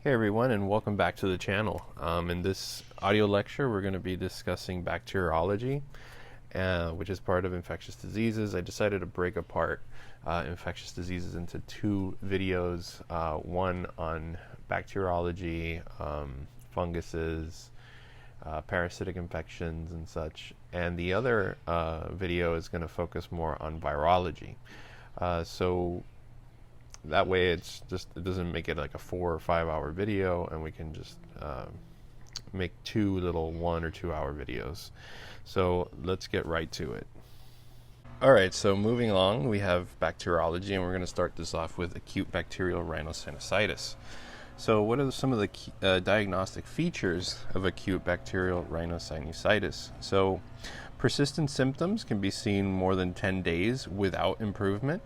Hey everyone, and welcome back to the channel. In this audio lecture, we're going to be discussing bacteriology, which is part of infectious diseases. I decided to break apart infectious diseases into two videos, one on bacteriology, funguses, parasitic infections and such, and the other video is going to focus more on virology. So that way it doesn't make it like a 4 or 5 hour video, and we can just make two little 1 or 2 hour videos. So let's get right to it. Alright, so moving along, we have bacteriology, and we're going to start this off with acute bacterial rhinosinusitis. So what are some of the key, diagnostic features of acute bacterial rhinosinusitis? So persistent symptoms can be seen more than 10 days without improvement,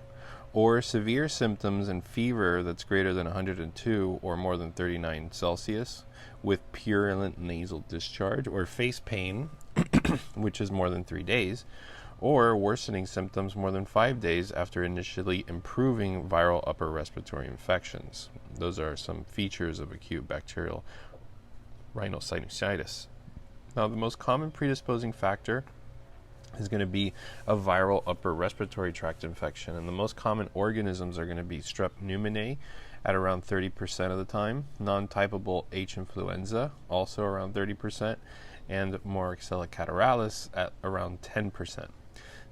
or severe symptoms and fever that's greater than 102 or more than 39 Celsius with purulent nasal discharge, or face pain, which is more than 3 days, or worsening symptoms more than 5 days after initially improving viral upper respiratory infections. Those are some features of acute bacterial rhinosinusitis. Now, the most common predisposing factor is going to be a viral upper respiratory tract infection, and the most common organisms are going to be strep pneumoniae at around 30% of the time, non-typable H. influenza also around 30%, and Moraxella catarrhalis at around 10%.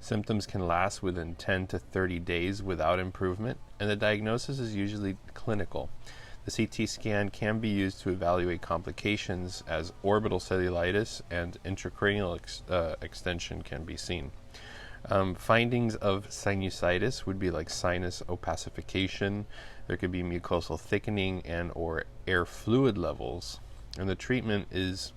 Symptoms can last within 10 to 30 days without improvement, and the diagnosis is usually clinical. The CT scan can be used to evaluate complications, as orbital cellulitis and intracranial extension can be seen. Findings of sinusitis would be like sinus opacification. There could be mucosal thickening and or air fluid levels. And the treatment is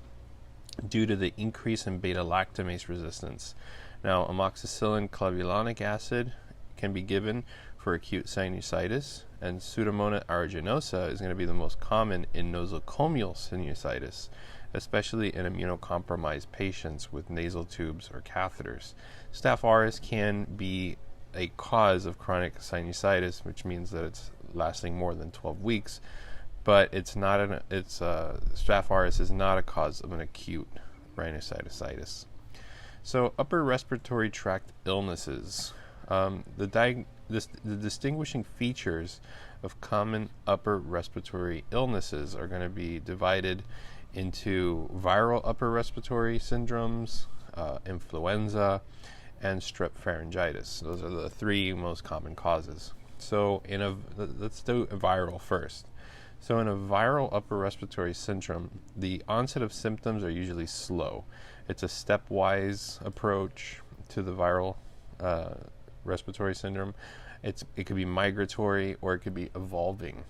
due to the increase in beta-lactamase resistance. Now, amoxicillin clavulanic acid can be given for acute sinusitis, and Pseudomonas aeruginosa is going to be the most common in nosocomial sinusitis, especially in immunocompromised patients with nasal tubes or catheters. Staph aureus can be a cause of chronic sinusitis, which means that it's lasting more than 12 weeks, but Staph aureus is not a cause of an acute rhinosinusitis. So, upper respiratory tract illnesses. The distinguishing features of common upper respiratory illnesses are going to be divided into viral upper respiratory syndromes, influenza, and strep pharyngitis. Those are the three most common causes. So let's do a viral first. So in a viral upper respiratory syndrome, the onset of symptoms are usually slow. It's a stepwise approach to the viral respiratory syndrome. It could be migratory, or it could be evolving.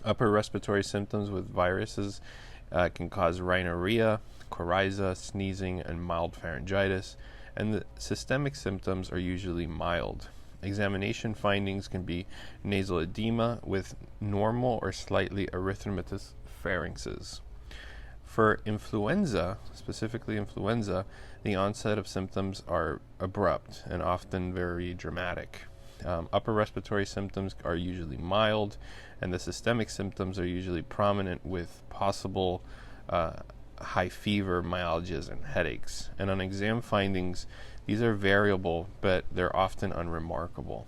Upper respiratory symptoms with viruses can cause rhinorrhea, coryza, sneezing, and mild pharyngitis, and the systemic symptoms are usually mild. Examination findings can be nasal edema with normal or slightly erythematous pharynxes. For influenza, specifically influenza, the onset of symptoms are abrupt and often very dramatic. Upper respiratory symptoms are usually mild, and the systemic symptoms are usually prominent with possible high fever, myalgias, and headaches. And on exam findings, these are variable, but they're often unremarkable.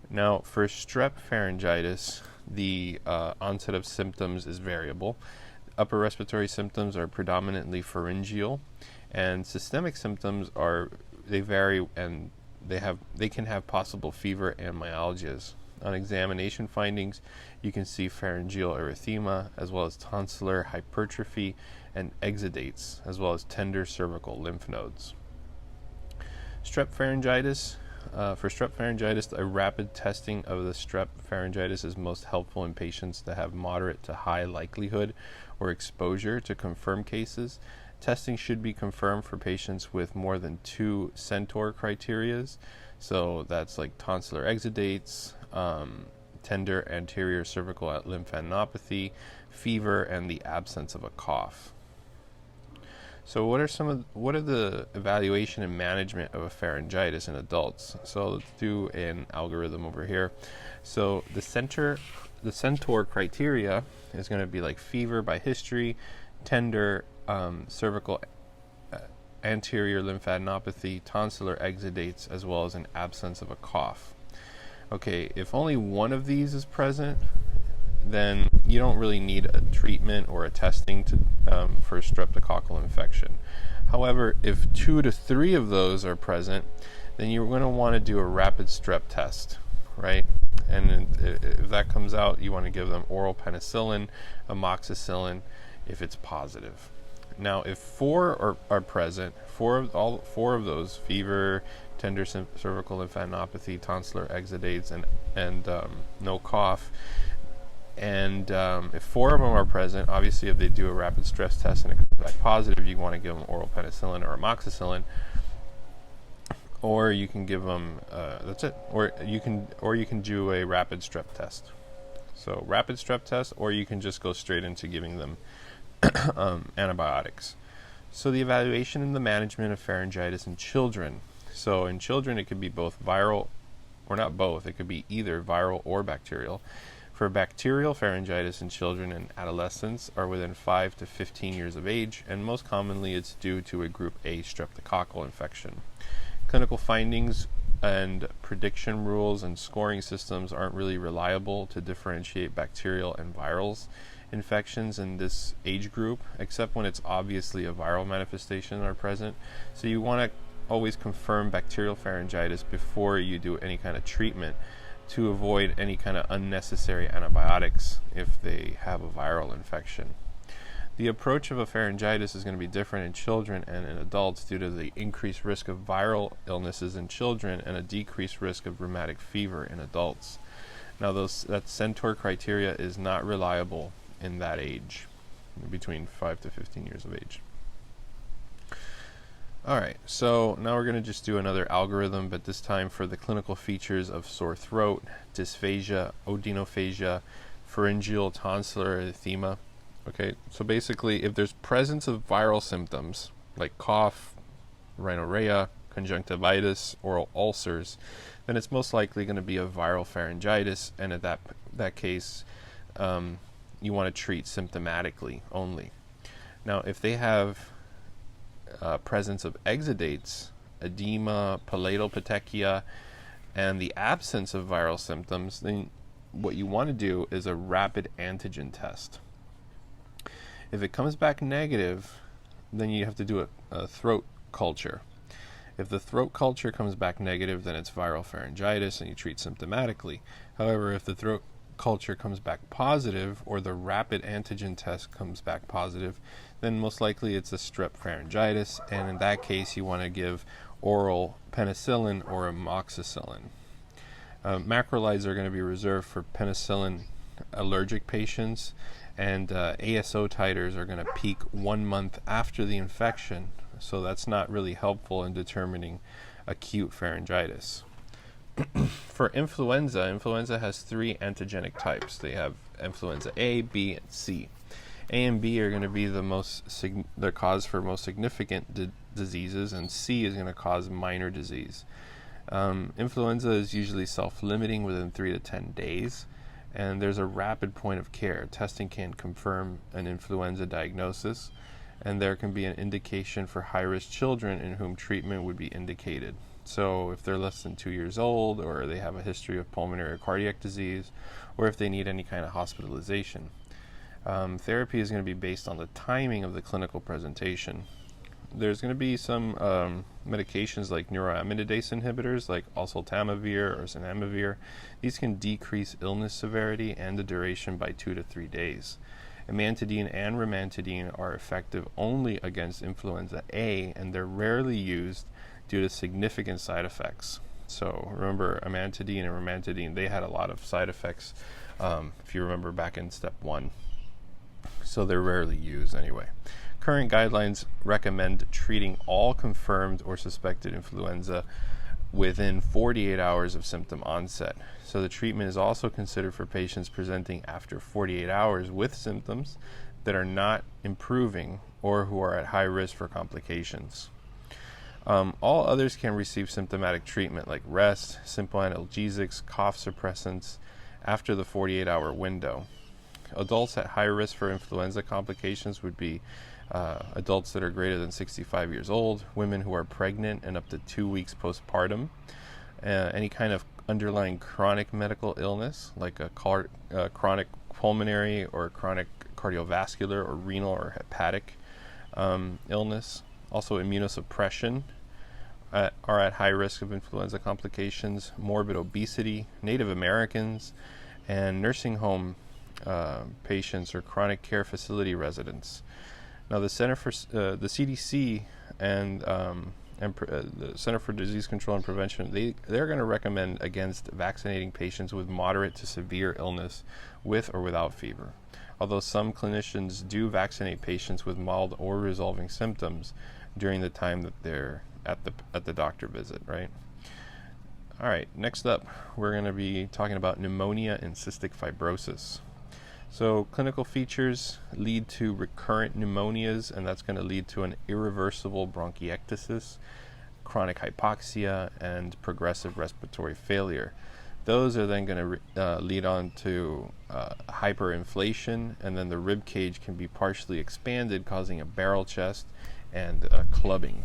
Now, for strep pharyngitis, the onset of symptoms is variable. Upper respiratory symptoms are predominantly pharyngeal, and systemic symptoms vary, and they can have possible fever and myalgias. On examination findings, you can see pharyngeal erythema, as well as tonsillar hypertrophy and exudates, as well as tender cervical lymph nodes. Strep pharyngitis. For strep pharyngitis, a rapid testing of the strep pharyngitis is most helpful in patients that have moderate to high likelihood or exposure to confirmed cases. Testing should be confirmed for patients with more than 2 Centaur criterias. So that's like tonsillar exudates, tender anterior cervical lymphadenopathy, fever, and the absence of a cough. So what are the evaluation and management of a pharyngitis in adults? So let's do an algorithm over here. So the center the Centaur criteria is going to be like fever by history, tender cervical anterior lymphadenopathy, tonsillar exudates, as well as an absence of a cough. Okay, if only one of these is present, then you don't really need a treatment or a testing to, for streptococcal infection. However, if 2 to 3 of those are present, then you're going to want to do a rapid strep test, right? And if that comes out, you want to give them oral penicillin, amoxicillin, if it's positive. Now, if 4 are present, all four of those, fever, tender cervical lymphadenopathy, tonsillar exudates, and no cough, and if 4 of them are present, obviously if they do a rapid stress test and it comes back positive, you want to give them oral penicillin or amoxicillin, or you can give them that's it, or you can do a rapid strep test. So rapid strep test, or you can just go straight into giving them antibiotics. So the evaluation and the management of pharyngitis in children. So in children, it could be both viral, or not both, it could be either viral or bacterial. For bacterial pharyngitis in children and adolescents are within 5 to 15 years of age, and most commonly it's due to a group A streptococcal infection. Clinical findings and prediction rules and scoring systems aren't really reliable to differentiate bacterial and viral infections in this age group, except when it's obviously a viral manifestation are present. So you want to always confirm bacterial pharyngitis before you do any kind of treatment, to avoid any kind of unnecessary antibiotics if they have a viral infection. The approach of a pharyngitis is going to be different in children and in adults due to the increased risk of viral illnesses in children and a decreased risk of rheumatic fever in adults. Now, that Centaur criteria is not reliable in that age, between 5 to 15 years of age. Alright, so now we're going to just do another algorithm, but this time for the clinical features of sore throat, dysphagia, odinophagia, pharyngeal tonsillar erythema. Okay, so basically if there's presence of viral symptoms like cough, rhinorrhea, conjunctivitis, oral ulcers, then it's most likely going to be a viral pharyngitis, and at that case you want to treat symptomatically only. Now if they have presence of exudates, edema, palatal petechia, and the absence of viral symptoms, then what you want to do is a rapid antigen test. If it comes back negative, then you have to do a throat culture. If the throat culture comes back negative, then it's viral pharyngitis and you treat symptomatically. However, if the throat culture comes back positive, or the rapid antigen test comes back positive, then most likely it's a strep pharyngitis, and in that case you want to give oral penicillin or amoxicillin. Macrolides are going to be reserved for penicillin allergic patients, and ASO titers are going to peak 1 month after the infection, so that's not really helpful in determining acute pharyngitis. For influenza has 3 antigenic types. They have influenza A, B, and C. A and B are going to be the cause for most significant diseases, and C is going to cause minor disease. Influenza is usually self-limiting within 3 to 10 days, and there's a rapid point of care. Testing can confirm an influenza diagnosis, and there can be an indication for high-risk children in whom treatment would be indicated. So if they're less than 2 years old, or they have a history of pulmonary or cardiac disease, or if they need any kind of hospitalization. Therapy is going to be based on the timing of the clinical presentation. There's going to be some medications like neuroamidase inhibitors like oseltamivir or zanamivir. These can decrease illness severity and the duration by 2 to 3 days. Amantadine and rimantadine are effective only against influenza A, and they're rarely used due to significant side effects. So remember, amantadine and rimantadine, they had a lot of side effects, if you remember back in step 1. So they're rarely used anyway. Current guidelines recommend treating all confirmed or suspected influenza within 48 hours of symptom onset. So the treatment is also considered for patients presenting after 48 hours with symptoms that are not improving or who are at high risk for complications. All others can receive symptomatic treatment like rest, simple analgesics, cough suppressants, after the 48-hour window. Adults at high risk for influenza complications would be adults that are greater than 65 years old, women who are pregnant and up to 2 weeks postpartum, any kind of underlying chronic medical illness like a chronic pulmonary or chronic cardiovascular or renal or hepatic illness. Also, immunosuppression are at high risk of influenza complications, morbid obesity, Native Americans, and nursing home patients or chronic care facility residents. Now, the CDC and the Center for Disease Control and Prevention, they're going to recommend against vaccinating patients with moderate to severe illness with or without fever. Although some clinicians do vaccinate patients with mild or resolving symptoms during the time that they're at the doctor visit, right? All right, next up, we're going to be talking about pneumonia and cystic fibrosis. So clinical features lead to recurrent pneumonias, and that's going to lead to an irreversible bronchiectasis, chronic hypoxia, and progressive respiratory failure. Those are then going to lead on to hyperinflation, and then the rib cage can be partially expanded, causing a barrel chest and clubbing.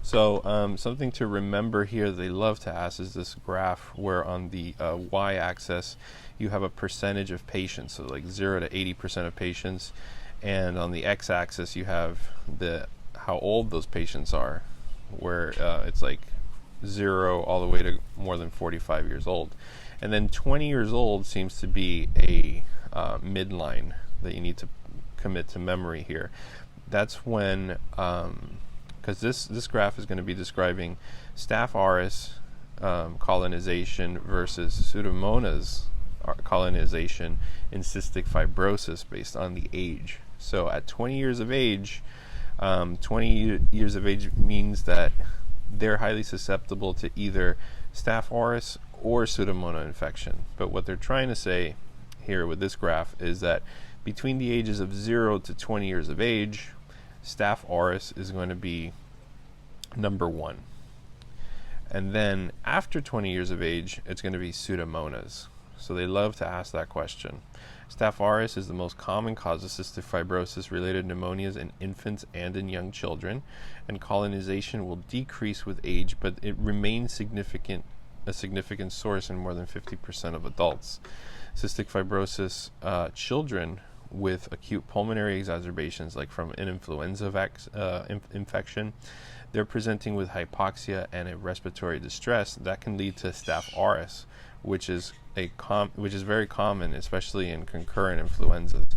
So something to remember here they love to ask is this graph where on the y-axis you have a percentage of patients, so like 0 to 80% of patients, and on the x-axis you have how old those patients are, where it's like 0 all the way to more than 45 years old. And then 20 years old seems to be a midline that you need to commit to memory here. That's when, because this graph is going to be describing Staph aureus colonization versus Pseudomonas colonization in cystic fibrosis based on the age. So at 20 years of age, 20 years of age means that they're highly susceptible to either Staph aureus or Pseudomonas infection. But what they're trying to say here with this graph is that between the ages of 0 to 20 years of age, Staph aureus is going to be number 1. And then after 20 years of age, it's going to be Pseudomonas. So they love to ask that question. Staph aureus is the most common cause of cystic fibrosis-related pneumonias in infants and in young children, and colonization will decrease with age, but it remains a significant source in more than 50% of adults. Cystic fibrosis children with acute pulmonary exacerbations, like from an influenza infection, they're presenting with hypoxia and a respiratory distress that can lead to Staph aureus, which is very common, especially in concurrent influenzas.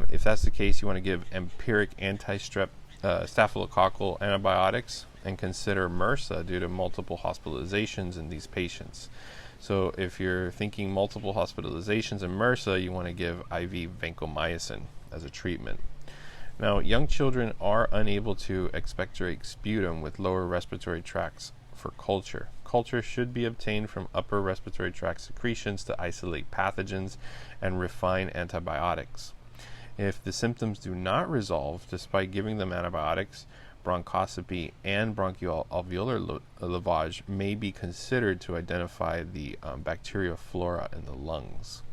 If that's the case, you want to give empiric anti-strep staphylococcal antibiotics and consider MRSA due to multiple hospitalizations in these patients. So if you're thinking multiple hospitalizations in MRSA, you want to give IV vancomycin as a treatment. Now, young children are unable to expectorate sputum with lower respiratory tracts for culture. Culture should be obtained from upper respiratory tract secretions to isolate pathogens and refine antibiotics. If the symptoms do not resolve despite giving them antibiotics, bronchoscopy and bronchoalveolar lavage may be considered to identify the bacterial flora in the lungs.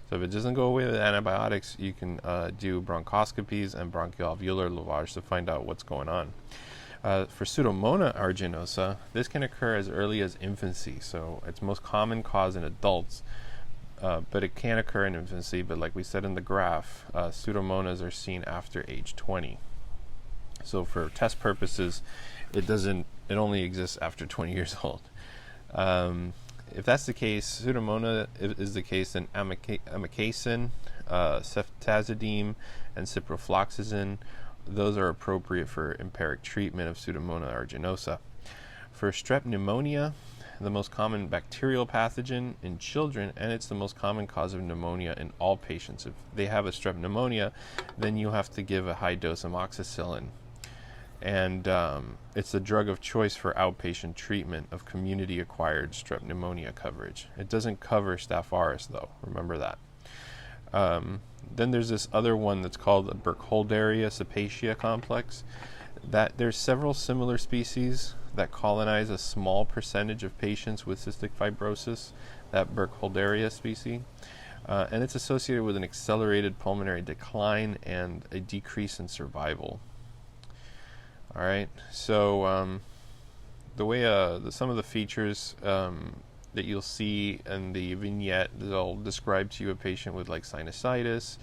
So if it doesn't go away with antibiotics, you can do bronchoscopies and bronchoalveolar lavage to find out what's going on. For Pseudomonas aeruginosa, this can occur as early as infancy, so it's most common cause in adults, but it can occur in infancy. But like we said in the graph, Pseudomonas are seen after age 20. So for test purposes, it only exists after 20 years old. If that's the case, Pseudomonas is the case, then amikacin, ceftazidime, and ciprofloxacin, those are appropriate for empiric treatment of Pseudomonas aeruginosa. For strep pneumonia, the most common bacterial pathogen in children, and it's the most common cause of pneumonia in all patients. If they have a strep pneumonia, then you have to give a high dose amoxicillin. And it's the drug of choice for outpatient treatment of community-acquired strep pneumonia coverage. It doesn't cover Staph aureus, though. Remember that. Then there's this other one that's called the Burkholderia cepacia complex. There's several similar species that colonize a small percentage of patients with cystic fibrosis, that Burkholderia species. And it's associated with an accelerated pulmonary decline and a decrease in survival. All right, so the way some of the features that you'll see in the vignette, they'll describe to you a patient with like sinusitis.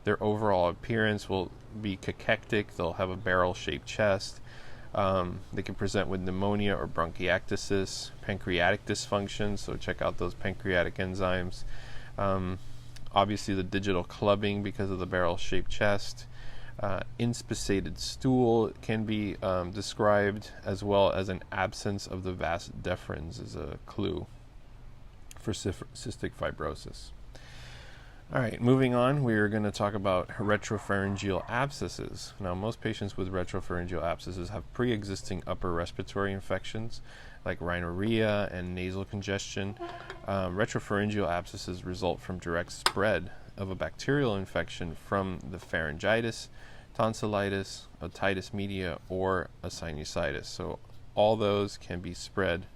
Their overall appearance will be cachectic. They'll have a barrel-shaped chest. They can present with pneumonia or bronchiectasis, pancreatic dysfunction, so check out those pancreatic enzymes. Obviously the digital clubbing because of the barrel-shaped chest. Inspissated stool can be described, as well as an absence of the vas deferens is a clue for cystic fibrosis. All right, moving on, we're going to talk about retropharyngeal abscesses. Now, most patients with retropharyngeal abscesses have pre-existing upper respiratory infections like rhinorrhea and nasal congestion. Retropharyngeal abscesses result from direct spread of a bacterial infection from the pharyngitis, tonsillitis, otitis media, or a sinusitis. So all those can be spread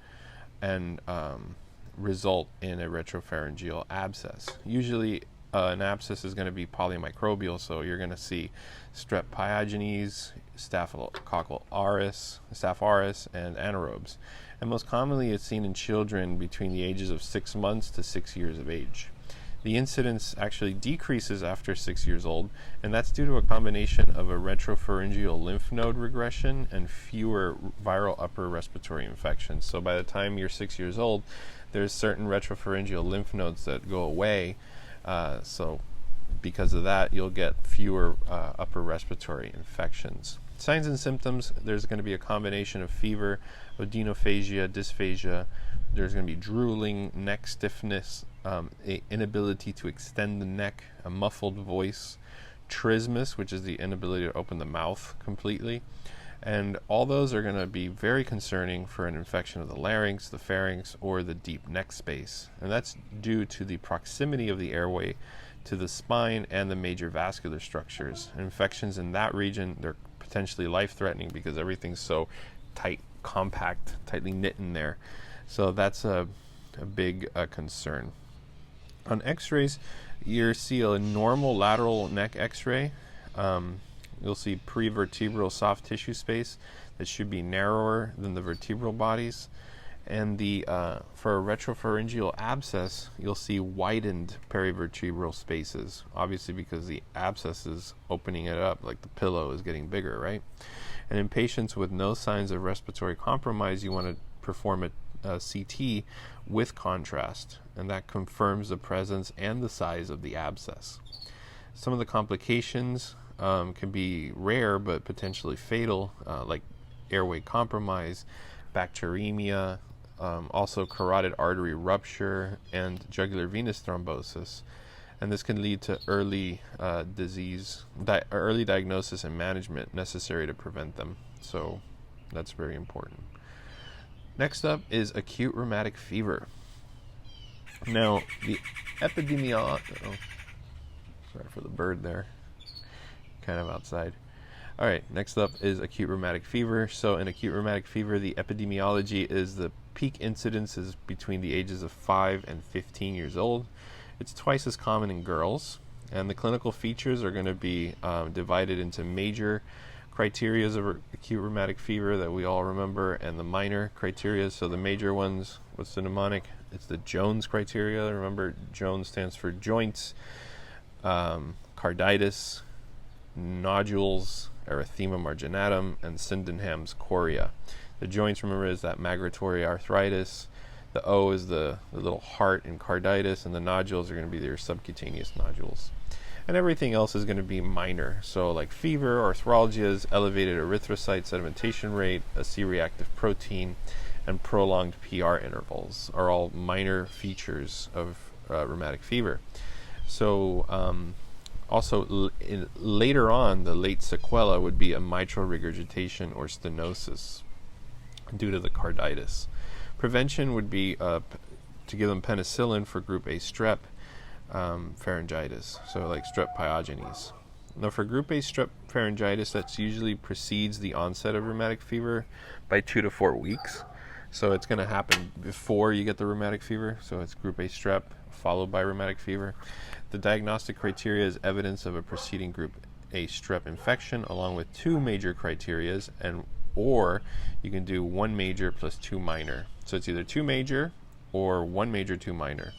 and result in a retropharyngeal abscess. Usually an abscess is going to be polymicrobial, so you're going to see strep pyogenes, Staphylococcus aureus, Staph aureus, and anaerobes. And most commonly it's seen in children between the ages of 6 months to 6 years of age. The incidence actually decreases after 6 years old, and that's due to a combination of a retropharyngeal lymph node regression and fewer viral upper respiratory infections. So by the time you're 6 years old, there's certain retropharyngeal lymph nodes that go away. So because of that, you'll get fewer upper respiratory infections. Signs and symptoms, there's going to be a combination of fever, odinophagia, dysphagia. There's going to be drooling, neck stiffness, inability to extend the neck, a muffled voice, trismus, which is the inability to open the mouth completely. And all those are going to be very concerning for an infection of the larynx, the pharynx, or the deep neck space. And that's due to the proximity of the airway to the spine and the major vascular structures. Infections in that region, they're potentially life-threatening because everything's so tight, compact, tightly knit in there. So that's a big concern. On x-rays, you see a normal lateral neck x-ray. You'll see prevertebral soft tissue space that should be narrower than the vertebral bodies. And for a retropharyngeal abscess, you'll see widened perivertebral spaces, obviously because the abscess is opening it up, like the pillow is getting bigger, right? And in patients with no signs of respiratory compromise, you want to perform a CT with contrast, and that confirms the presence and the size of the abscess. Some of the complications can be rare but potentially fatal, like airway compromise, bacteremia, also carotid artery rupture, and jugular venous thrombosis. And this can lead to early early diagnosis and management necessary to prevent them. So that's very important. Next up is acute rheumatic fever. Now, the epidemiology... Oh, sorry for the bird there. Kind of outside. All right, next up is acute rheumatic fever. So in acute rheumatic fever, the epidemiology is the peak incidence is between the ages of 5 and 15 years old. It's twice as common in girls, and the clinical features are going to be divided into major criteria of acute rheumatic fever that we all remember, and the minor criteria. So the major ones, what's the mnemonic? It's the Jones criteria. Remember, Jones stands for joints, carditis, nodules, erythema marginatum, and Sydenham's chorea. The joints, remember, is that migratory arthritis. The O is the little heart in carditis, and the nodules are going to be their subcutaneous nodules. And everything else is going to be minor. So like fever, arthralgias, elevated erythrocyte sedimentation rate, a C-reactive protein, and prolonged PR intervals are all minor features of rheumatic fever. So also later on, the late sequela would be a mitral regurgitation or stenosis due to the carditis. Prevention would be to give them penicillin for group A strep, pharyngitis, so like strep pyogenes. Now for group A strep pharyngitis, that usually precedes the onset of rheumatic fever by 2 to 4 weeks. So it's going to happen before you get the rheumatic fever. So it's group A strep followed by rheumatic fever. The diagnostic criteria is evidence of a preceding group A strep infection along with 2 major criterias, or you can do 1 major plus 2 minor. So it's either 2 major or 1 major, 2 minor.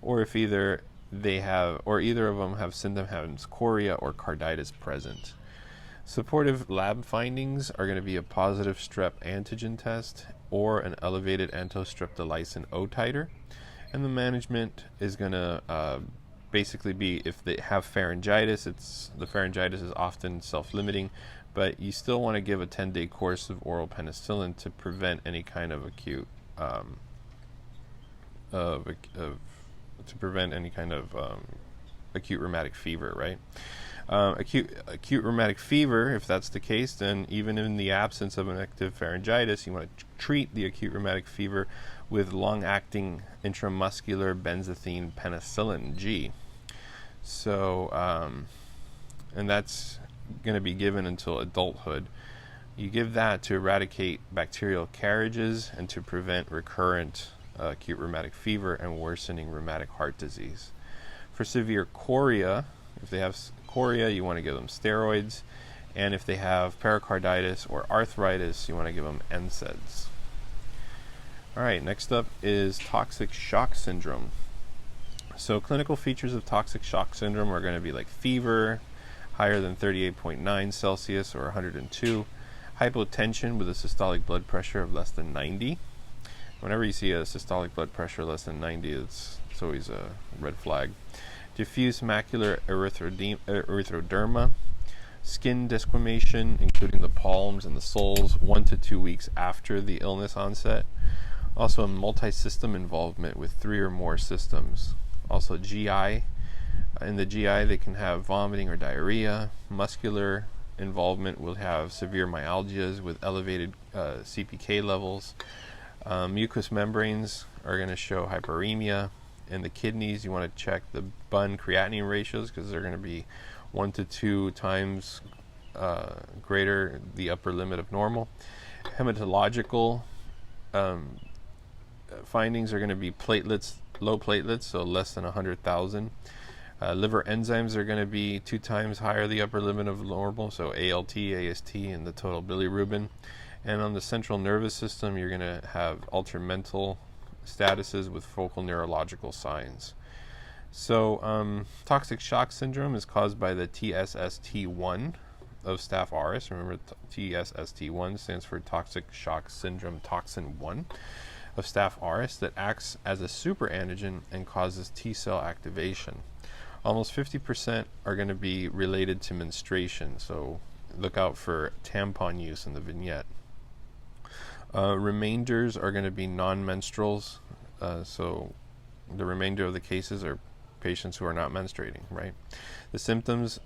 Or if either of them have symptoms chorea or carditis present. Supportive lab findings are going to be a positive strep antigen test or an elevated antostreptolysin O titer. And the management is going to basically be if they have pharyngitis. The pharyngitis is often self-limiting, but you still want to give a 10-day course of oral penicillin to prevent any kind of acute acute rheumatic fever, right? Acute rheumatic fever, if that's the case, then even in the absence of an active pharyngitis, you want to treat the acute rheumatic fever with long-acting intramuscular benzathine penicillin G. So, and that's going to be given until adulthood. You give that to eradicate bacterial carriages and to prevent recurrent acute rheumatic fever and worsening rheumatic heart disease. For severe chorea, if they have chorea, you want to give them steroids, and if they have pericarditis or arthritis, you want to give them NSAIDs. All right, next up is toxic shock syndrome. So clinical features of toxic shock syndrome are going to be like fever, higher than 38.9 Celsius or 102, hypotension with a systolic blood pressure of less than 90. Whenever you see a systolic blood pressure less than 90, it's always a red flag. Diffuse macular erythroderma, skin desquamation, including the palms and the soles, 1 to 2 weeks after the illness onset. Also, multi-system involvement with 3 or more systems. Also, GI. In the GI, they can have vomiting or diarrhea. Muscular involvement will have severe myalgias with elevated CPK levels. Mucous membranes are going to show hyperemia. In the kidneys, you want to check the Bun creatinine ratios because they're going to be 1 to 2 times greater the upper limit of normal. Hematological findings are going to be platelets, low platelets, so less than 100,000. Liver enzymes are going to be 2 times higher the upper limit of normal, so ALT, AST, and the total bilirubin. And on the central nervous system, you're going to have ultramental statuses with focal neurological signs. So toxic shock syndrome is caused by the TSST1 of Staph aureus. Remember, TSST1 stands for toxic shock syndrome toxin 1 of Staph aureus that acts as a superantigen and causes T cell activation. Almost 50% are going to be related to menstruation, so look out for tampon use in the vignette. Remainders are going to be non-menstruals, so the remainder of the cases are patients who are not menstruating, right? The symptoms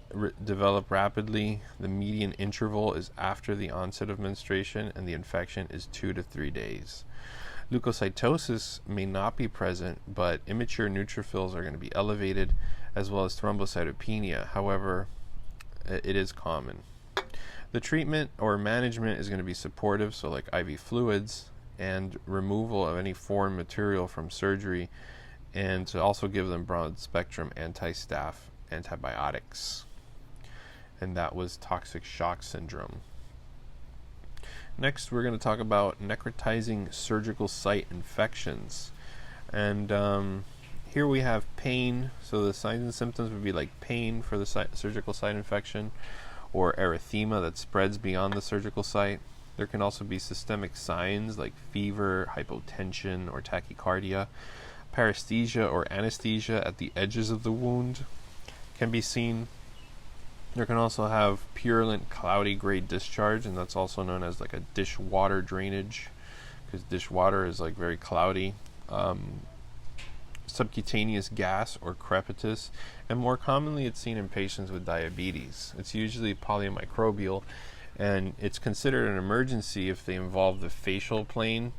develop rapidly. The median interval is after the onset of menstruation, and the infection is 2 to 3 days. Leukocytosis may not be present, but immature neutrophils are going to be elevated, as well as thrombocytopenia. However, it is common. The treatment or management is going to be supportive, so like IV fluids and removal of any foreign material from surgery, and to also give them broad spectrum anti-staph antibiotics. And that was toxic shock syndrome. Next, we're going to talk about necrotizing surgical site infections. And here we have pain. So the signs and symptoms would be like pain for the surgical site infection, or erythema that spreads beyond the surgical site. There can also be systemic signs like fever, hypotension, or tachycardia. Paresthesia or anesthesia at the edges of the wound can be seen. There can also have purulent cloudy gray discharge, and that's also known as like a dishwater drainage, because dishwater is like very cloudy. Subcutaneous gas or crepitus, and more commonly it's seen in patients with diabetes. It's usually polymicrobial, and it's considered an emergency if they involve the facial plane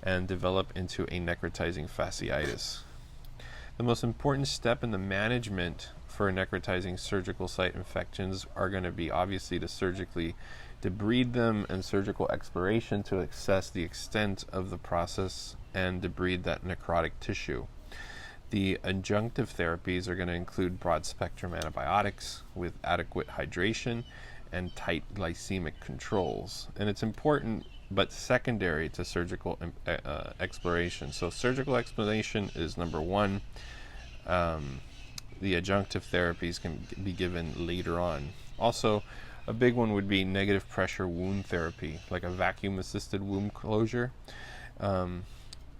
and develop into a necrotizing fasciitis. The most important step in the management for necrotizing surgical site infections are going to be obviously to surgically debride them and surgical exploration to assess the extent of the process and debride that necrotic tissue. The adjunctive therapies are going to include broad-spectrum antibiotics with adequate hydration and tight glycemic controls. And it's important but secondary to surgical exploration. So surgical exploration is number one. The adjunctive therapies can be given later on. Also, a big one would be negative pressure wound therapy, like a vacuum-assisted wound closure.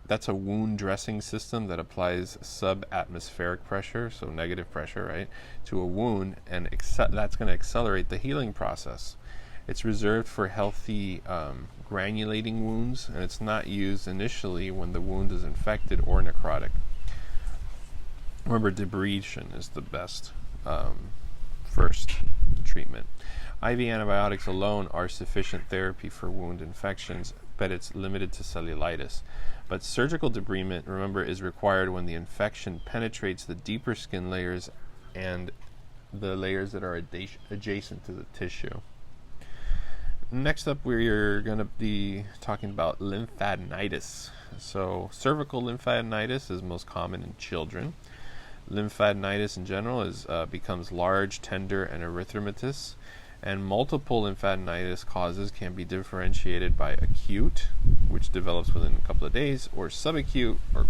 That's a wound dressing system that applies subatmospheric pressure, so negative pressure, right, to a wound, and that's going to accelerate the healing process. It's reserved for healthy granulating wounds, and it's not used initially when the wound is infected or necrotic. Remember, debridement is the best first treatment. IV antibiotics alone are sufficient therapy for wound infections, but it's limited to cellulitis. But surgical debridement, remember, is required when the infection penetrates the deeper skin layers and the layers that are adjacent to the tissue. Next up, we're going to be talking about lymphadenitis. So cervical lymphadenitis is most common in children. Lymphadenitis in general becomes large, tender, and erythematous. And multiple lymphadenitis causes can be differentiated by acute, which develops within a couple of days, or subacute or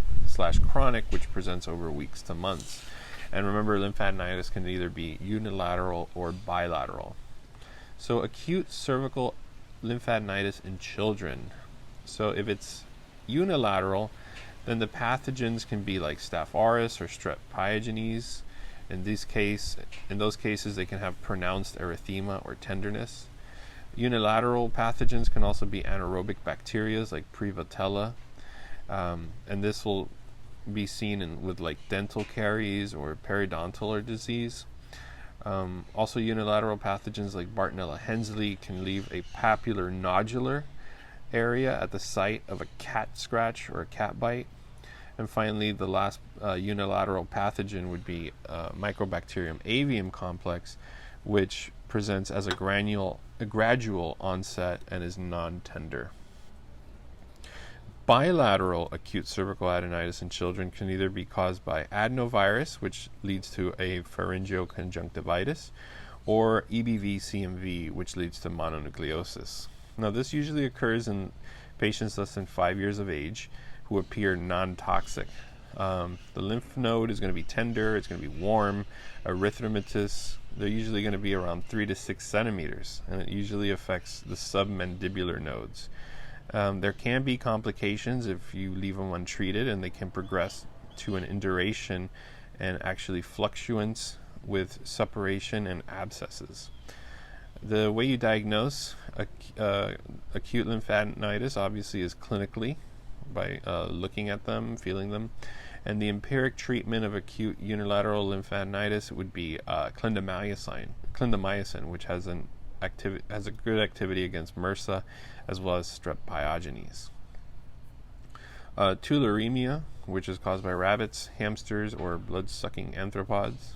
/ chronic, which presents over weeks to months. And remember, lymphadenitis can either be unilateral or bilateral. So acute cervical lymphadenitis in children. So if it's unilateral, then the pathogens can be like Staph aureus or Strep pyogenes. In those cases, they can have pronounced erythema or tenderness. Unilateral pathogens can also be anaerobic bacteria like Prevotella, and this will be seen with like dental caries or periodontal disease. Also, unilateral pathogens like Bartonella hensleyi can leave a papular nodular area at the site of a cat scratch or a cat bite. And finally, the last unilateral pathogen would be Mycobacterium avium complex, which presents as a gradual onset and is non-tender. Bilateral acute cervical adenitis in children can either be caused by adenovirus, which leads to a pharyngeal conjunctivitis, or EBV-CMV, which leads to mononucleosis. Now, this usually occurs in patients less than 5 years of age who appear non-toxic. The lymph node is going to be tender, it's going to be warm, erythematous. They're usually going to be around 3 to 6 centimeters, and it usually affects the submandibular nodes. There can be complications if you leave them untreated, and they can progress to an induration and actually fluctuance with suppuration and abscesses. The way you diagnose acute lymphadenitis obviously is clinically, by looking at them, feeling them. And the empiric treatment of acute unilateral lymphadenitis would be clindamycin, which has a good activity against MRSA as well as Strep pyogenes. Tularemia, which is caused by rabbits, hamsters, or blood-sucking arthropods.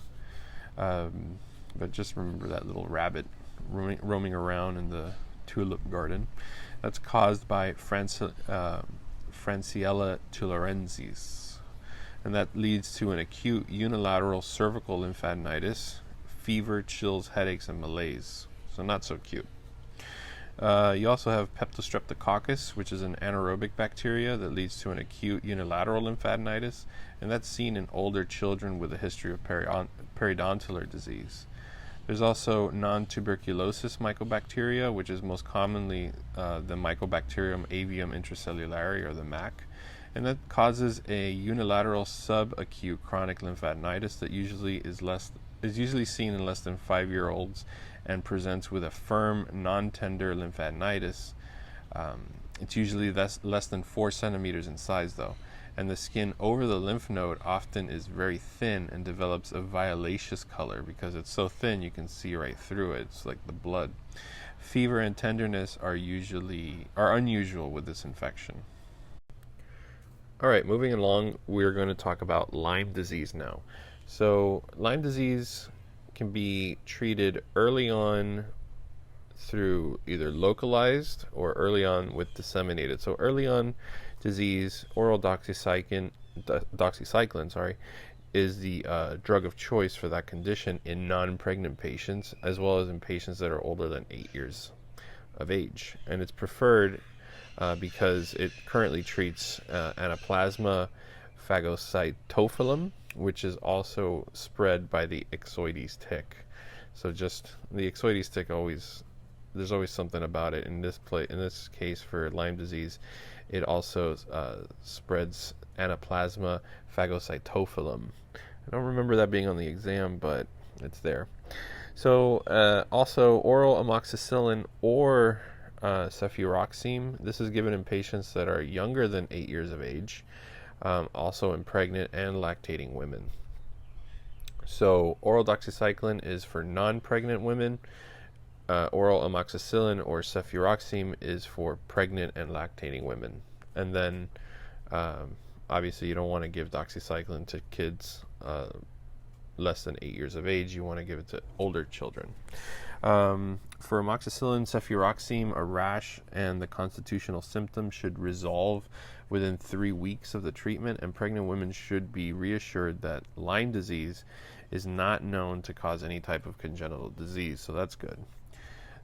But just remember that little rabbit roaming around in the tulip garden. That's caused by Francisella tularensis, and that leads to an acute unilateral cervical lymphadenitis, fever, chills, headaches, and malaise. So not so cute. You also have Peptostreptococcus, which is an anaerobic bacteria that leads to an acute unilateral lymphadenitis, and that's seen in older children with a history of periodontal disease. There's also non-tuberculosis mycobacteria, which is most commonly the Mycobacterium avium intracellulare, or the MAC, and that causes a unilateral subacute chronic lymphadenitis that is usually seen in less than 5-year-olds and presents with a firm, non-tender lymphadenitis. It's usually less than 4 centimeters in size, though, and the skin over the lymph node often is very thin and develops a violaceous color because it's so thin you can see right through it. It's like the blood. Fever and tenderness are unusual with this infection. All right, moving along, we're going to talk about Lyme disease now. So Lyme disease can be treated early on through either localized or early on with disseminated. So early on disease, oral doxycycline, is the drug of choice for that condition in non-pregnant patients, as well as in patients that are older than 8 years of age. And it's preferred because it currently treats Anaplasma phagocytophilum, which is also spread by the Ixodes tick. So just the Ixodes tick there's always something about it. In this case for Lyme disease, it also spreads Anaplasma phagocytophilum. I don't remember that being on the exam, but it's there. So also oral amoxicillin or cefuroxime. This is given in patients that are younger than 8 years of age, also in pregnant and lactating women. So oral doxycycline is for non-pregnant women. Oral amoxicillin or cefuroxime is for pregnant and lactating women. And then obviously you don't want to give doxycycline to kids less than 8 years of age. You want to give it to older children. For amoxicillin, cefuroxime, a rash and the constitutional symptoms should resolve within 3 weeks of the treatment, and pregnant women should be reassured that Lyme disease is not known to cause any type of congenital disease, so that's good.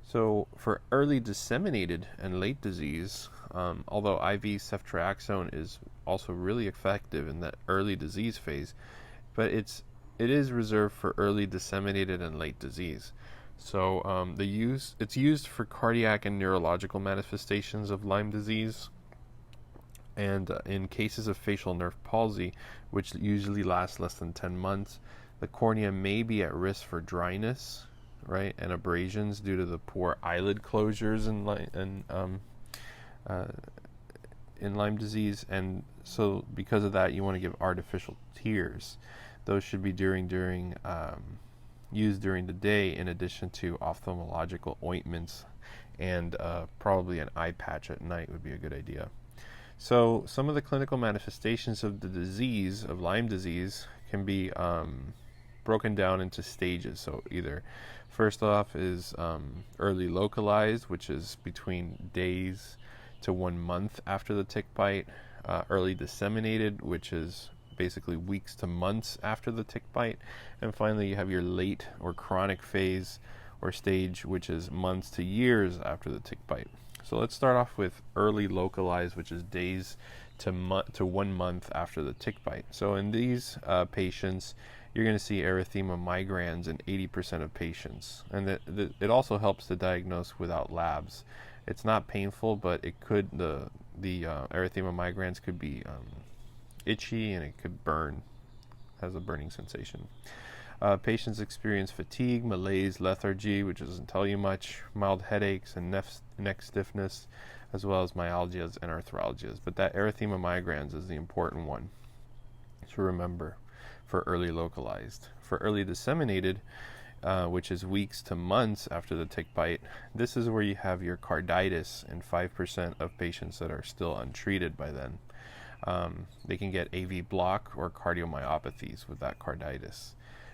So for early disseminated and late disease, although IV ceftriaxone is also really effective in that early disease phase, but it is reserved for early disseminated and late disease. So it's used for cardiac and neurological manifestations of Lyme disease, and in cases of facial nerve palsy, which usually lasts less than 10 months, the cornea may be at risk for dryness, right, and abrasions due to the poor eyelid closures in Lyme disease. And so because of that, you want to give artificial tears. Those should be used during the day, in addition to ophthalmological ointments, and probably an eye patch at night would be a good idea. So some of the clinical manifestations of the disease, of Lyme disease, can be broken down into stages. So either first off is early localized, which is between days to 1 month after the tick bite. Early disseminated, which is basically weeks to months after the tick bite. And finally, you have your late or chronic phase or stage, which is months to years after the tick bite. So let's start off with early localized, which is days to 1 month after the tick bite. So in these patients, you're going to see erythema migrans in 80% of patients. And it also helps to diagnose without labs. It's not painful, but it could, the erythema migrans could be itchy, and it could burn, has a burning sensation. Patients experience fatigue, malaise, lethargy, which doesn't tell you much, mild headaches and neck stiffness, as well as myalgias and arthralgias. But that erythema migrans is the important one to remember for early localized. For early disseminated, which is weeks to months after the tick bite, this is where you have your carditis in 5% of patients that are still untreated by then. They can get AV block or cardiomyopathies with that carditis.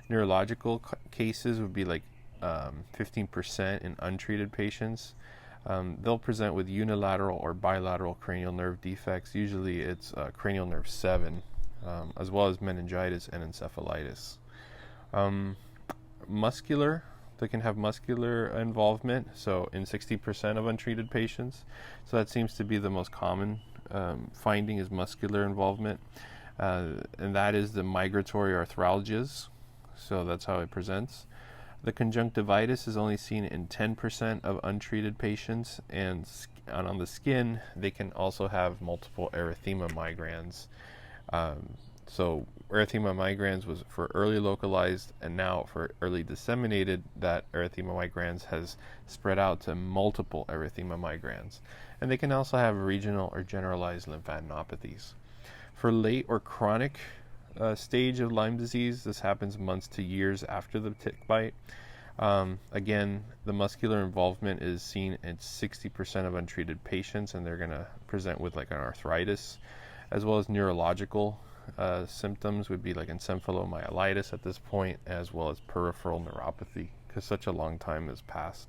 Neurological cases would be like 15% in untreated patients. They'll present with unilateral or bilateral cranial nerve defects. Usually it's cranial nerve 7, as well as meningitis and encephalitis. Muscular, they can have muscular involvement, so in 60% of untreated patients. So that seems to be the most common finding, is muscular involvement, and that is the migratory arthralgias. So that's how it presents. The conjunctivitis is only seen in 10% of untreated patients, and on the skin, they can also have multiple erythema migrans. So erythema migrans was for early localized, and now for early disseminated, that erythema migrans has spread out to multiple erythema migrans. And they can also have regional or generalized lymphadenopathies. For late or chronic stage of Lyme disease, this happens months to years after the tick bite. Again, the muscular involvement is seen in 60% of untreated patients, and they're going to present with like an arthritis, as well as neurological symptoms would be like encephalomyelitis at this point, as well as peripheral neuropathy, because such a long time has passed.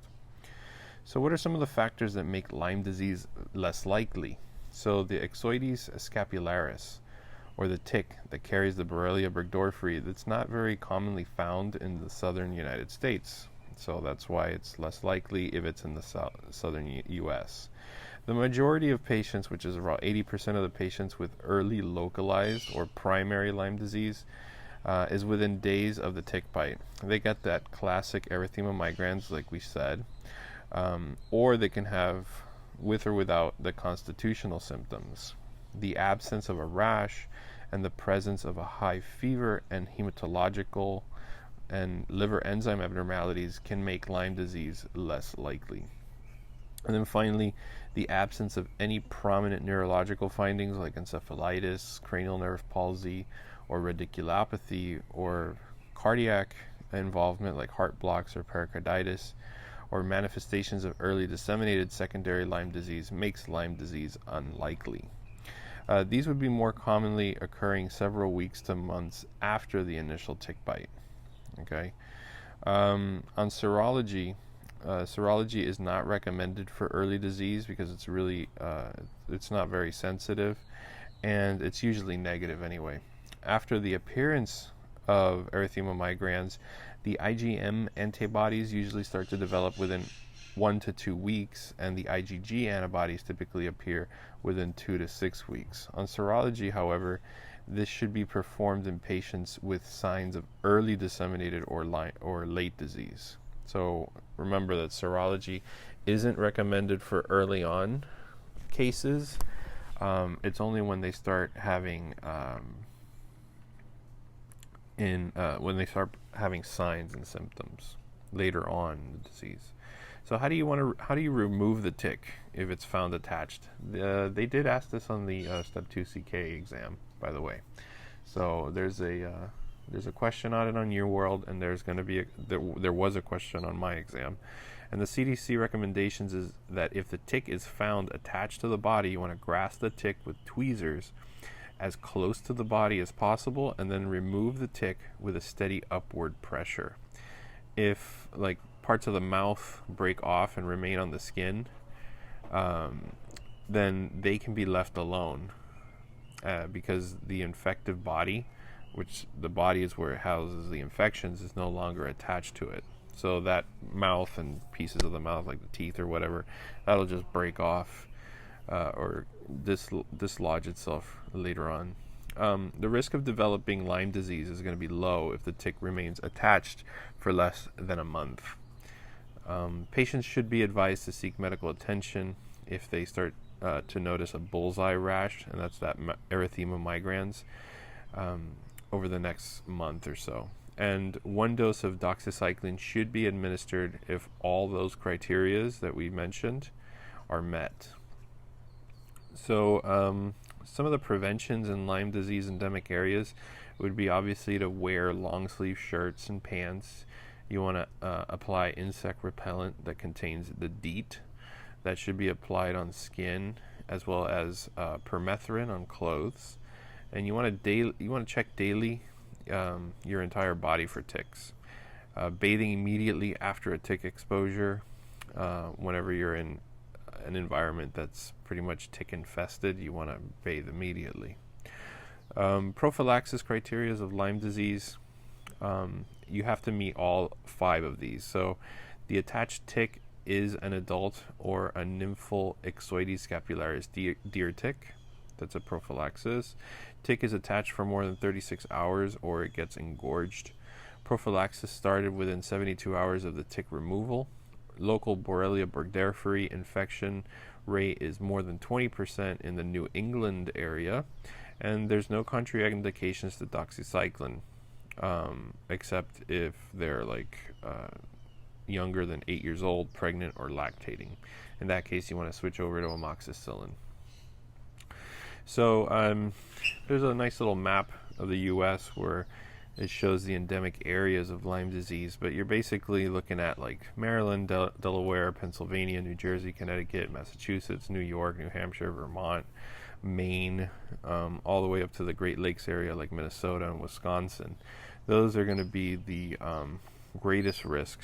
So what are some of the factors that make Lyme disease less likely? So the Ixodes scapularis, or the tick that carries the Borrelia burgdorferi, that's not very commonly found in the southern United States. So that's why it's less likely if it's in the southern U.S. The majority of patients, which is around 80% of the patients with early localized or primary Lyme disease, is within days of the tick bite. They get that classic erythema migrans, like we said, or they can have, with or without, the constitutional symptoms. The absence of a rash and the presence of a high fever and hematological and liver enzyme abnormalities can make Lyme disease less likely. And then finally, the absence of any prominent neurological findings like encephalitis, cranial nerve palsy, or radiculopathy, or cardiac involvement like heart blocks or pericarditis, or manifestations of early disseminated secondary Lyme disease makes Lyme disease unlikely. These would be more commonly occurring several weeks to months after the initial tick bite. Okay. On serology, serology is not recommended for early disease because it's really it's not very sensitive, and it's usually negative anyway. After the appearance of erythema migrans, the IgM antibodies usually start to develop within 1 to 2 weeks, and the IgG antibodies typically appear within 2 to 6 weeks. On serology, however, this should be performed in patients with signs of early disseminated or late disease. So remember that serology isn't recommended for early on cases. It's only when they start having signs and symptoms later on in the disease. So how do you remove the tick if it's found attached? They did ask this on the Step 2 CK exam, by the way. So there's a question on it on UWorld, and there's going to be there was a question on my exam. And the CDC recommendations is that if the tick is found attached to the body, you want to grasp the tick with tweezers as close to the body as possible, and then remove the tick with a steady upward pressure. If like parts of the mouth break off and remain on the skin, then they can be left alone because the infective body, which the body is where it houses the infections, is no longer attached to it. So that mouth and pieces of the mouth, like the teeth or whatever, that'll just break off or dislodge itself later on. The risk of developing Lyme disease is going to be low if the tick remains attached for less than a month. Patients should be advised to seek medical attention if they start to notice a bullseye rash, and that's that erythema migrans, over the next month or so. And 1 dose of doxycycline should be administered if all those criterias that we mentioned are met. So some of the preventions in Lyme disease endemic areas would be obviously to wear long sleeve shirts and pants. You want to apply insect repellent that contains the DEET. That should be applied on skin, as well as permethrin on clothes. And you want to check daily your entire body for ticks. Bathing immediately after a tick exposure, whenever you're in an environment that's pretty much tick infested, you want to bathe immediately. Prophylaxis criteria of Lyme disease, you have to meet all 5 of these. So the attached tick is an adult or a nymphal Ixodes scapularis deer tick. That's a prophylaxis. Tick is attached for more than 36 hours or it gets engorged. Prophylaxis started within 72 hours of the tick removal. Local Borrelia burgdorferi infection rate is more than 20% in the New England area, and there's no contraindications to doxycycline, except if they're younger than 8 years old, pregnant, or lactating. In that case, you want to switch over to amoxicillin. So there's a nice little map of the U.S. where it shows the endemic areas of Lyme disease, but you're basically looking at Maryland, Delaware, Pennsylvania, New Jersey, Connecticut, Massachusetts, New York, New Hampshire, Vermont, Maine, all the way up to the Great Lakes area like Minnesota and Wisconsin. Those are going to be the greatest risk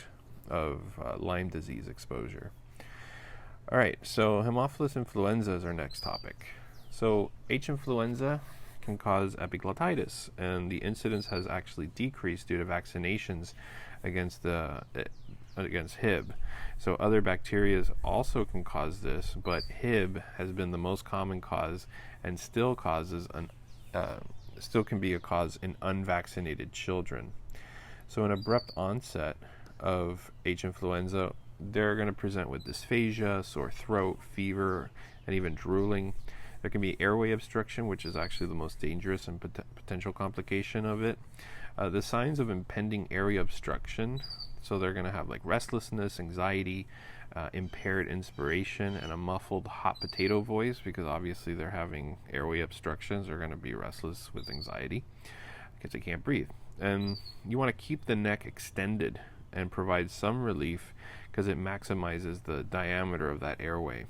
of Lyme disease exposure. All right, so Haemophilus influenza is our next topic. So H. influenza can cause epiglottitis, and the incidence has actually decreased due to vaccinations against Hib. So other bacteria also can cause this, but Hib has been the most common cause and still can be a cause in unvaccinated children. So an abrupt onset of H. influenza, they're going to present with dysphagia, sore throat, fever, and even drooling. There can be airway obstruction, which is actually the most dangerous and potential complication of it. The signs of impending airway obstruction, so they're going to have like restlessness, anxiety, impaired inspiration, and a muffled hot potato voice, because obviously they're having airway obstructions. They're going to be restless with anxiety because they can't breathe. And you want to keep the neck extended and provide some relief because it maximizes the diameter of that airway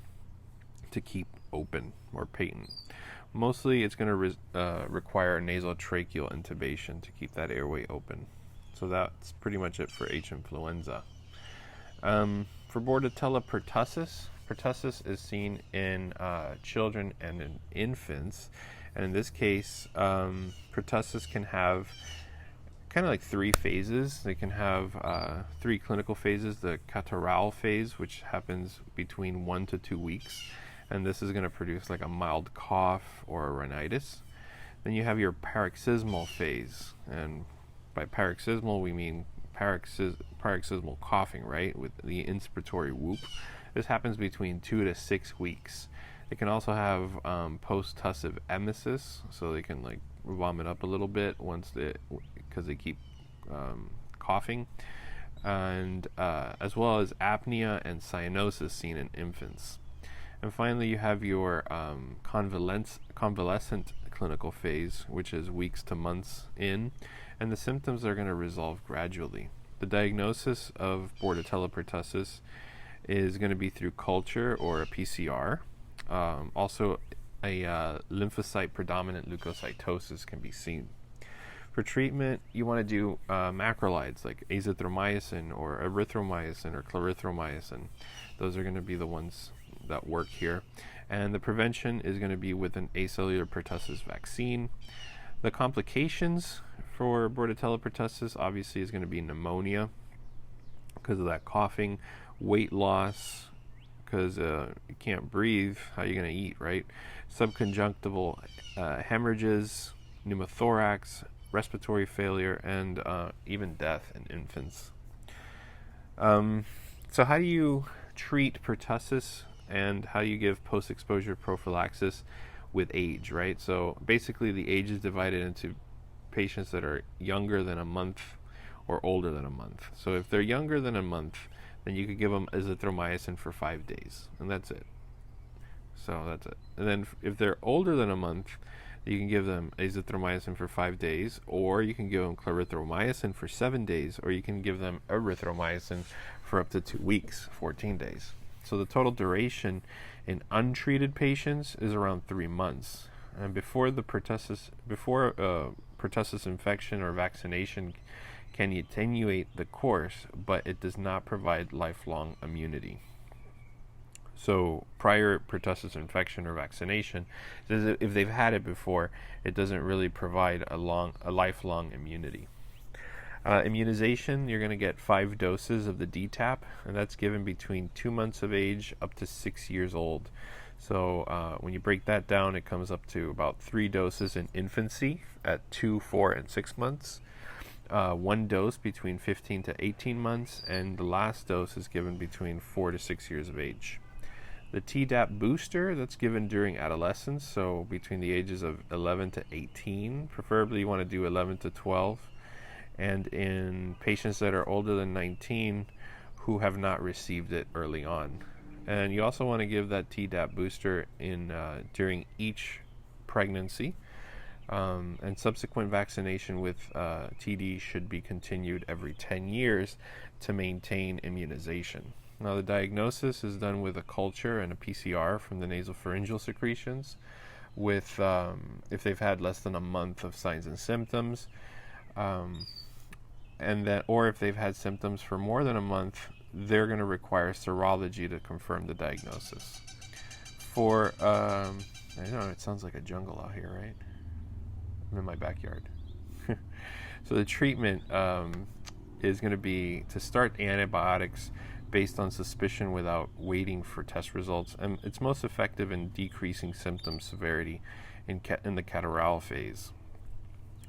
to keep open or patent. Mostly it's going to require nasotracheal intubation to keep that airway open. So that's pretty much it for H. influenza. For Bordetella pertussis, pertussis is seen in children and in infants. And in this case, pertussis can have kind of like three phases. They can have three clinical phases. The catarrhal phase, which happens between 1 to 2 weeks. And this is going to produce like a mild cough or a rhinitis. Then you have your paroxysmal phase. And by paroxysmal, we mean paroxysmal coughing, right? With the inspiratory whoop. This happens between 2 to 6 weeks. They can also have post-tussive emesis, so they can like vomit up a little bit because they keep coughing, and as well as apnea and cyanosis seen in infants. And finally, you have your convalescent clinical phase, which is weeks to months in, and the symptoms are going to resolve gradually. The diagnosis of Bordetella pertussis is going to be through culture or a PCR. Also, a lymphocyte predominant leukocytosis can be seen. For treatment, you want to do macrolides like azithromycin or erythromycin or clarithromycin. Those are going to be the ones that work here. And the prevention is going to be with an acellular pertussis vaccine. The complications for Bordetella pertussis obviously is going to be pneumonia because of that coughing, weight loss because you can't breathe. How are you going to eat, right? Subconjunctival hemorrhages, pneumothorax, respiratory failure, and even death in infants. So how do you treat pertussis, and how do you give post-exposure prophylaxis with age, right? So basically the age is divided into patients that are younger than a month or older than a month. So if they're younger than a month, then you could give them azithromycin for 5 days, and that's it. So that's it. And then if they're older than a month, you can give them azithromycin for 5 days, or you can give them clarithromycin for 7 days, or you can give them erythromycin for up to 2 weeks, 14 days. So the total duration in untreated patients is around 3 months. And before pertussis infection or vaccination can attenuate the course, but it does not provide lifelong immunity. So prior pertussis infection or vaccination, if they've had it before, it doesn't really provide a lifelong immunity. Immunization, you're going to get 5 doses of the DTaP, and that's given between 2 months of age up to 6 years old. So when you break that down, it comes up to about 3 doses in infancy at 2, 4, and 6 months. 1 dose between 15 to 18 months, and the last dose is given between 4 to 6 years of age. The Tdap booster, that's given during adolescence, so between the ages of 11 to 18. Preferably you want to do 11 to 12. And in patients that are older than 19 who have not received it early on. And you also want to give that Tdap booster during each pregnancy. And subsequent vaccination with TD should be continued every 10 years to maintain immunization. Now, the diagnosis is done with a culture and a PCR from the nasopharyngeal secretions. with if they've had less than a month of signs and symptoms, or if they've had symptoms for more than a month, they're going to require serology to confirm the diagnosis. For I know it sounds like a jungle out here, right? I'm in my backyard. So the treatment is going to be to start antibiotics based on suspicion without waiting for test results, and it's most effective in decreasing symptom severity in the catarrhal phase.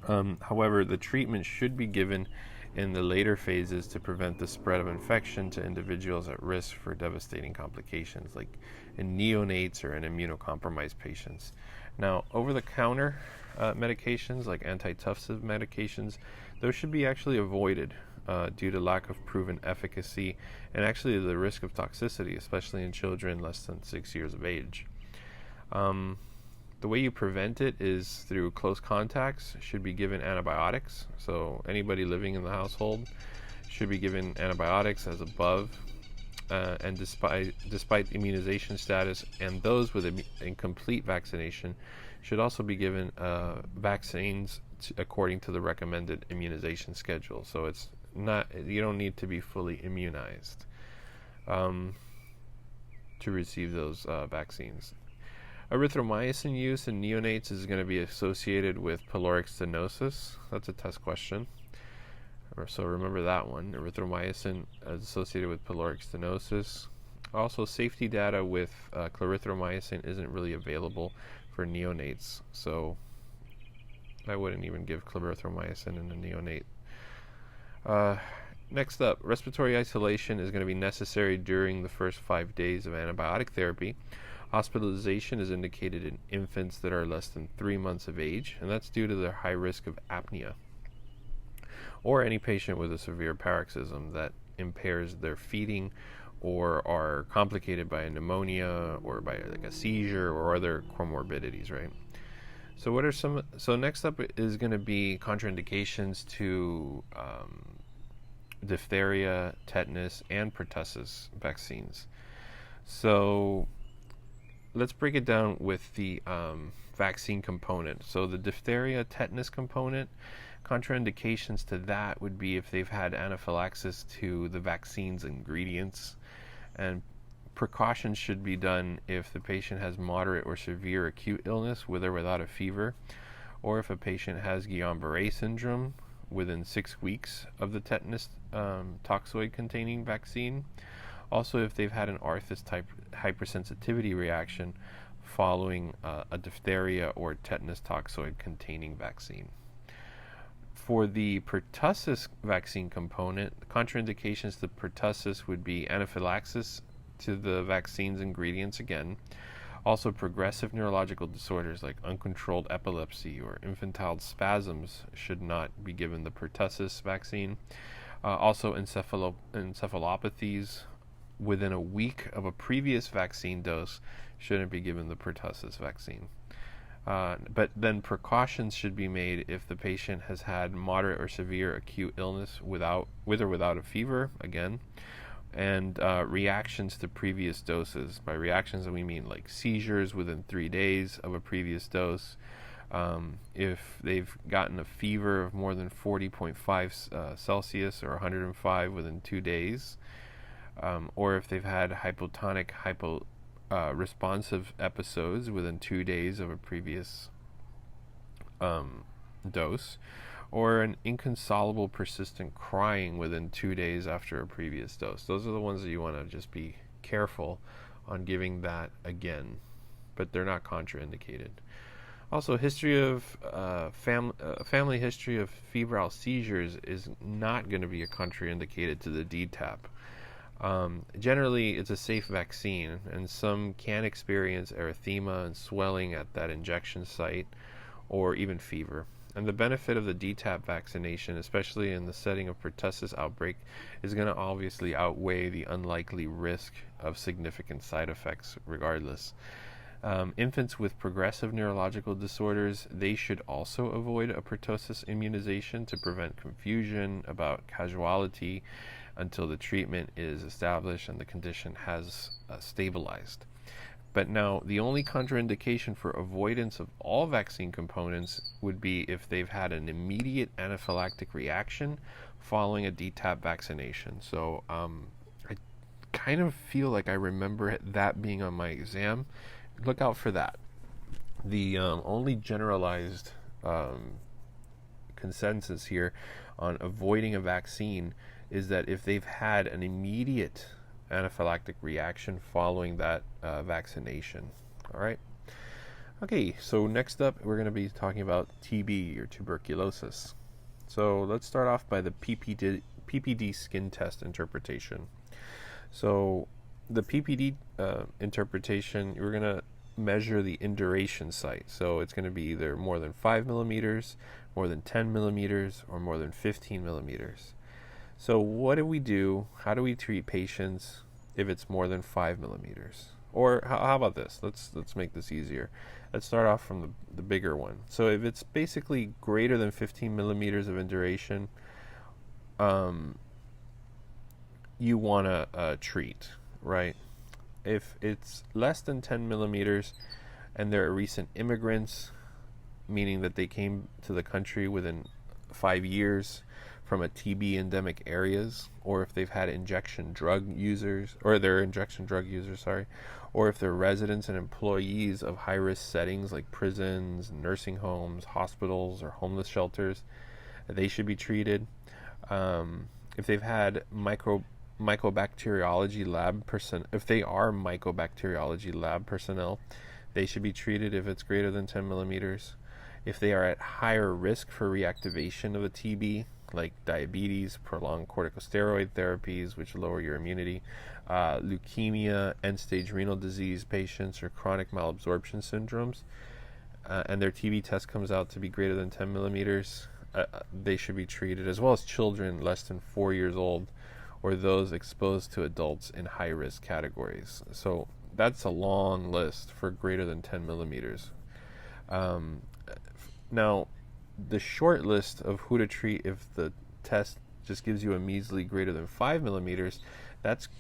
However, the treatment should be given in the later phases to prevent the spread of infection to individuals at risk for devastating complications, like in neonates or in immunocompromised patients. Now, over-the-counter medications like antitussive medications, those should be actually avoided due to lack of proven efficacy and actually the risk of toxicity, especially in children less than 6 years of age. The way you prevent it is through close contacts. Should be given antibiotics. So anybody living in the household should be given antibiotics as above. And despite immunization status, and those with incomplete vaccination should also be given vaccines according to the recommended immunization schedule. So it's not, you don't need to be fully immunized to receive those vaccines. Erythromycin use in neonates is going to be associated with pyloric stenosis. That's a test question. So remember that one. Erythromycin is associated with pyloric stenosis. Also, safety data with clarithromycin isn't really available for neonates. So I wouldn't even give clarithromycin in a neonate. Next up, respiratory isolation is going to be necessary during the first 5 days of antibiotic therapy. Hospitalization is indicated in infants that are less than 3 months of age, and that's due to their high risk of apnea, or any patient with a severe paroxysm that impairs their feeding or are complicated by a pneumonia or by like a seizure or other comorbidities, right? So what are some? So next up is going to be contraindications to diphtheria, tetanus, and pertussis vaccines. So let's break it down with the vaccine component. So the diphtheria, tetanus component, contraindications to that would be if they've had anaphylaxis to the vaccine's ingredients, and precautions should be done if the patient has moderate or severe acute illness with or without a fever, or if a patient has Guillain-Barré syndrome within 6 weeks of the tetanus toxoid containing vaccine. Also, if they've had an ARTHRITIS type hypersensitivity reaction following a diphtheria or tetanus toxoid containing vaccine. For the pertussis vaccine component, the contraindications to pertussis would be anaphylaxis to the vaccine's ingredients again. Also, progressive neurological disorders like uncontrolled epilepsy or infantile spasms should not be given the pertussis vaccine. Also, encephalopathies within a week of a previous vaccine dose shouldn't be given the pertussis vaccine. But then precautions should be made if the patient has had moderate or severe acute illness with or without a fever, again, and reactions to previous doses. By reactions, we mean like seizures within 3 days of a previous dose. If they've gotten a fever of more than 40.5 Celsius or 105 within 2 days, or if they've had hypotonic responsive episodes within 2 days of a previous dose, or an inconsolable persistent crying within 2 days after a previous dose. Those are the ones that you want to just be careful on giving that again, but they're not contraindicated. Also, history of family history of febrile seizures is not going to be a contraindicated to the DTaP. Generally, it's a safe vaccine, and some can experience erythema and swelling at that injection site, or even fever. And the benefit of the DTaP vaccination, especially in the setting of pertussis outbreak, is going to obviously outweigh the unlikely risk of significant side effects regardless. Infants with progressive neurological disorders, they should also avoid a pertussis immunization to prevent confusion about causality until the treatment is established and the condition has stabilized. But now, the only contraindication for avoidance of all vaccine components would be if they've had an immediate anaphylactic reaction following a DTaP vaccination. So I kind of feel like I remember that being on my exam. Look out for that. The only generalized consensus here on avoiding a vaccine is that if they've had an immediate anaphylactic reaction following that vaccination. All right. Okay, so next up, we're going to be talking about TB or tuberculosis. So let's start off by the PPD skin test interpretation. So the PPD interpretation, we're going to measure the induration site. So it's going to be either more than 5 millimeters, more than 10 millimeters, or more than 15 millimeters. So what do we do? How do we treat patients if it's more than 5 millimeters? Or how about this? Let's make this easier. Let's start off from the bigger one. So if it's basically greater than 15 millimeters of induration, you want to treat, right? If it's less than 10 millimeters and they're recent immigrants, meaning that they came to the country within 5 years from a TB endemic areas, or if they've had injection drug users, or they're injection drug users, or if they're residents and employees of high-risk settings like prisons, nursing homes, hospitals, or homeless shelters, they should be treated. If they've had mycobacteriology lab if they are mycobacteriology lab personnel, they should be treated if it's greater than 10 millimeters. If they are at higher risk for reactivation of a TB, like diabetes, prolonged corticosteroid therapies, which lower your immunity, leukemia, end-stage renal disease patients, or chronic malabsorption syndromes, and their TB test comes out to be greater than 10 millimeters, they should be treated, as well as children less than 4 years old, or those exposed to adults in high-risk categories. So that's a long list for greater than 10 millimeters. Now, the short list of who to treat if the test just gives you a measly greater than 5 millimeters,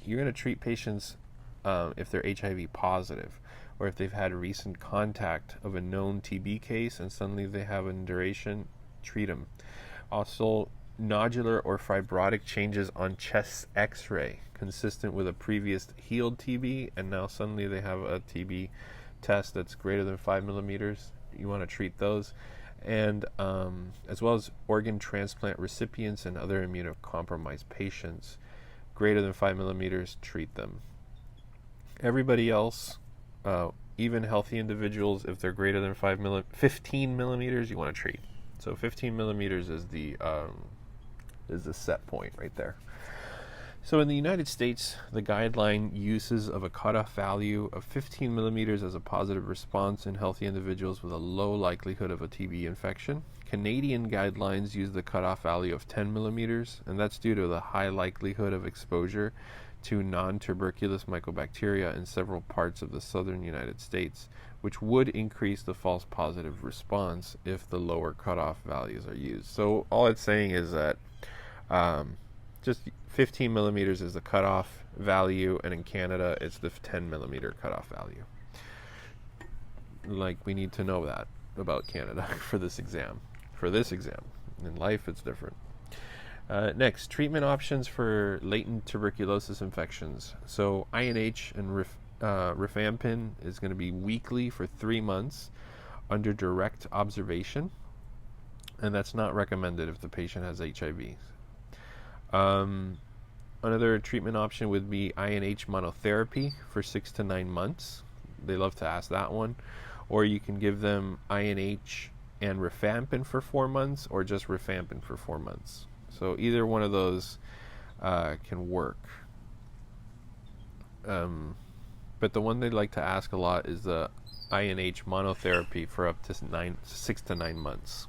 you're going to treat patients if they're HIV positive, or if they've had recent contact of a known TB case and suddenly they have an induration, treat them. Also, nodular or fibrotic changes on chest x-ray consistent with a previous healed TB, and now suddenly they have a TB test that's greater than 5 millimeters, you want to treat those. And as well as organ transplant recipients and other immunocompromised patients, greater than 5 millimeters, treat them. Everybody else, even healthy individuals, if they're greater than 15 millimeters, you want to treat. So 15 millimeters is the set point right there. So in the United States, the guideline uses of a cutoff value of 15 millimeters as a positive response in healthy individuals with a low likelihood of a TB infection. Canadian guidelines use the cutoff value of 10 millimeters, and that's due to the high likelihood of exposure to non-tuberculous mycobacteria in several parts of the southern United States, which would increase the false positive response if the lower cutoff values are used. So all it's saying is that just 15 millimeters is the cutoff value, and in Canada it's the 10 millimeter cutoff value. Like, we need to know that about Canada for this exam. In life it's different. Next, treatment options for latent tuberculosis infections. So INH and rifampin is going to be weekly for 3 months under direct observation, and that's not recommended if the patient has HIV. Another treatment option would be INH monotherapy for 6 to 9 months. They love to ask that one. Or you can give them INH and rifampin for 4 months, or just rifampin for 4 months. So either one of those can work. But the one they like to ask a lot is the INH monotherapy for up to 6 to 9 months.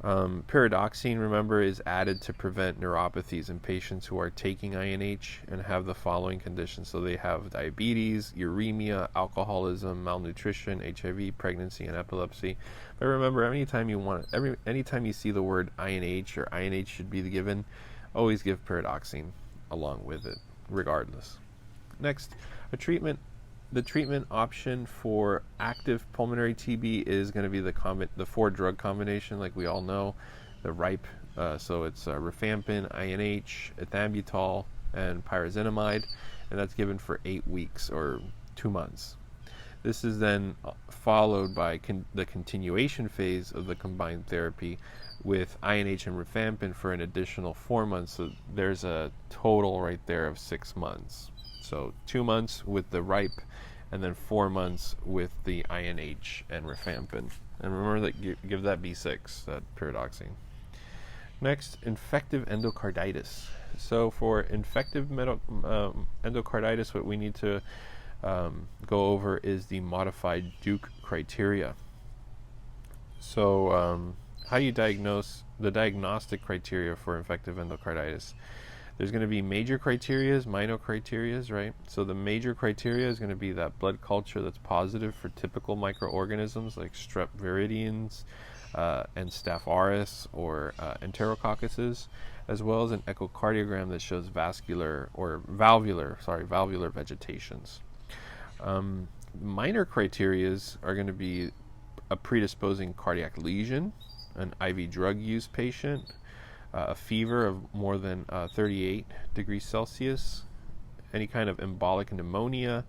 Pyridoxine, remember, is added to prevent neuropathies in patients who are taking INH and have the following conditions. So they have diabetes, uremia, alcoholism, malnutrition, HIV, pregnancy, and epilepsy. But remember, anytime you see the word INH or INH should be given, always give pyridoxine along with it, regardless. Next, a treatment the treatment option for active pulmonary TB is going to be the 4-drug combination, like we all know, the RIPE. So it's rifampin, INH, ethambutol, and pyrazinamide, and that's given for 8 weeks or 2 months. This is then followed by the continuation phase of the combined therapy with INH and rifampin for an additional 4 months. So there's a total right there of 6 months. So 2 months with the RIPE, and then 4 months with the INH and rifampin. And remember that give that B6, that pyridoxine. Next, infective endocarditis. So for infective endocarditis, what we need to go over is the modified Duke criteria. So how do you diagnose the diagnostic criteria for infective endocarditis? There's going to be major criterias, minor criterias, right? So the major criteria is going to be that blood culture that's positive for typical microorganisms like strep viridans and Staph aureus or enterococcuses, as well as an echocardiogram that shows valvular vegetations. Minor criterias are going to be a predisposing cardiac lesion, an IV drug use patient, a fever of more than 38 degrees Celsius, any kind of embolic pneumonia,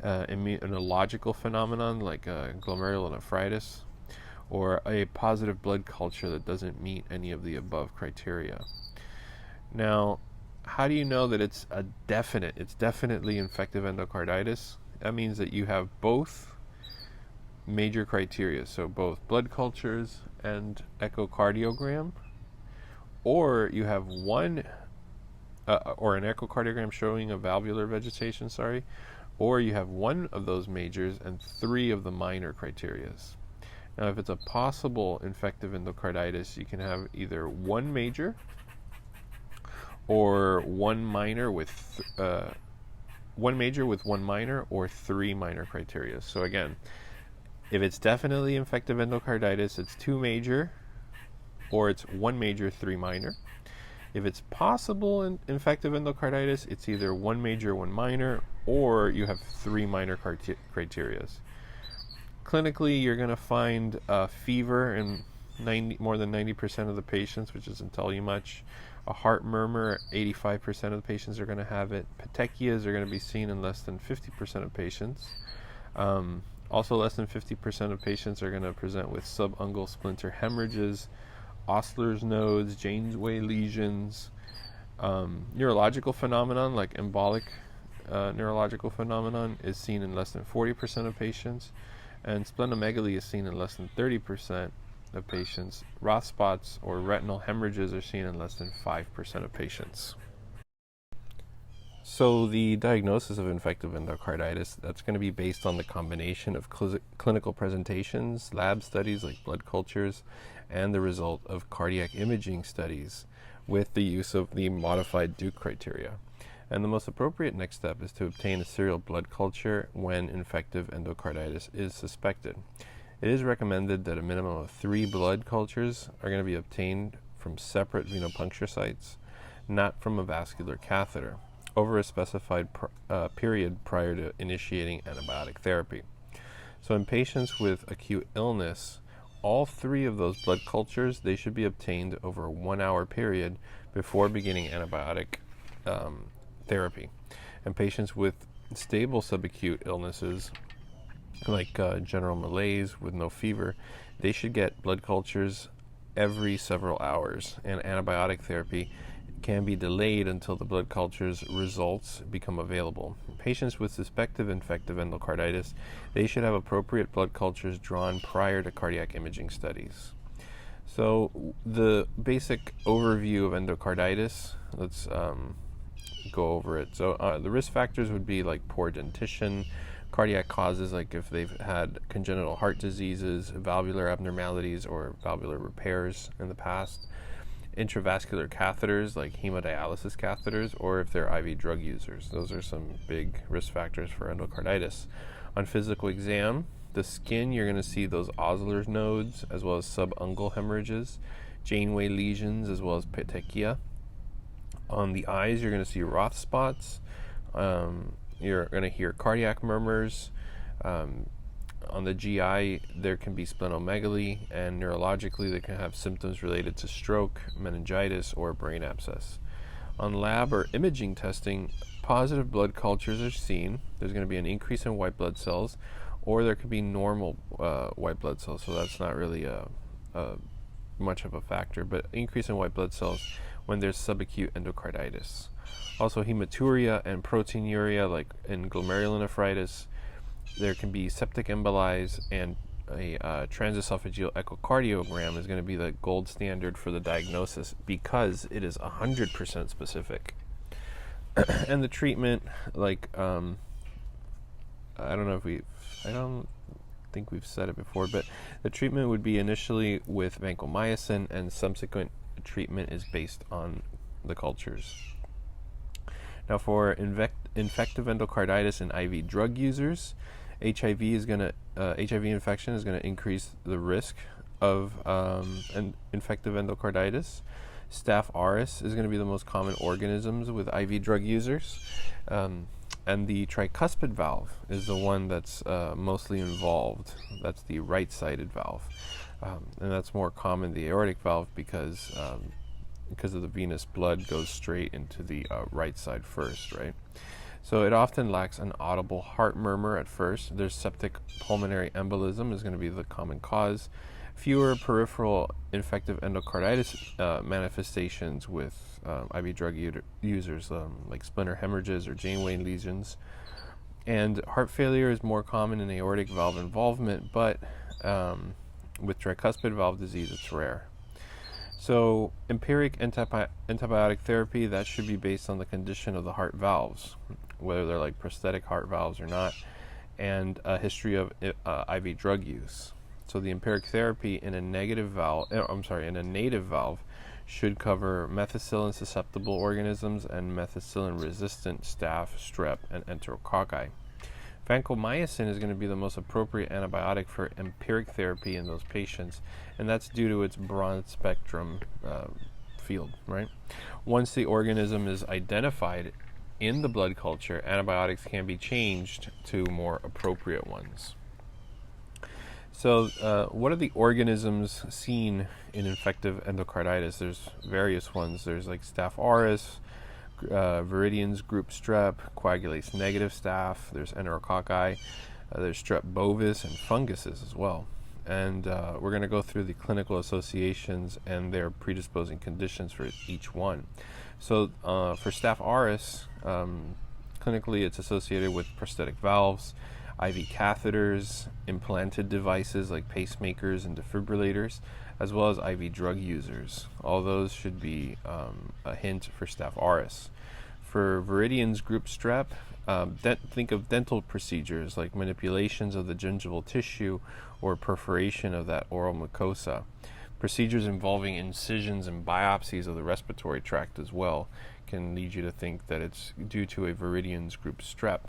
immunological phenomenon like glomerulonephritis, or a positive blood culture that doesn't meet any of the above criteria. Now, how do you know that it's definitely infective endocarditis? That means that you have both major criteria, so both blood cultures and echocardiogram, or you have one, or an echocardiogram showing a valvular vegetation, or you have one of those majors and 3 of the minor criterias. Now, if it's a possible infective endocarditis, you can have either one major or one major with one minor, or 3 minor criteria. So again, if it's definitely infective endocarditis, it's 2 major, or it's 1 major, 3 minor. If it's possible infective endocarditis, it's either 1 major, 1 minor, or you have 3 minor criteria. Clinically, you're going to find fever in more than 90% of the patients, which doesn't tell you much. A heart murmur, 85% of the patients are going to have it. Petechias are going to be seen in less than 50% of patients. Also, less than 50% of patients are going to present with subungual splinter hemorrhages, Osler's nodes, Janeway lesions. Neurological phenomenon like embolic neurological phenomenon is seen in less than 40% of patients, and splenomegaly is seen in less than 30% of patients. Roth spots or retinal hemorrhages are seen in less than 5% of patients. So the diagnosis of infective endocarditis, that's going to be based on the combination of clinical presentations, lab studies like blood cultures, and the result of cardiac imaging studies with the use of the modified Duke criteria. And the most appropriate next step is to obtain a serial blood culture when infective endocarditis is suspected. It is recommended that a minimum of 3 blood cultures are going to be obtained from separate venopuncture sites, not from a vascular catheter, over a specified period prior to initiating antibiotic therapy. So in patients with acute illness, all 3 of those blood cultures, they should be obtained over a 1-hour period before beginning antibiotic therapy. And patients with stable subacute illnesses like general malaise with no fever, they should get blood cultures every several hours, and antibiotic therapy can be delayed until the blood cultures results become available. Patients with suspected infective endocarditis, they should have appropriate blood cultures drawn prior to cardiac imaging studies. So the basic overview of endocarditis, let's go over it. So the risk factors would be like poor dentition, cardiac causes like if they've had congenital heart diseases, valvular abnormalities or valvular repairs in the past, intravascular catheters like hemodialysis catheters, or if they're IV drug users. Those are some big risk factors for endocarditis. On physical exam, the skin, you're going to see those Osler's nodes as well as subungual hemorrhages, Janeway lesions as well as petechia. On the eyes, you're going to see Roth spots, you're going to hear cardiac murmurs. On the GI, there can be splenomegaly, and neurologically, they can have symptoms related to stroke, meningitis, or brain abscess. On lab or imaging testing, positive blood cultures are seen. There's going to be an increase in white blood cells, or there could be normal white blood cells, so that's not really much of a factor, but increase in white blood cells when there's subacute endocarditis. Also, hematuria and proteinuria, like in glomerulonephritis. There can be septic emboli, and a transesophageal echocardiogram is going to be the gold standard for the diagnosis because it is 100% specific. And the treatment, like, I don't think we've said it before, but the treatment would be initially with vancomycin, and subsequent treatment is based on the cultures. Now, for infective endocarditis in IV drug users, HIV infection is going to increase the risk of infective endocarditis. Staph aureus is going to be the most common organisms with IV drug users. And the tricuspid valve is the one that's mostly involved. That's the right-sided valve. And that's more common, the aortic valve, because of the venous blood goes straight into the right side first, right? So it often lacks an audible heart murmur at first. There's septic pulmonary embolism is going to be the common cause. Fewer peripheral infective endocarditis manifestations with IV drug users, like splinter hemorrhages or Janeway lesions. And heart failure is more common in aortic valve involvement, but with tricuspid valve disease, it's rare. So empiric antibiotic therapy, that should be based on the condition of the heart valves, whether they're like prosthetic heart valves or not, and a history of IV drug use. So the empiric therapy in a native valve should cover methicillin susceptible organisms and methicillin resistant staph, strep, and enterococci. Vancomycin is going to be the most appropriate antibiotic for empiric therapy in those patients, and that's due to its broad spectrum field, right? Once the organism is identified in the blood culture, antibiotics can be changed to more appropriate ones. So what are the organisms seen in infective endocarditis? There's various ones. There's like Staph aureus, Viridian's group strep, coagulase negative staph, there's enterococci, there's strep bovis, and funguses as well. And we're going to go through the clinical associations and their predisposing conditions for each one. So for Staph aureus, clinically it's associated with prosthetic valves, IV catheters, implanted devices like pacemakers and defibrillators, as well as IV drug users. All those should be a hint for Staph aureus. For Viridian's group strep, think of dental procedures like manipulations of the gingival tissue or perforation of that oral mucosa. Procedures involving incisions and biopsies of the respiratory tract as well can lead you to think that it's due to a Viridian's group strep.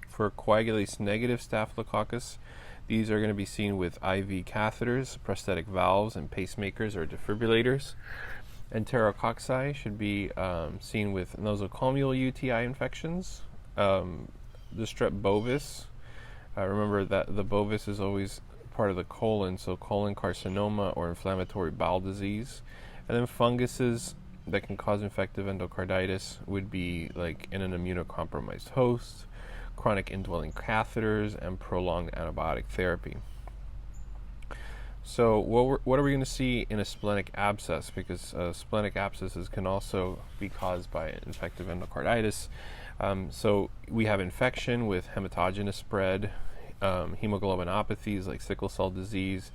For coagulase negative staphylococcus, these are going to be seen with IV catheters, prosthetic valves, and pacemakers or defibrillators. Enterococci should be seen with nosocomial UTI infections. The strep bovis, remember that the bovis is always part of the colon, so colon carcinoma or inflammatory bowel disease. And then funguses that can cause infective endocarditis would be like in an immunocompromised host, chronic indwelling catheters, and prolonged antibiotic therapy. So what are we going to see in a splenic abscess? Because splenic abscesses can also be caused by infective endocarditis. So we have infection with hematogenous spread, hemoglobinopathies like sickle cell disease,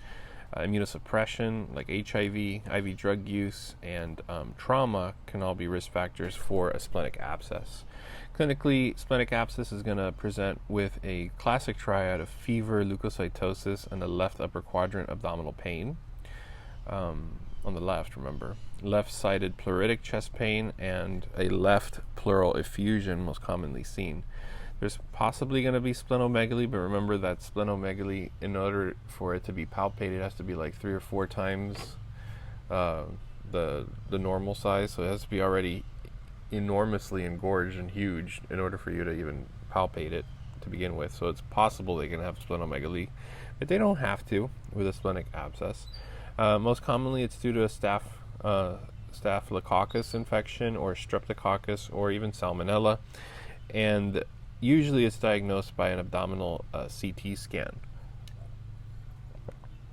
immunosuppression like HIV, IV drug use, and trauma can all be risk factors for a splenic abscess. Clinically, splenic abscess is going to present with a classic triad of fever, leukocytosis, and a left upper quadrant abdominal pain. On the left, remember. Left-sided pleuritic chest pain and a left pleural effusion most commonly seen. There's possibly going to be splenomegaly, but remember that splenomegaly, in order for it to be palpated, has to be like 3 or 4 times the normal size, so it has to be already enormously engorged and huge in order for you to even palpate it to begin with. So it's possible they can have splenomegaly, but they don't have to with a splenic abscess. Most commonly, it's due to a Staphylococcus infection or Streptococcus or even Salmonella, and usually it's diagnosed by an abdominal CT scan.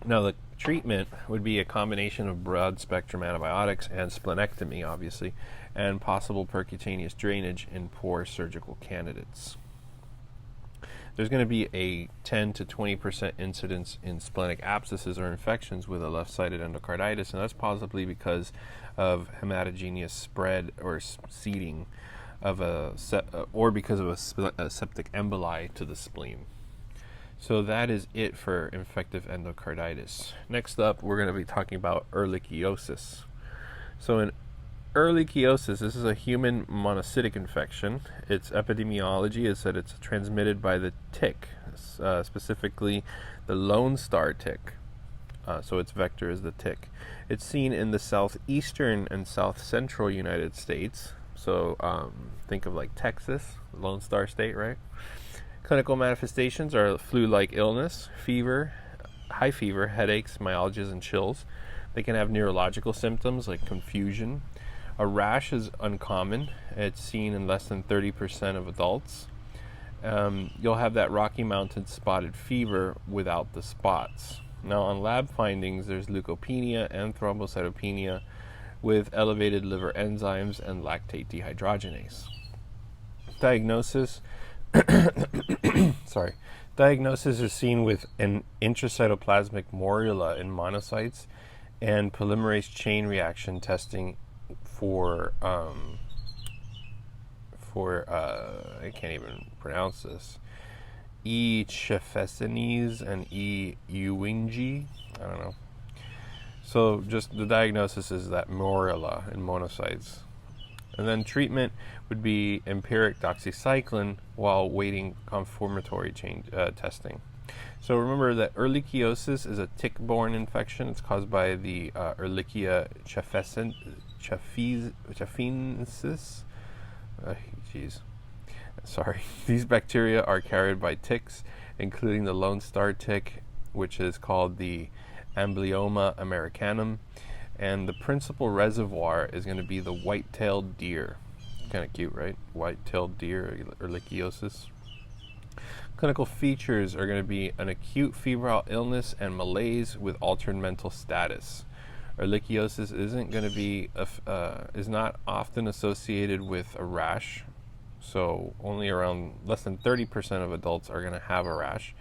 Now, the treatment would be a combination of broad-spectrum antibiotics and splenectomy, obviously, and possible percutaneous drainage in poor surgical candidates. There's going to be a 10 to 20% incidence in splenic abscesses or infections with a left-sided endocarditis, and that's possibly because of hematogenous spread or seeding of or because of a septic emboli to the spleen. So that is it for infective endocarditis. Next up, we're going to be talking about Ehrlichiosis. So in Ehrlichiosis, this is a human monocytic infection. Its epidemiology is that it's transmitted by the tick, specifically the Lone Star tick. So its vector is the tick. It's seen in the southeastern and south central United States. So think of like Texas, Lone Star State, right? Clinical manifestations are flu-like illness, fever, high fever, headaches, myalgias, and chills. They can have neurological symptoms like confusion. A rash is uncommon. It's seen in less than 30% of adults. You'll have that Rocky Mountain spotted fever without the spots. Now, on lab findings, there's leukopenia and thrombocytopenia with elevated liver enzymes and lactate dehydrogenase. Diagnosis Diagnosis is seen with an intracytoplasmic morula in monocytes and polymerase chain reaction testing for I can't even pronounce this, E. chefesines and E. ewingi. I don't know. So just the diagnosis is that morula in monocytes. And then treatment would be empiric doxycycline while waiting confirmatory testing. So remember that Ehrlichiosis is a tick-borne infection. It's caused by the Ehrlichia chafensis. These bacteria are carried by ticks, including the Lone Star tick, which is called the Amblyomma americanum. And the principal reservoir is going to be the white-tailed deer. Kind of cute, right? White-tailed deer, Ehrlichiosis. Clinical features are going to be an acute febrile illness and malaise with altered mental status. Ehrlichiosis is not often associated with a rash, so only around less than 30% of adults are going to have a rash.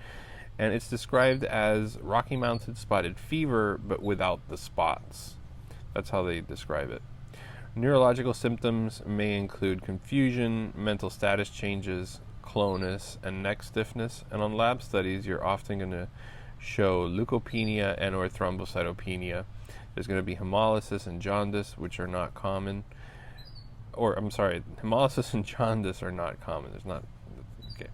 And it's described as Rocky Mountain spotted fever, but without the spots. That's how they describe it. Neurological symptoms may include confusion, mental status changes, clonus, and neck stiffness. And on lab studies, you're often going to show leukopenia and or thrombocytopenia. There's going to be hemolysis and jaundice, which are not common. Hemolysis and jaundice are not common. Okay.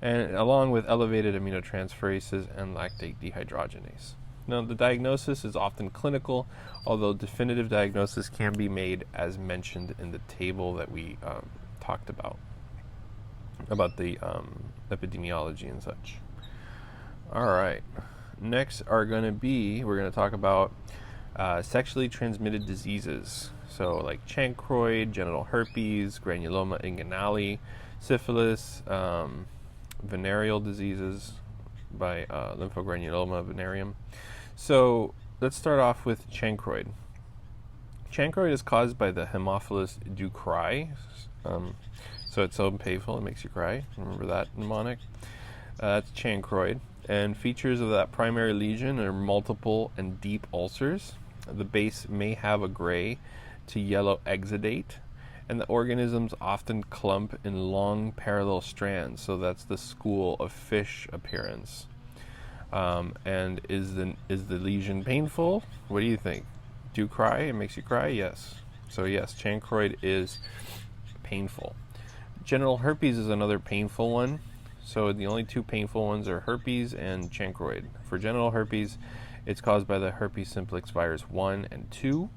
And along with elevated aminotransferases and lactate dehydrogenase. Now, the diagnosis is often clinical, although definitive diagnosis can be made as mentioned in the table that we talked about the epidemiology and such. All right. Next we're going to talk about sexually transmitted diseases. So like chancroid, genital herpes, granuloma inguinale, syphilis, venereal diseases by lymphogranuloma venereum. So let's start off with chancroid. Chancroid is caused by the Haemophilus ducreyi. So it's so painful it makes you cry. Remember that mnemonic? That's chancroid. And features of that primary lesion are multiple and deep ulcers. The base may have a gray to yellow exudate, and the organisms often clump in long parallel strands. So that's the school of fish appearance. And is the lesion painful? What do you think? Do you cry? It makes you cry? Yes. So yes, chancroid is painful. Genital herpes is another painful one. So the only two painful ones are herpes and chancroid. For genital herpes, it's caused by the herpes simplex virus 1 and 2.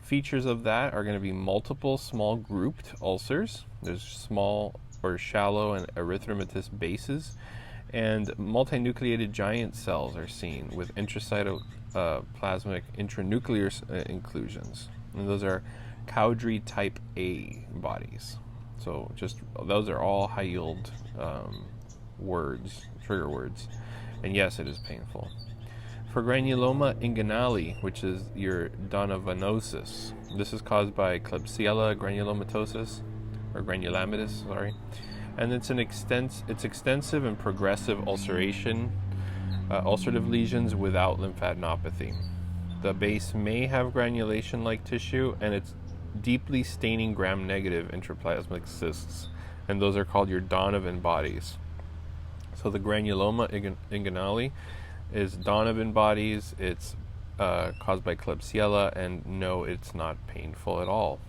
Features of that are going to be multiple small grouped ulcers. There's small or shallow and erythematous bases, and multinucleated giant cells are seen with intracytoplasmic intranuclear inclusions, and those are Cowdrey type A bodies. So just those are all high yield words, trigger words, and yes, it is painful. For granuloma inguinale, which is your donovanosis, this is caused by Klebsiella granulomatosis, or granulomatous, sorry, and it's extensive and progressive ulceration, ulcerative lesions without lymphadenopathy. The base may have granulation-like tissue, and it's deeply staining gram-negative intraplasmic cysts, and those are called your Donovan bodies. So the granuloma inguinale is Donovan bodies. It's caused by Klebsiella, and no, it's not painful at all.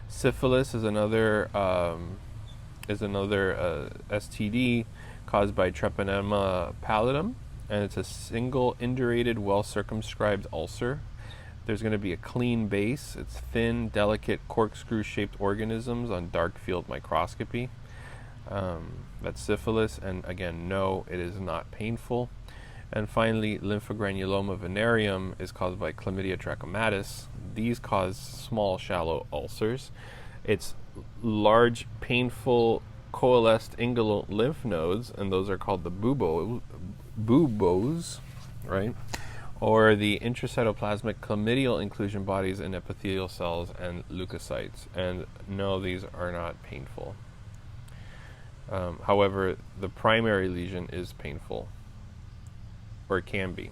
Syphilis is another STD caused by Treponema pallidum, and it's a single indurated, well-circumscribed ulcer. There's going to be a clean base. It's thin, delicate, corkscrew-shaped organisms on dark field microscopy. That's syphilis, and again, no, it is not painful. And finally, lymphogranuloma venereum is caused by Chlamydia trachomatis. These cause small, shallow ulcers. It's large, painful, coalesced inguinal lymph nodes, and those are called the buboes, right? Or the intracytoplasmic chlamydial inclusion bodies in epithelial cells and leukocytes. And no, these are not painful. However, the primary lesion is painful, or it can be.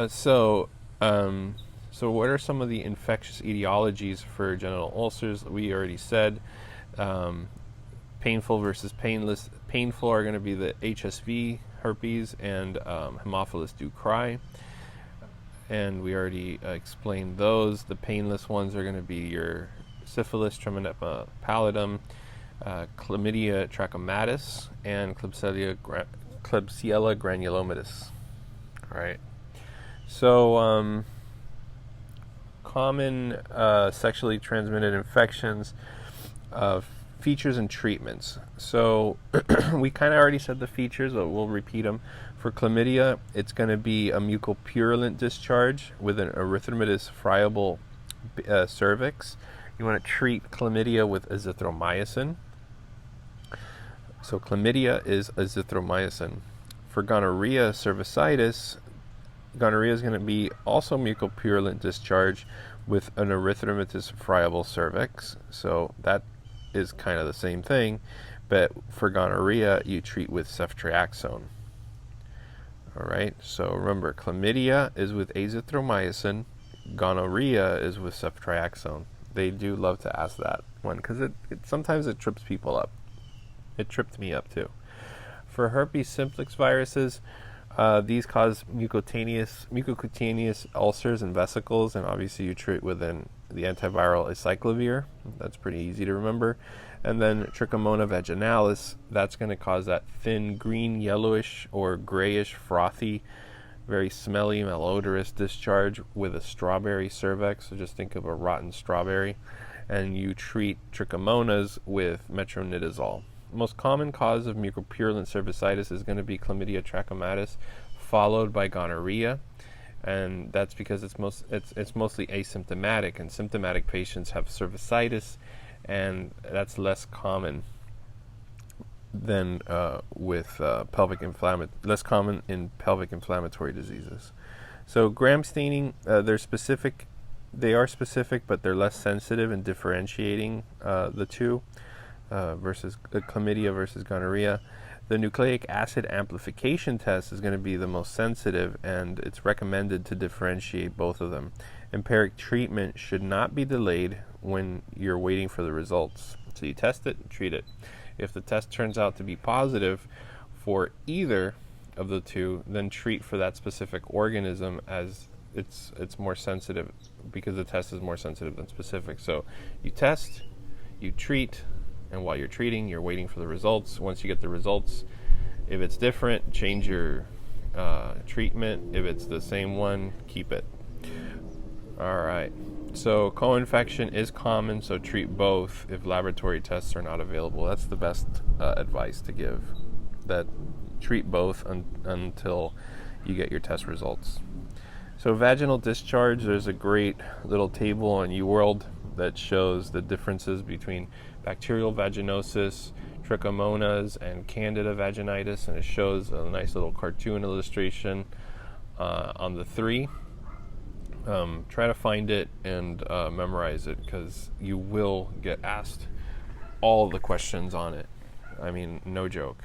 So what are some of the infectious etiologies for genital ulcers? We already said painful versus painless. Painful are going to be the HSV, herpes, and Haemophilus ducreyi, and we already explained those. The painless ones are going to be your syphilis, Treponema pallidum, Chlamydia trachomatis, and Klebsiella granulomatous. All right. So common sexually transmitted infections, features and treatments. So we kind of already said the features, but we'll repeat them. For chlamydia, it's going to be a mucopurulent discharge with an erythematous friable cervix. You want to treat chlamydia with azithromycin. So chlamydia is azithromycin. For gonorrhea cervicitis, gonorrhea is going to be also mucopurulent discharge with an erythematous friable cervix. So that is kind of the same thing, but for gonorrhea, you treat with ceftriaxone. All right, so remember, chlamydia is with azithromycin, gonorrhea is with ceftriaxone. They do love to ask that one because sometimes it trips people up. It tripped me up too. For herpes simplex viruses, these cause mucocutaneous ulcers and vesicles, and obviously you treat with the antiviral acyclovir. That's pretty easy to remember. And then Trichomonas vaginalis, that's going to cause that thin green, yellowish, or grayish, frothy, very smelly, malodorous discharge with a strawberry cervix. So just think of a rotten strawberry. And you treat trichomonas with metronidazole. Most common cause of mucopurulent cervicitis is going to be Chlamydia trachomatis, followed by gonorrhea, and that's because it's mostly asymptomatic, and symptomatic patients have cervicitis, and that's less common than less common in pelvic inflammatory diseases. So gram staining, they are specific, but they're less sensitive in differentiating the two. Versus chlamydia versus gonorrhea. The nucleic acid amplification test is going to be the most sensitive, and it's recommended to differentiate both of them. Empiric treatment should not be delayed when you're waiting for the results. So you test it and treat it. If the test turns out to be positive for either of the two, then treat for that specific organism, as it's more sensitive because the test is more sensitive than specific. So you test, you treat, and while you're treating, you're waiting for the results. Once you get the results, if it's different, change your treatment. If it's the same one, keep it. All right. So co-infection is common, so treat both if laboratory tests are not available. That's the best advice to give, that treat both until you get your test results. So vaginal discharge, there's a great little table on UWorld that shows the differences between bacterial vaginosis, trichomonas, and candida vaginitis, and it shows a nice little cartoon illustration on the three. Try to find it and memorize it, because you will get asked all the questions on it. I mean, no joke.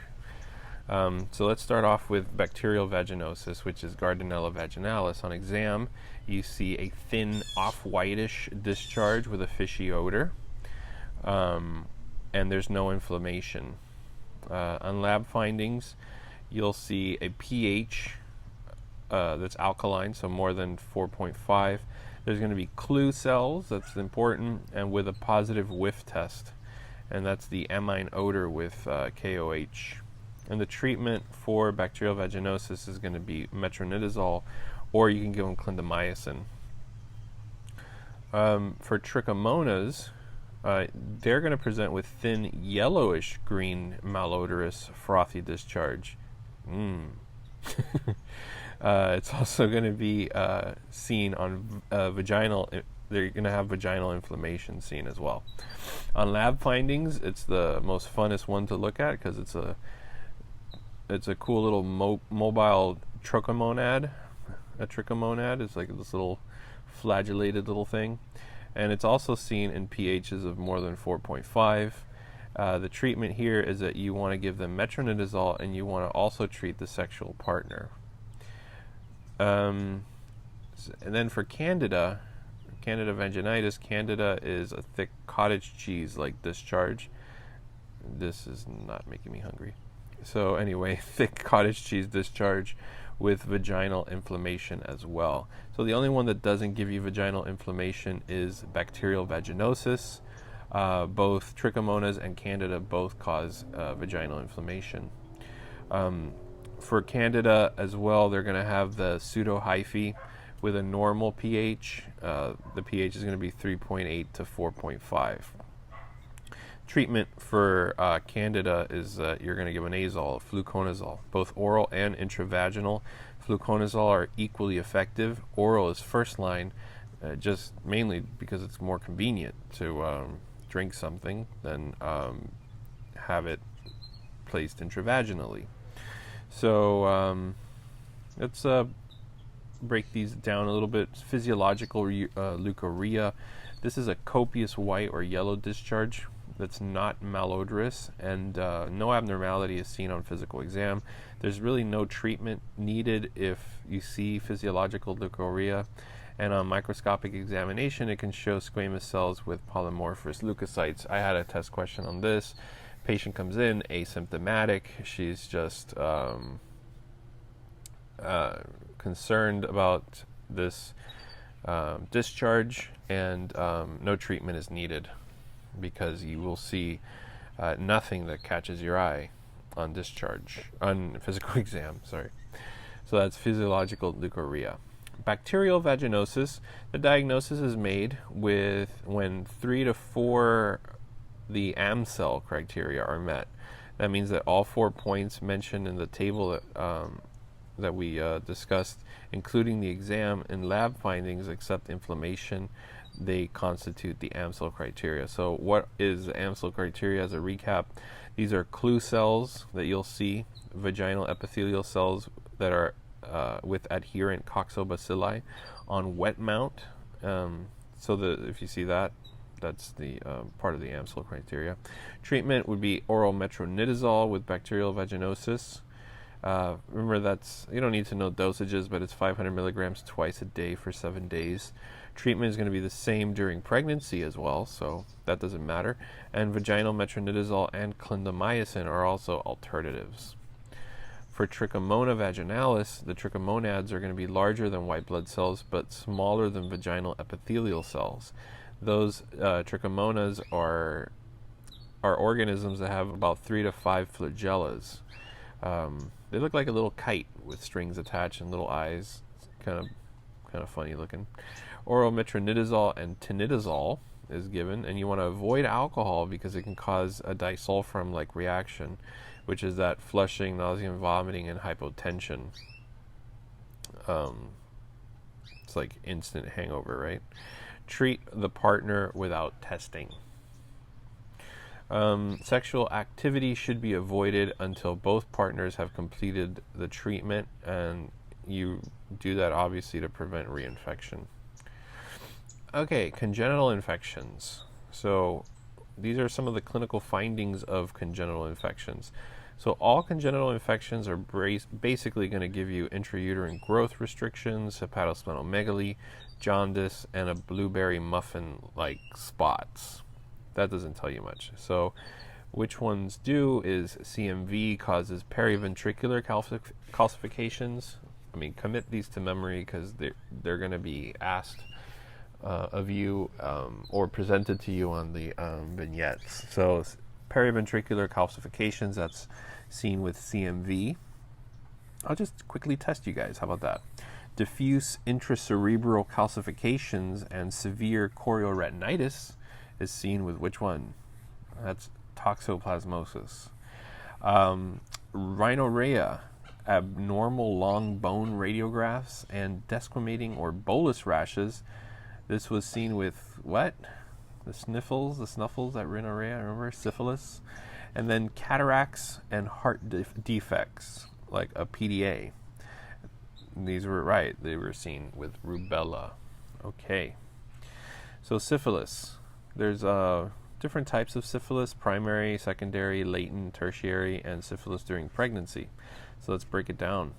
So let's start off with bacterial vaginosis, which is Gardnerella vaginalis. On exam, you see a thin, off-whitish discharge with a fishy odor, and there's no inflammation. On lab findings, you'll see a pH that's alkaline, so more than 4.5. There's going to be clue cells, that's important, and with a positive whiff test, and that's the amine odor with KOH. And the treatment for bacterial vaginosis is going to be metronidazole, or you can give them clindamycin. For trichomonas, they're going to present with thin yellowish green malodorous frothy discharge. It's also going to be seen on vaginal. They're going to have vaginal inflammation seen as well. On lab findings, it's the most funnest one to look at, because it's a cool little mobile trichomonad. A trichomonad is like this little flagellated little thing, and it's also seen in pHs of more than 4.5. The treatment here is that you want to give them metronidazole, and you want to also treat the sexual partner. And then for Candida vaginitis, Candida is a thick cottage cheese-like discharge. This is not making me hungry. So anyway, thick cottage cheese discharge with vaginal inflammation as well. So the only one that doesn't give you vaginal inflammation is bacterial vaginosis. Both trichomonas and Candida both cause vaginal inflammation. For Candida as well, they're going to have the pseudohyphae with a normal pH. The pH is going to be 3.8 to 4.5. Treatment for Candida is you're going to give an azole, fluconazole. Both oral and intravaginal fluconazole are equally effective. Oral is first line, just mainly because it's more convenient to drink something than have it placed intravaginally. So let's break these down a little bit. Physiological leukorrhea. This is a copious white or yellow discharge that's not malodorous, and no abnormality is seen on physical exam. There's really no treatment needed if you see physiological leukorrhea, and on microscopic examination it can show squamous cells with polymorphous leukocytes. I had a test question on this. Patient comes in asymptomatic. She's just concerned about this discharge, and no treatment is needed, because you will see nothing that catches your eye on discharge, on physical exam, sorry. So that's physiological leukorrhea. Bacterial vaginosis, the diagnosis is made with when 3 to 4 the AMSEL criteria are met. That means that all 4 points mentioned in the table that we discussed, including the exam and lab findings, except inflammation, they constitute the AMSEL criteria. So what is the AMSEL criteria? As a recap, these are clue cells that you'll see, vaginal epithelial cells that are with adherent coccobacilli on wet mount. So if you see that, that's the part of the AMSEL criteria. Treatment would be oral metronidazole with bacterial vaginosis. Remember, you don't need to know dosages, but it's 500 milligrams twice a day for 7 days. Treatment is going to be the same during pregnancy as well, so that doesn't matter. And vaginal metronidazole and clindamycin are also alternatives. For Trichomona vaginalis, the trichomonads are going to be larger than white blood cells, but smaller than vaginal epithelial cells. Those trichomonas are organisms that have about 3 to 5 flagellas. They look like a little kite with strings attached and little eyes. It's kind of funny looking. Oral metronidazole and tinidazole is given, and you want to avoid alcohol because it can cause a disulfiram-like reaction, which is that flushing, nausea, and vomiting, and hypotension. It's like instant hangover, right? Treat the partner without testing. Sexual activity should be avoided until both partners have completed the treatment, and you do that obviously to prevent reinfection. Okay, congenital infections. So these are some of the clinical findings of congenital infections. So all congenital infections are basically going to give you intrauterine growth restrictions, hepatosplenomegaly, jaundice, and a blueberry muffin-like spots. That doesn't tell you much. So which ones do is CMV causes periventricular calcifications. I mean, commit these to memory because they're going to be asked of you or presented to you on the vignettes. So periventricular calcifications, that's seen with CMV. I'll just quickly test you guys. How about that? Diffuse intracerebral calcifications and severe chorioretinitis is seen with which one? That's toxoplasmosis. Rhinorrhea, abnormal long bone radiographs, and desquamating or bolus rashes. This was seen with what? The snuffles at rhinorrhea, remember? Syphilis. And then cataracts and heart defects, like a PDA. These were right. They were seen with rubella. Okay. So syphilis. There's different types of syphilis: primary, secondary, latent, tertiary, and syphilis during pregnancy. So let's break it down.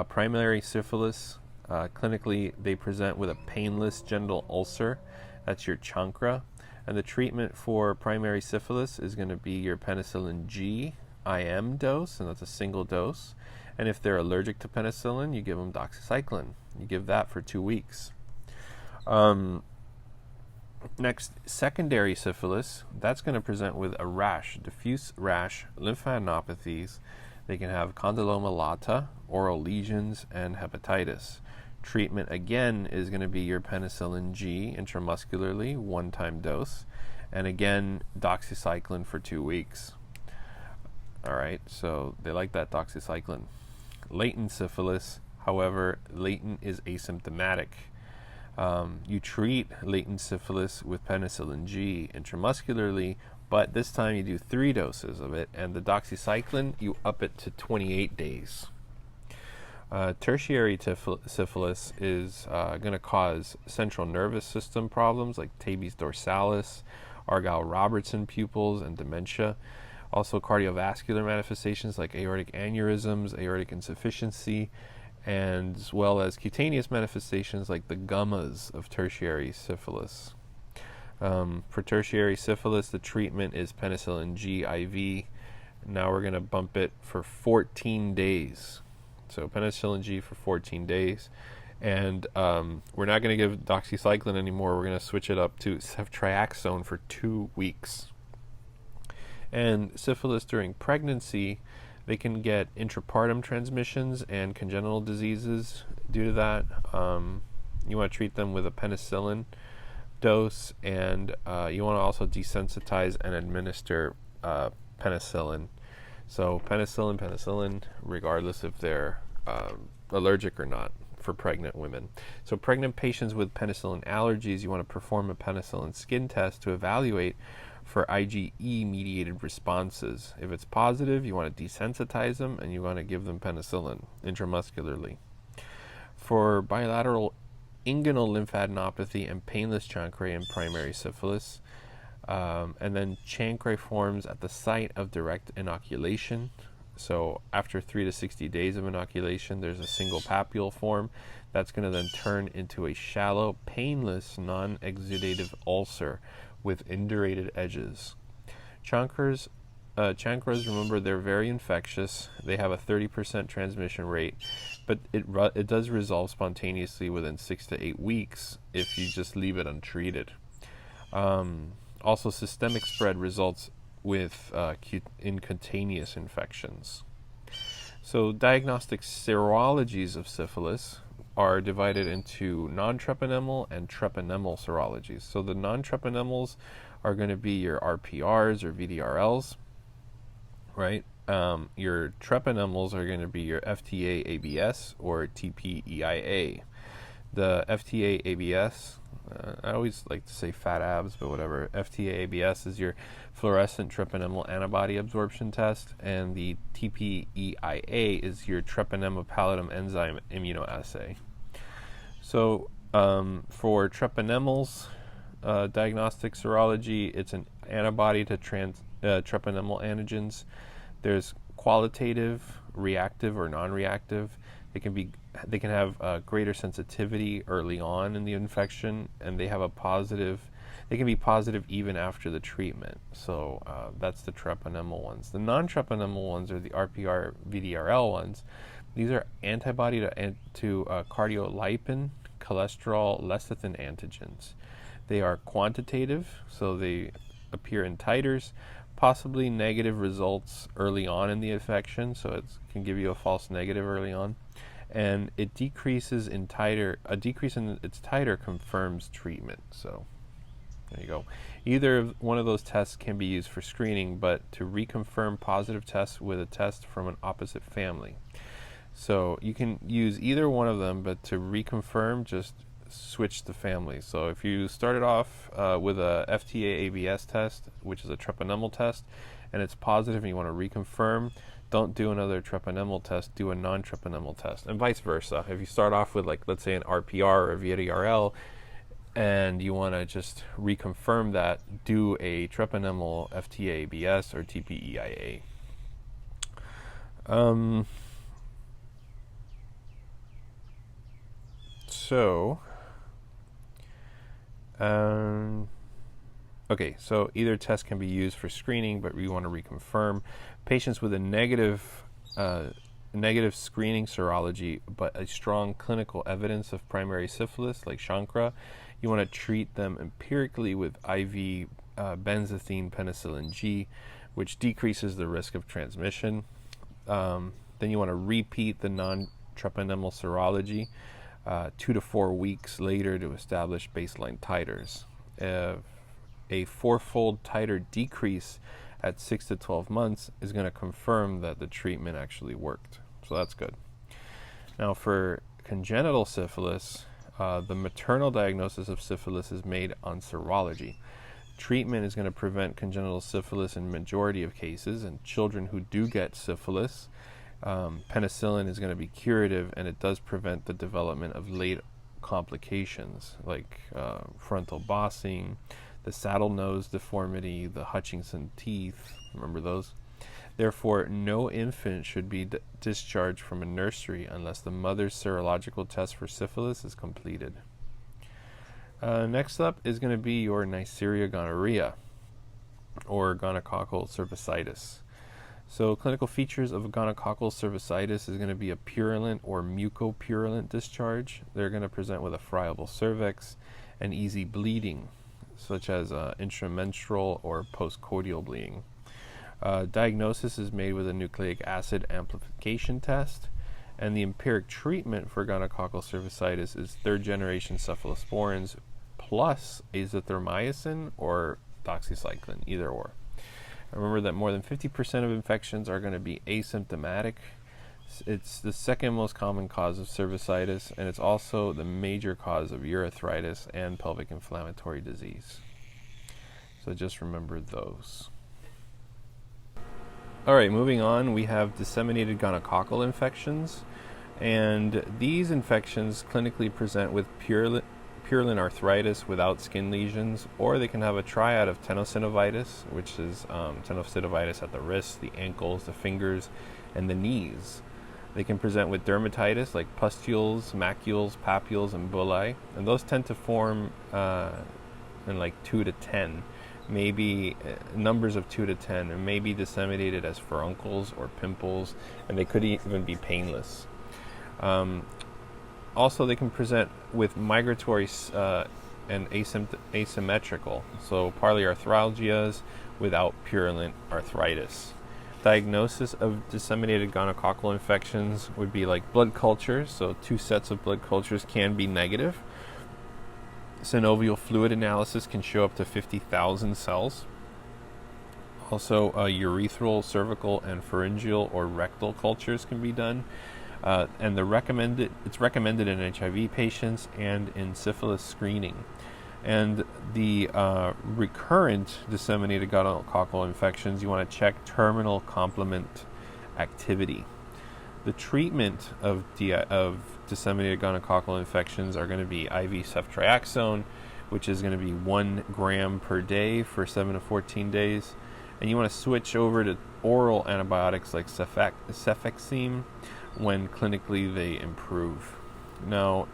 Primary syphilis, clinically, they present with a painless genital ulcer. That's your chancre. And the treatment for primary syphilis is going to be your penicillin G IM dose, and that's a single dose. And if they're allergic to penicillin, you give them doxycycline. You give that for 2 weeks. Next, secondary syphilis, that's going to present with a rash, diffuse rash, lymphadenopathies. They can have condyloma lata, oral lesions, and hepatitis. Treatment, again, is going to be your penicillin G intramuscularly, one-time dose. And again, doxycycline for 2 weeks. All right, so they like that doxycycline. Latent syphilis, however, latent is asymptomatic. You treat latent syphilis with penicillin G intramuscularly, but this time you do 3 doses of it, and the doxycycline, you up it to 28 days. Tertiary syphilis is going to cause central nervous system problems like tabes dorsalis, Argyll-Robertson pupils, and dementia. Also cardiovascular manifestations like aortic aneurysms, aortic insufficiency, and as well as cutaneous manifestations like the gummas of tertiary syphilis. For tertiary syphilis, the treatment is penicillin G IV. Now we're going to bump it for 14 days. So penicillin G for 14 days. And we're not going to give doxycycline anymore. We're going to switch it up to ceftriaxone for 2 weeks. And syphilis during pregnancy, they can get intrapartum transmissions and congenital diseases due to that. You want to treat them with a penicillin dose, and you want to also desensitize and administer penicillin. So penicillin, regardless if they're allergic or not, for pregnant women. So pregnant patients with penicillin allergies, you want to perform a penicillin skin test to evaluate for IgE-mediated responses. If it's positive, you want to desensitize them, and you want to give them penicillin intramuscularly. For bilateral inguinal lymphadenopathy and painless chancre in primary syphilis, and then chancre forms at the site of direct inoculation. So after 3 to 60 days of inoculation, there's a single papule form that's going to then turn into a shallow, painless, non-exudative ulcer with indurated edges. Chancres, remember, they're very infectious. They have a 30% transmission rate, but it does resolve spontaneously within 6 to 8 weeks if you just leave it untreated. Also, systemic spread results with in cutaneous infections. So diagnostic serologies of syphilis, are divided into non-treponemal and treponemal serologies. So the non-treponemals are going to be your RPRs or VDRLs, right? Your treponemals are going to be your FTA-ABS or TPEIA. The FTA-ABS, I always like to say fat abs, but whatever. FTA-ABS is your fluorescent treponemal antibody absorption test, and the TPEIA is your treponema pallidum enzyme immunoassay. So for treponemals diagnostic serology, it's an antibody to treponemal antigens. There's qualitative, reactive, or non-reactive. They can have greater sensitivity early on in the infection, and they have a positive. They can be positive even after the treatment. So that's the treponemal ones. The non-treponemal ones are the RPR, VDRL ones. These are antibody to cardiolipin, cholesterol, lecithin antigens. They are quantitative, so they appear in titers, possibly negative results early on in the infection, so it can give you a false negative early on. And it decreases in titer. A decrease in its titer confirms treatment. So there you go. Either one of those tests can be used for screening, but to reconfirm positive tests with a test from an opposite family. So you can use either one of them, but to reconfirm, just switch the family. So if you started off with a FTA-ABS test, which is a treponemal test, and it's positive and you want to reconfirm, don't do another treponemal test, do a non-treponemal test, and vice versa. If you start off with, like, let's say an RPR or a VDRL, and you want to just reconfirm that, do a treponemal FTA-ABS or TPEIA. Okay, so either test can be used for screening, but we want to reconfirm. Patients with a negative screening serology, but a strong clinical evidence of primary syphilis, like chancre, you want to treat them empirically with IV benzathine penicillin G, which decreases the risk of transmission. Then you want to repeat the non-treponemal serology 2 to 4 weeks later to establish baseline titers. A 4-fold titer decrease at 6 to 12 months is going to confirm that the treatment actually worked. So that's good. Now for congenital syphilis, the maternal diagnosis of syphilis is made on serology. Treatment is going to prevent congenital syphilis in majority of cases, and children who do get syphilis, penicillin is going to be curative, and it does prevent the development of late complications like frontal bossing, the saddle nose deformity, the Hutchinson teeth. Remember those? Therefore, no infant should be discharged from a nursery unless the mother's serological test for syphilis is completed. Next up is going to be your Neisseria gonorrhea, or gonococcal cervicitis. So clinical features of gonococcal cervicitis is going to be a purulent or mucopurulent discharge. They're going to present with a friable cervix and easy bleeding, such as intramenstrual or postcoital bleeding. Diagnosis is made with a nucleic acid amplification test, and the empiric treatment for gonococcal cervicitis is third-generation cephalosporins plus azithromycin or doxycycline, either or. Remember that more than 50% of infections are going to be asymptomatic. It's the second most common cause of cervicitis, and it's also the major cause of urethritis and pelvic inflammatory disease. So just remember those. All right, moving on, we have disseminated gonococcal infections, and these infections clinically present with purulent arthritis without skin lesions, or they can have a triad of tenosynovitis, which is tenosynovitis at the wrists, the ankles, the fingers, and the knees. They can present with dermatitis like pustules, macules, papules, and bullae, and those tend to form in like 2 to 10. Maybe numbers of 2 to 10, and may be disseminated as furuncles or pimples, and they could even be painless. Also, they can present with migratory and asymmetrical, so polyarthralgias without purulent arthritis. diagnosis of disseminated gonococcal infections would be like blood cultures. So 2 sets of blood cultures can be negative. Synovial fluid analysis can show up to 50,000 cells. Also, urethral, cervical, and pharyngeal or rectal cultures can be done. And it's recommended in HIV patients and in syphilis screening. And the recurrent disseminated gonococcal infections, you want to check terminal complement activity. The treatment of disseminated gonococcal infections are going to be IV ceftriaxone, which is going to be 1 gram per day for 7 to 14 days. And you want to switch over to oral antibiotics like cefixime when clinically they improve. Now,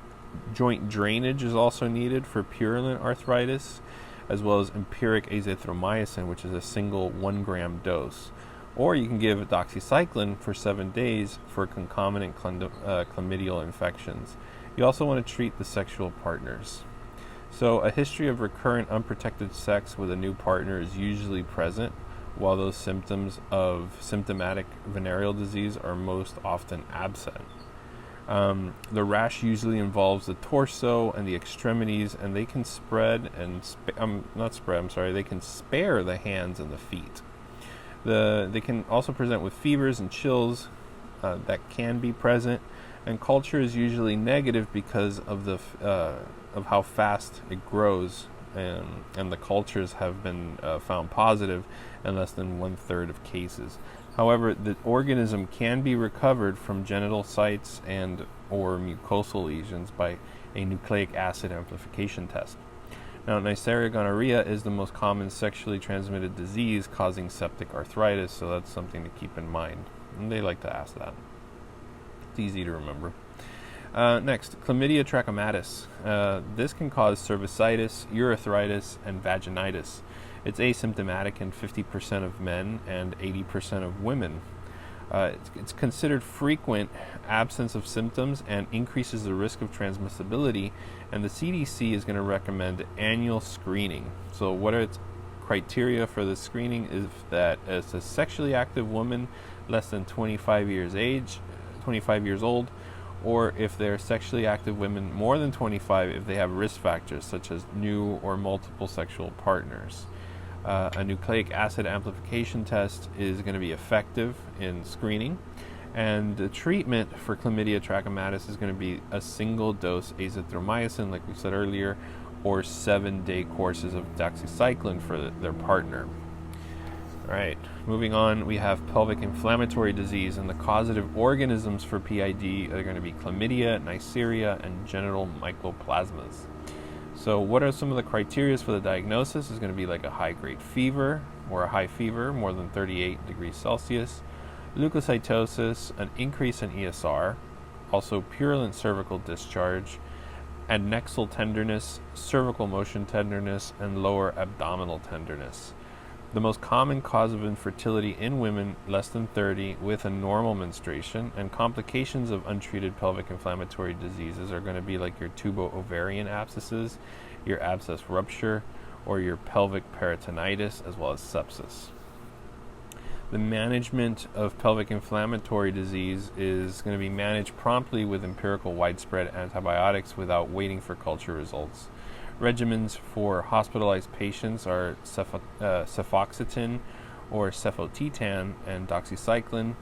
joint drainage is also needed for purulent arthritis, as well as empiric azithromycin, which is a single 1 gram dose. Or you can give doxycycline for 7 days for concomitant chlamydial infections. You also want to treat the sexual partners. So a history of recurrent unprotected sex with a new partner is usually present, while those symptoms of symptomatic venereal disease are most often absent. The rash usually involves the torso and the extremities, and they can spread and they can spare the hands and the feet. They can also present with fevers and chills that can be present, and culture is usually negative because of of how fast it grows, and the cultures have been found positive in less than 1/3 of cases. However, the organism can be recovered from genital sites and or mucosal lesions by a nucleic acid amplification test. Now, Neisseria gonorrhea is the most common sexually transmitted disease causing septic arthritis, so that's something to keep in mind. And they like to ask that. It's easy to remember. Next, Chlamydia trachomatis. This can cause cervicitis, urethritis, and vaginitis. It's asymptomatic in 50% of men and 80% of women. It's considered frequent absence of symptoms and increases the risk of transmissibility, and the CDC is going to recommend annual screening. So what are its criteria for the screening is that it's a sexually active woman less than 25 years old, or if they're sexually active women more than 25 if they have risk factors such as new or multiple sexual partners. A nucleic acid amplification test is going to be effective in screening, and the treatment for Chlamydia trachomatis is going to be a single dose azithromycin, like we said earlier, or 7-day courses of doxycycline for their partner. All right, moving on, we have pelvic inflammatory disease, and the causative organisms for PID are going to be chlamydia, Neisseria, and genital mycoplasmas. So what are some of the criteria for the diagnosis? Is going to be like a high-grade fever or a high fever, more than 38 degrees Celsius, leukocytosis, an increase in ESR, also purulent cervical discharge, adnexal tenderness, cervical motion tenderness, and lower abdominal tenderness. The most common cause of infertility in women less than 30 with a normal menstruation, and complications of untreated pelvic inflammatory diseases are going to be like your tubo-ovarian abscesses, your abscess rupture, or your pelvic peritonitis, as well as sepsis. The management of pelvic inflammatory disease is going to be managed promptly with empirical widespread antibiotics without waiting for culture results. Regimens for hospitalized patients are cefoxitin or cefotetan and doxycycline,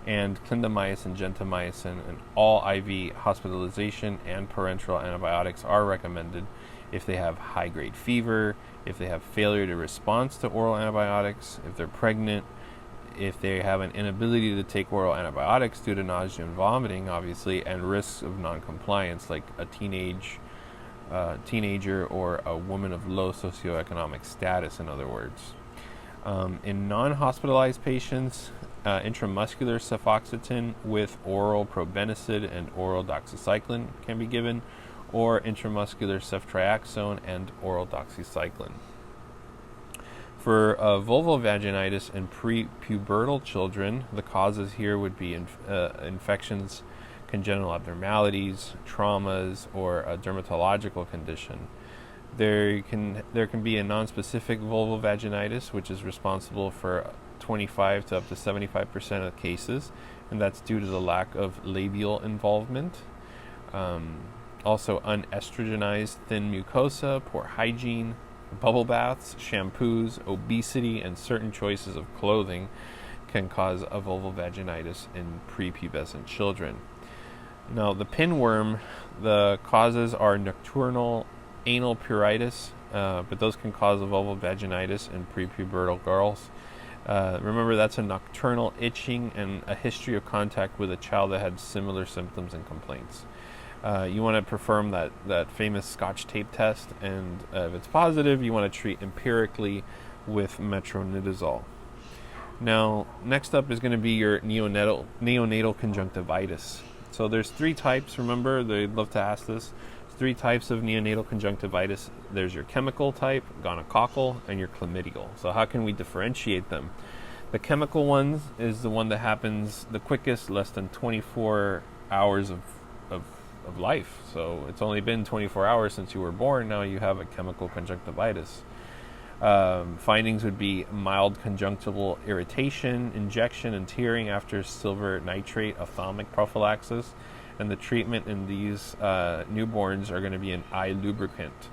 and clindamycin, gentamicin, and all IV hospitalization and parenteral antibiotics are recommended if they have high-grade fever, if they have failure to respond to oral antibiotics, if they're pregnant, if they have an inability to take oral antibiotics due to nausea and vomiting, obviously, and risks of noncompliance, like a teenager or a woman of low socioeconomic status, in other words. In non-hospitalized patients, intramuscular cefoxitin with oral probenecid and oral doxycycline can be given, or intramuscular ceftriaxone and oral doxycycline. For vulvovaginitis in pre-pubertal children, the causes here would be infections, congenital abnormalities, traumas, or a dermatological condition. There can be a nonspecific vulvovaginitis, which is responsible for 25 to up to 75% of cases, and that's due to the lack of labial involvement. Also unestrogenized thin mucosa, poor hygiene, bubble baths, shampoos, obesity, and certain choices of clothing can cause a vulvovaginitis in prepubescent children. Now, the pinworm, the causes are nocturnal anal pruritus, but those can cause a vulvovaginitis in prepubertal girls. Remember, that's a nocturnal itching and a history of contact with a child that had similar symptoms and complaints. You want to perform that famous Scotch tape test, and if it's positive, you want to treat empirically with metronidazole. Now, next up is going to be your neonatal conjunctivitis. So there's 3 types, remember, they'd love to ask this. 3 types of neonatal conjunctivitis. There's your chemical type, gonococcal, and your chlamydial. So how can we differentiate them? The chemical one is the one that happens the quickest, less than 24 hours of life. So it's only been 24 hours since you were born, now you have a chemical conjunctivitis. Findings would be mild conjunctival irritation, injection and tearing after silver nitrate ophthalmic prophylaxis, and the treatment in these newborns are going to be an eye lubricant.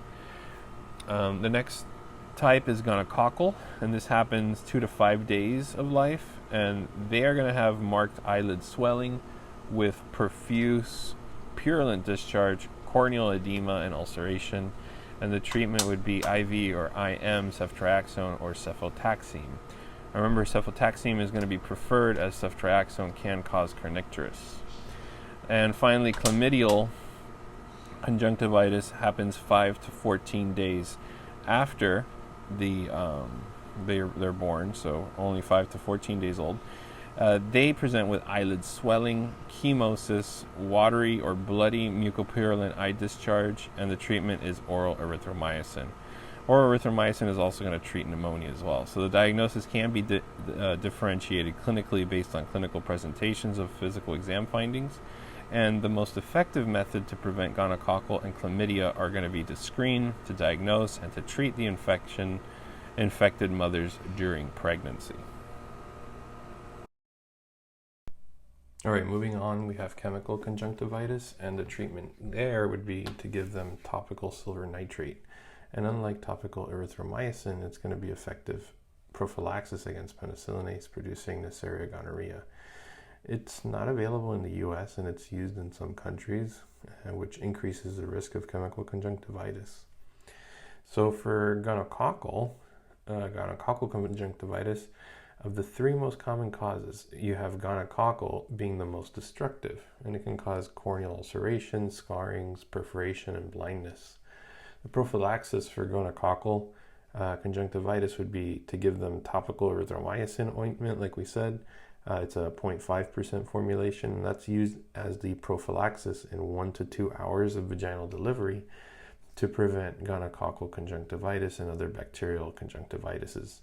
The next type is gonococcal, and this happens 2 to 5 days of life, and they are going to have marked eyelid swelling with profuse purulent discharge, corneal edema, and ulceration, and the treatment would be IV or IM ceftriaxone or cefotaxime. Remember, cefotaxime is going to be preferred as ceftriaxone can cause kernicterus. And finally, chlamydial conjunctivitis happens 5 to 14 days after they're born, so only 5 to 14 days old. They present with eyelid swelling, chemosis, watery or bloody mucopurulent eye discharge, and the treatment is oral erythromycin. Oral erythromycin is also going to treat pneumonia as well. So the diagnosis can be differentiated clinically based on clinical presentations of physical exam findings, and the most effective method to prevent gonococcal and chlamydia are going to be to screen, to diagnose, and to treat the infected mothers during pregnancy. All right, moving on, we have chemical conjunctivitis, and the treatment there would be to give them topical silver nitrate. And unlike topical erythromycin, it's going to be effective prophylaxis against penicillinase producing Neisseria gonorrhea. It's not available in the US, and it's used in some countries, which increases the risk of chemical conjunctivitis. So for gonococcal conjunctivitis, of the 3 most common causes, you have gonococcal being the most destructive, and it can cause corneal ulceration, scarrings, perforation, and blindness. The prophylaxis for gonococcal conjunctivitis would be to give them topical erythromycin ointment, like we said. It's a 0.5% formulation, and that's used as the prophylaxis in 1 to 2 hours of vaginal delivery to prevent gonococcal conjunctivitis and other bacterial conjunctivitises.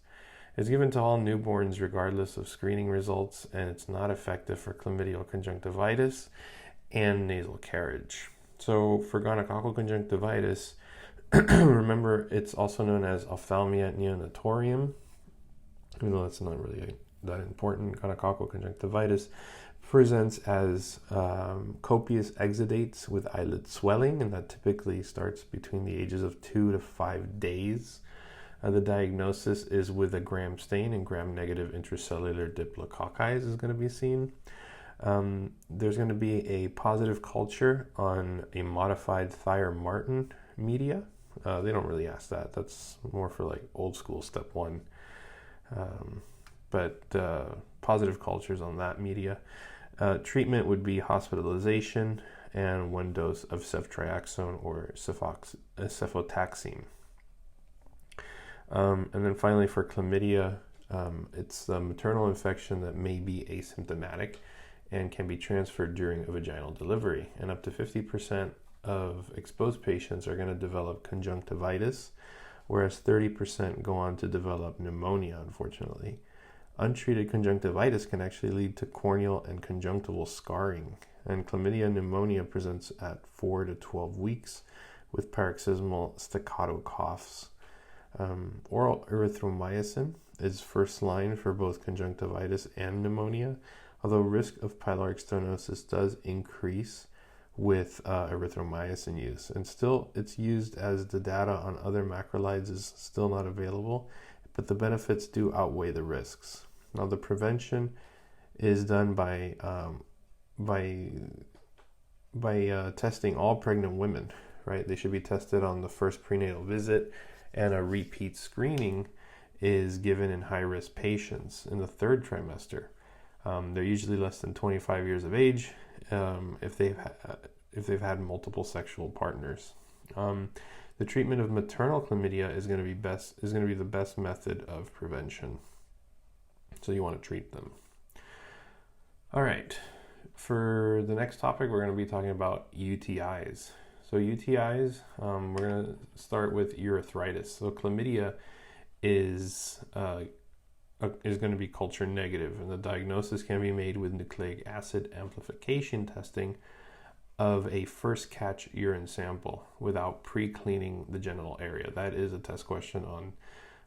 It's given to all newborns regardless of screening results, and it's not effective for chlamydial conjunctivitis and nasal carriage. So for gonococcal conjunctivitis, remember, it's also known as ophthalmia neonatorium, even though that's not really that important. Gonococcal conjunctivitis presents as copious exudates with eyelid swelling, and that typically starts between the ages of 2 to 5 days. The diagnosis is with a gram stain, and gram-negative intracellular diplococci is going to be seen. There's going to be a positive culture on a modified Thayer-Martin media. They don't really ask that. That's more for like old school step 1. But positive cultures on that media. Treatment would be hospitalization and 1 dose of ceftriaxone or cefotaxime. And then finally for chlamydia, it's a maternal infection that may be asymptomatic and can be transferred during a vaginal delivery. And up to 50% of exposed patients are going to develop conjunctivitis, whereas 30% go on to develop pneumonia, unfortunately. Untreated conjunctivitis can actually lead to corneal and conjunctival scarring, and chlamydia pneumonia presents at 4 to 12 weeks with paroxysmal staccato coughs. Oral erythromycin is first line for both conjunctivitis and pneumonia, although risk of pyloric stenosis does increase with erythromycin use. And still, it's used as the data on other macrolides is still not available, but the benefits do outweigh the risks. Now, the prevention is done by testing all pregnant women, right? They should be tested on the first prenatal visit, and a repeat screening is given in high-risk patients in the third trimester. They're usually less than 25 years of age if they've had multiple sexual partners. The treatment of maternal chlamydia is going to be the best method of prevention. So you want to treat them. All right. For the next topic, we're going to be talking about UTIs. So UTIs, we're going to start with urethritis. So chlamydia is going to be culture negative, and the diagnosis can be made with nucleic acid amplification testing of a first catch urine sample without pre-cleaning the genital area. That is a test question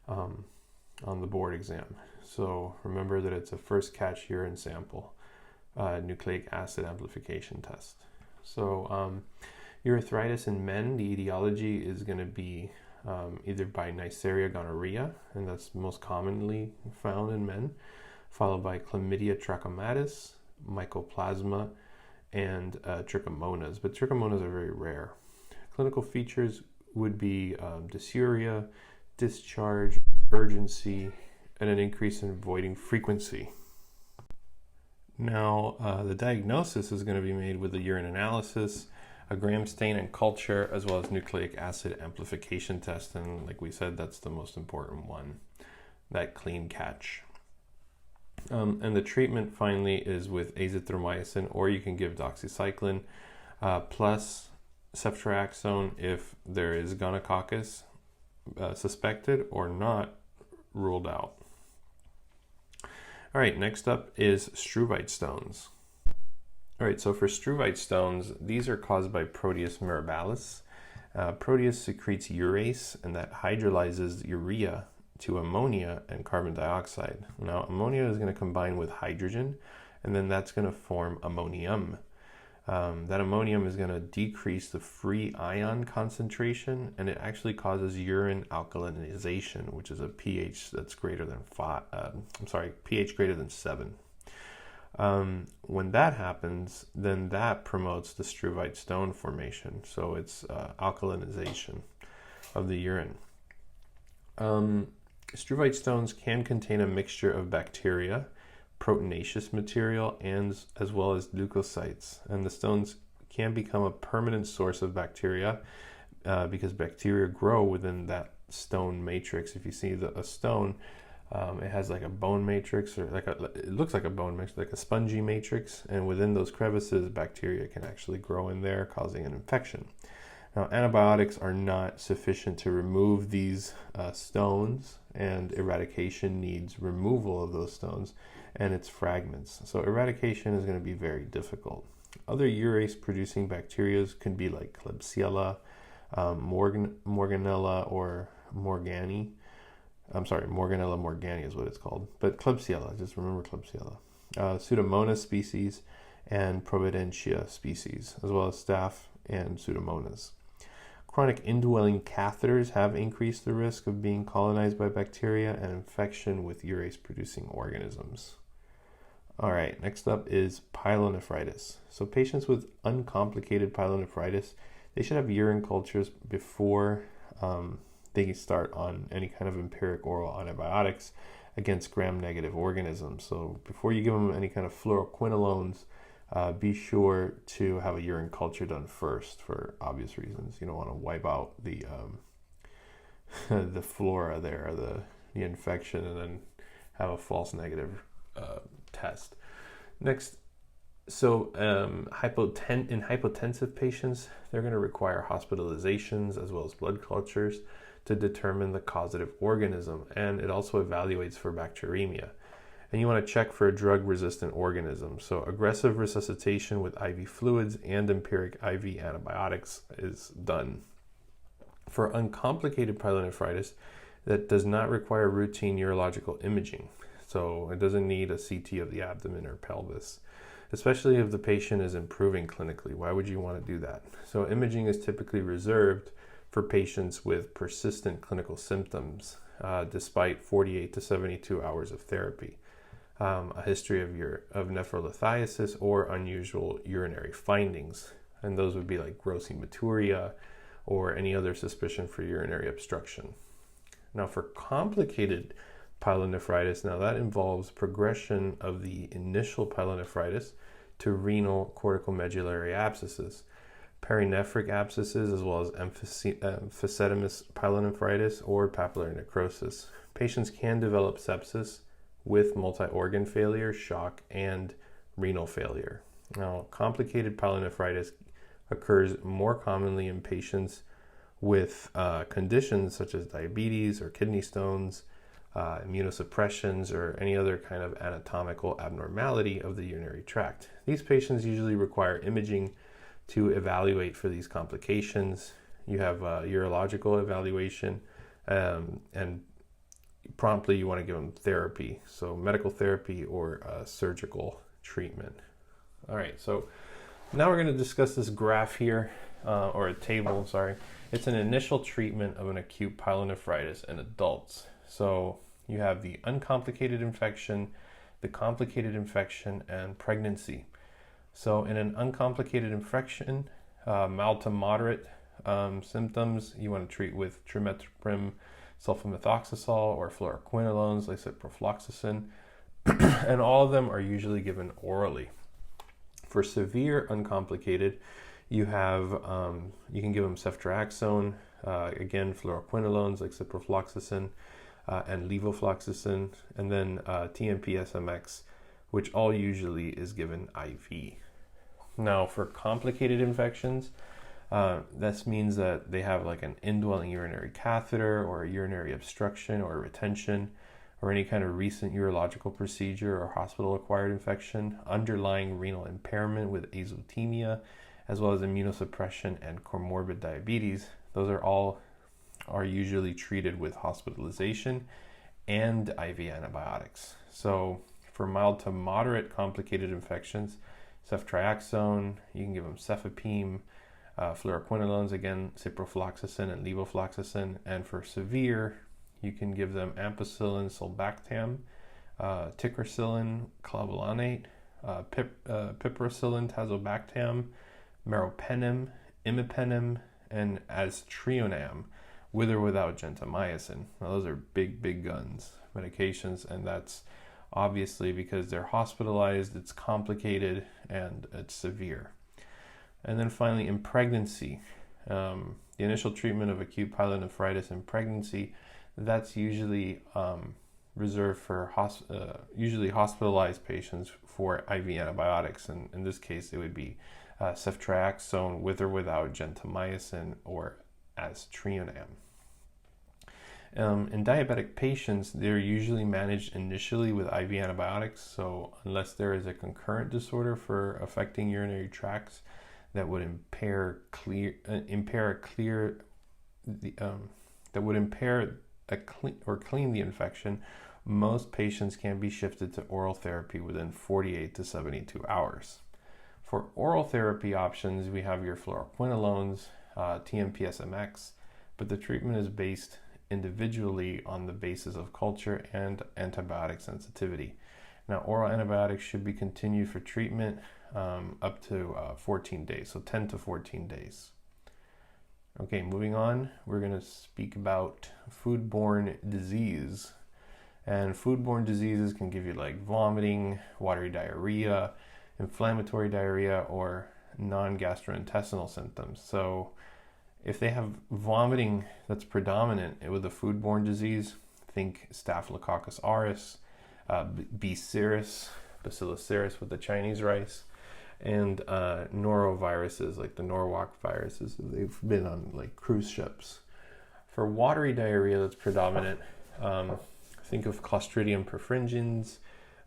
on the board exam. So remember that it's a first catch urine sample nucleic acid amplification test. So urethritis in men, the etiology is going to be either by Neisseria gonorrhea, and that's most commonly found in men, followed by Chlamydia trachomatis, Mycoplasma, and trichomonas. But trichomonas are very rare. Clinical features would be dysuria, discharge, urgency, and an increase in voiding frequency. Now, the diagnosis is going to be made with a urine analysis, a gram stain and culture, as well as nucleic acid amplification test. And like we said, that's the most important one, that clean catch. And the treatment finally is with azithromycin, or you can give doxycycline plus ceftriaxone if there is gonococcus suspected or not ruled out. All right, next up is struvite stones. All right, so for struvite stones, these are caused by Proteus mirabilis. Proteus secretes urase, and that hydrolyzes urea to ammonia and carbon dioxide. Now, ammonia is going to combine with hydrogen, and then that's going to form ammonium. That ammonium is going to decrease the free ion concentration, and it actually causes urine alkalinization, which is a pH that's greater than pH greater than 7. When that happens, then that promotes the struvite stone formation. So it's alkalinization of the urine. Struvite stones can contain a mixture of bacteria, proteinaceous material, and as well as leukocytes. And the stones can become a permanent source of bacteria because bacteria grow within that stone matrix. If you see a stone, it has like a bone matrix, or it looks like a bone matrix, like a spongy matrix, and within those crevices, bacteria can actually grow in there, causing an infection. Now, antibiotics are not sufficient to remove these stones, and eradication needs removal of those stones and its fragments. So eradication is going to be very difficult. Other urase-producing bacteria can be like Klebsiella, Morganella or Morgani. Morganella morgani is what it's called. But Klebsiella, just remember Klebsiella. Pseudomonas species and Providentia species, as well as Staph and Pseudomonas. Chronic indwelling catheters have increased the risk of being colonized by bacteria and infection with urase-producing organisms. All right, next up is pyelonephritis. So patients with uncomplicated pyelonephritis, they should have urine cultures before they start on any kind of empiric oral antibiotics against gram-negative organisms. So before you give them any kind of fluoroquinolones, be sure to have a urine culture done first for obvious reasons. You don't want to wipe out the the flora there, the infection, and then have a false negative test. Next, so in hypotensive patients, they're going to require hospitalizations as well as blood cultures to determine the causative organism, and it also evaluates for bacteremia. And you want to check for a drug-resistant organism. So aggressive resuscitation with IV fluids and empiric IV antibiotics is done. For uncomplicated pyelonephritis, that does not require routine urological imaging. So it doesn't need a CT of the abdomen or pelvis, especially if the patient is improving clinically. Why would you want to do that? So imaging is typically reserved for patients with persistent clinical symptoms, despite 48 to 72 hours of therapy, a history of nephrolithiasis or unusual urinary findings. And those would be like gross hematuria or any other suspicion for urinary obstruction. Now for complicated pyelonephritis, now that involves progression of the initial pyelonephritis to renal corticomedullary abscesses, perinephric abscesses, as well as emphysematous pyelonephritis or papillary necrosis. Patients can develop sepsis with multi-organ failure, shock, and renal failure. Now, complicated pyelonephritis occurs more commonly in patients with conditions such as diabetes or kidney stones, immunosuppressions, or any other kind of anatomical abnormality of the urinary tract. These patients usually require imaging to evaluate for these complications. You have urological evaluation, and promptly you want to give them therapy, so medical therapy or surgical treatment. All right, so now we're going to discuss this graph here, or a table, sorry. It's an initial treatment of an acute pyelonephritis in adults. So you have the uncomplicated infection, the complicated infection, and pregnancy. So in an uncomplicated infection, mild to moderate symptoms, you want to treat with trimethoprim, sulfamethoxazole, or fluoroquinolones like ciprofloxacin, and all of them are usually given orally. For severe uncomplicated, you have you can give them ceftriaxone, again fluoroquinolones like ciprofloxacin and levofloxacin, and then TMP-SMX, which all usually is given IV. Now for complicated infections, this means that they have like an indwelling urinary catheter or a urinary obstruction or retention or any kind of recent urological procedure or hospital-acquired infection, underlying renal impairment with azotemia, as well as immunosuppression and comorbid diabetes. Those are usually treated with hospitalization and IV antibiotics. So for mild to moderate complicated infections, ceftriaxone, you can give them cefepime, fluoroquinolones, again, ciprofloxacin and levofloxacin, and for severe, you can give them ampicillin, sulbactam, ticarcillin, clavulanate, piperacillin, tazobactam, meropenem, imipenem, and aztreonam, with or without gentamicin. Now those are big guns medications, and that's obviously because they're hospitalized, it's complicated, and it's severe. And then finally, in pregnancy, the initial treatment of acute pyelonephritis in pregnancy, that's usually reserved for usually hospitalized patients for IV antibiotics. And in this case, it would be ceftriaxone with or without gentamicin or aztreonam. In diabetic patients, they're usually managed initially with IV antibiotics. So unless there is a concurrent disorder for affecting urinary tracts that would clean the infection, most patients can be shifted to oral therapy within 48 to 72 hours. For oral therapy options, we have your fluoroquinolones, TMP-SMX, but the treatment is based individually on the basis of culture and antibiotic sensitivity. Now, oral antibiotics should be continued for treatment up to 14 days, so 10 to 14 days. Okay, moving on, we're going to speak about foodborne disease. And foodborne diseases can give you like vomiting, watery diarrhea, inflammatory diarrhea, or non-gastrointestinal symptoms. So if they have vomiting that's predominant with a foodborne disease, think Staphylococcus aureus, B. cereus, Bacillus cereus with the Chinese rice, and noroviruses like the Norwalk viruses. They've been on like cruise ships. For watery diarrhea that's predominant, think of Clostridium perfringens,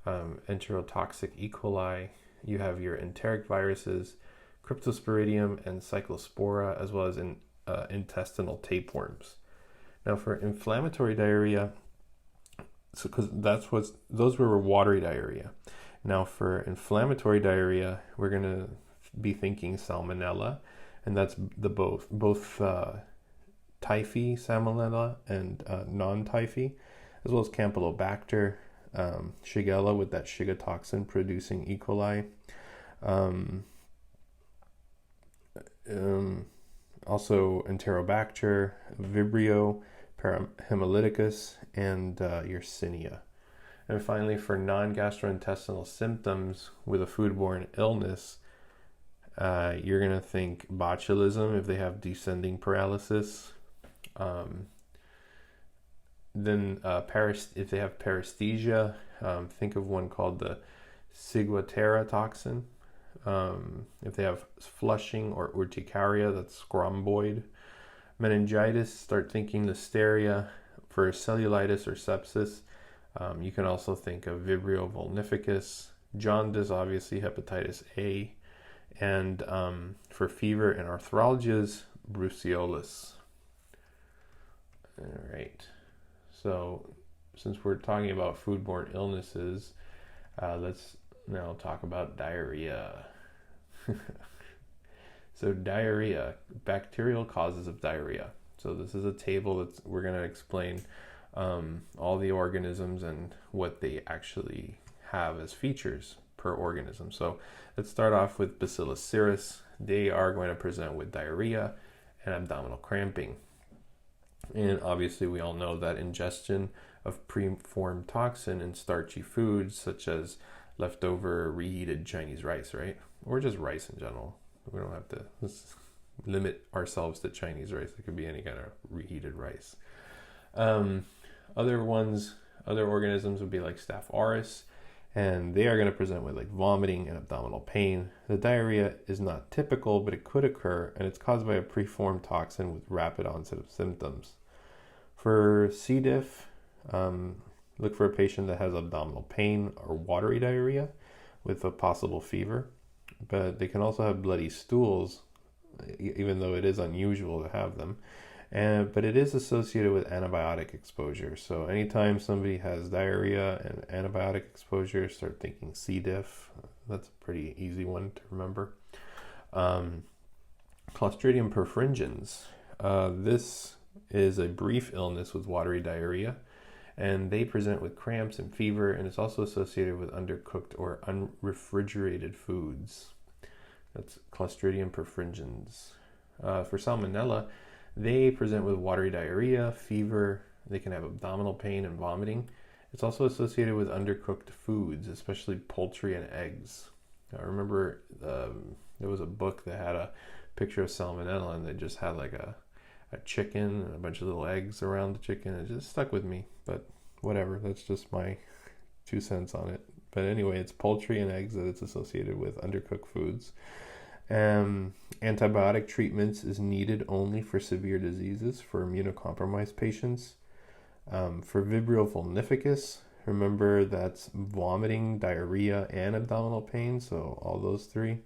enterotoxic E. coli. You have your enteric viruses, Cryptosporidium and Cyclospora, as well as intestinal tapeworms. Now for inflammatory diarrhea, so because those were watery diarrhea. Now for inflammatory diarrhea, we're going to be thinking salmonella, and that's the both typhi salmonella and non-typhi, as well as Campylobacter, Shigella with that Shiga toxin producing E. coli. Also Enterobacter, Vibrio, Parahemolyticus, and Yersinia. And finally, for non-gastrointestinal symptoms with a foodborne illness, you're going to think botulism if they have descending paralysis. Then if they have paresthesia, think of one called the Ciguatera toxin. If they have flushing or urticaria, that's scromboid. Meningitis, start thinking Listeria. For cellulitis or sepsis, you can also think of Vibrio vulnificus. Jaundice, obviously hepatitis A. And for fever and arthralgias, brucellosis. All right. So since we're talking about foodborne illnesses, let's now talk about diarrhea. So diarrhea, bacterial causes of diarrhea. So this is a table that we're going to explain all the organisms and what they actually have as features per organism. So let's start off with Bacillus cereus. They are going to present with diarrhea and abdominal cramping. And obviously we all know that ingestion of preformed toxin in starchy foods such as leftover reheated Chinese rice, right? Or just rice in general. We don't have to limit ourselves to Chinese rice. It could be any kind of reheated rice. Other organisms would be like Staph aureus, and they are going to present with like vomiting and abdominal pain. The diarrhea is not typical, but it could occur, and it's caused by a preformed toxin with rapid onset of symptoms. For C. diff, look for a patient that has abdominal pain or watery diarrhea with a possible fever, but they can also have bloody stools, even though it is unusual to have them. But it is associated with antibiotic exposure. So anytime somebody has diarrhea and antibiotic exposure, start thinking C. diff. That's a pretty easy one to remember. Clostridium perfringens. This is a brief illness with watery diarrhea, and they present with cramps and fever, and it's also associated with undercooked or unrefrigerated foods. That's Clostridium perfringens. For Salmonella, they present with watery diarrhea, fever. They can have abdominal pain and vomiting. It's also associated with undercooked foods, especially poultry and eggs. I remember there was a book that had a picture of Salmonella, and they just had like a chicken and a bunch of little eggs around the chicken. It just stuck with me, but whatever. That's just my 2 cents on it. But anyway, it's poultry and eggs that it's associated with undercooked foods. Antibiotic treatments is needed only for severe diseases for immunocompromised patients. For Vibrio vulnificus, remember that's vomiting, diarrhea, and abdominal pain, so all those three.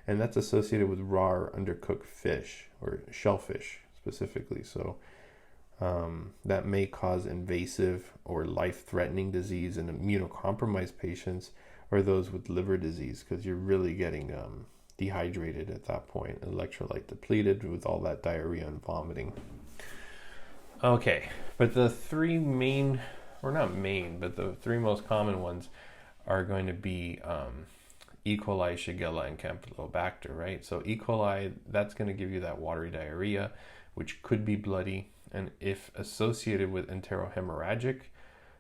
And that's associated with raw or undercooked fish, or shellfish specifically. So that may cause invasive or life-threatening disease in immunocompromised patients or those with liver disease, because you're really getting dehydrated at that point, electrolyte depleted with all that diarrhea and vomiting. Okay, but the three main, or not main, but the three most common ones are going to be E. coli, Shigella, and Campylobacter, right? So E. coli, that's going to give you that watery diarrhea, which could be bloody, and if associated with enterohemorrhagic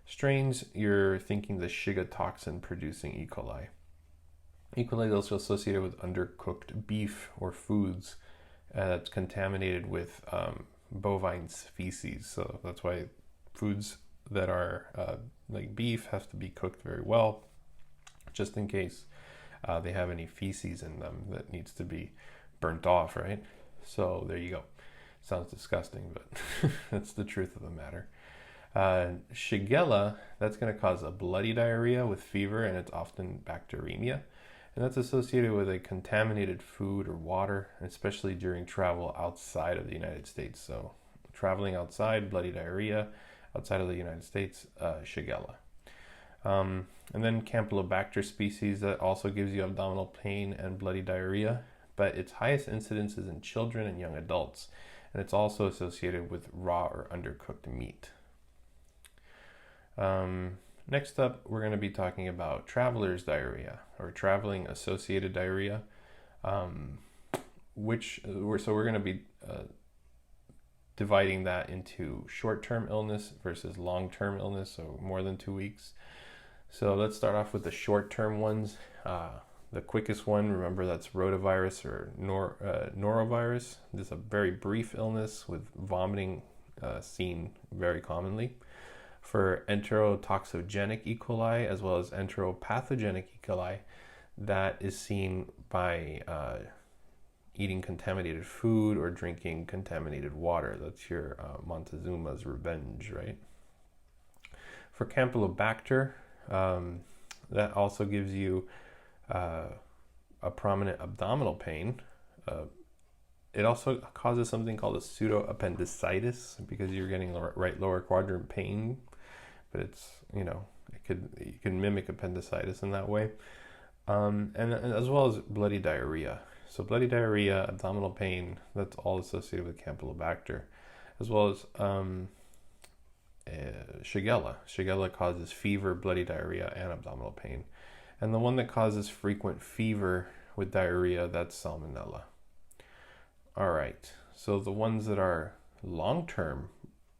strains, you're thinking the Shiga toxin producing E. coli. E. coli is also associated with undercooked beef or foods that's contaminated with bovine feces. So that's why foods that are like beef have to be cooked very well, just in case they have any feces in them that needs to be burnt off, right? So there you go. Sounds disgusting, but that's the truth of the matter. Shigella, that's going to cause a bloody diarrhea with fever, and it's often bacteremia. And that's associated with a contaminated food or water, especially during travel outside of the United States. So Traveling outside, bloody diarrhea. Outside of the United States, Shigella. And then Campylobacter species, that also gives you abdominal pain and bloody diarrhea, but its highest incidence is in children and young adults, and it's also associated with raw or undercooked meat. Next up, we're going to be talking about traveler's diarrhea, or traveling associated diarrhea, so we're going to be dividing that into short-term illness versus long-term illness, so more than 2 weeks. So let's start off with the short-term ones. The quickest one, remember, that's rotavirus or norovirus. This is a very brief illness with vomiting seen very commonly. For enterotoxogenic E. coli as well as enteropathogenic E. coli, that is seen by eating contaminated food or drinking contaminated water. That's your Montezuma's revenge, right? For Campylobacter, that also gives you a prominent abdominal pain. It also causes something called a pseudoappendicitis because you're getting right lower quadrant pain, but it's, you can mimic appendicitis in that way. And as well as bloody diarrhea. So bloody diarrhea, abdominal pain, that's all associated with Campylobacter, as well as Shigella. Shigella causes fever, bloody diarrhea, and abdominal pain. And the one that causes frequent fever with diarrhea, that's Salmonella. All right, so the ones that are long-term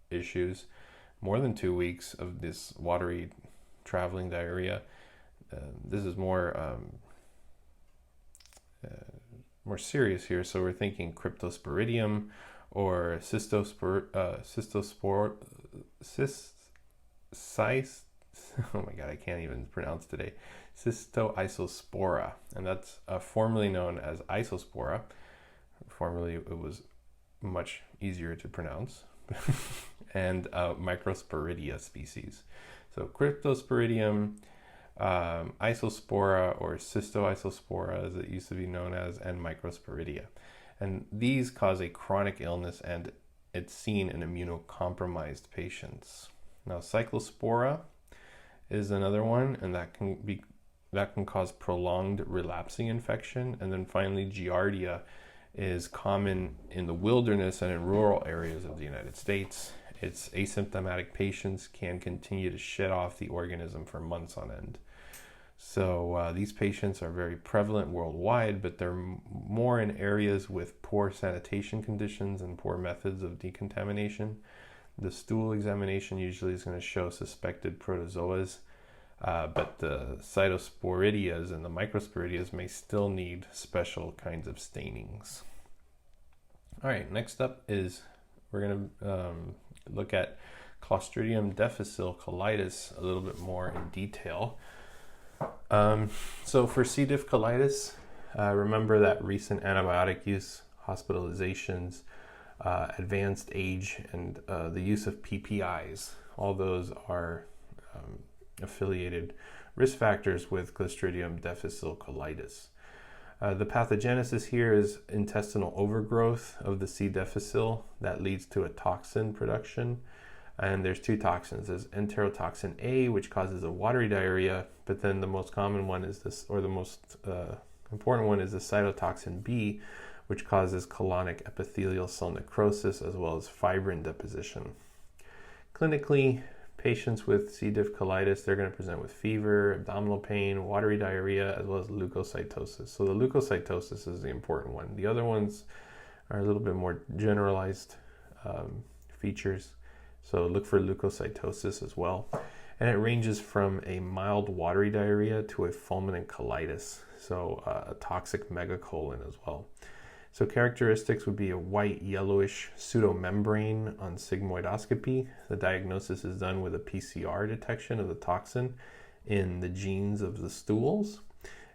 issues, more than 2 weeks of this watery traveling diarrhea, this is more serious here. So we're thinking Cryptosporidium or oh my god, I can't even pronounce today. Cystoisospora, and that's formerly known as Isospora. Formerly it was much easier to pronounce. And Microsporidia species. So Cryptosporidium, Isospora or Cystoisospora as it used to be known as, and Microsporidia. And these cause a chronic illness, and it's seen in immunocompromised patients. Now Cyclospora is another one, and that can cause prolonged relapsing infection. And then finally Giardia is common in the wilderness and in rural areas of the United States. Its asymptomatic patients can continue to shed off the organism for months on end. So these patients are very prevalent worldwide, but they're more in areas with poor sanitation conditions and poor methods of decontamination. The stool examination usually is going to show suspected protozoas, but the cytosporidias and the microsporidias may still need special kinds of stainings. All right, next up is we're going to look at Clostridium difficile colitis a little bit more in detail. So for C. diff colitis, remember that recent antibiotic use, hospitalizations, advanced age, and the use of PPIs. All those are affiliated risk factors with Clostridium difficile colitis. The pathogenesis here is intestinal overgrowth of the C. difficile that leads to a toxin production. And there's two toxins. There's enterotoxin A, which causes a watery diarrhea, but then the most common one is this, or the most important one is the cytotoxin B, which causes colonic epithelial cell necrosis as well as fibrin deposition. Clinically, patients with C. diff colitis, they're going to present with fever, abdominal pain, watery diarrhea, as well as leukocytosis. So the leukocytosis is the important one. The other ones are a little bit more generalized features. So look for leukocytosis as well. And it ranges from a mild watery diarrhea to a fulminant colitis, so a toxic megacolon as well. So characteristics would be a white yellowish pseudomembrane on sigmoidoscopy. The diagnosis is done with a PCR detection of the toxin in the genes of the stools.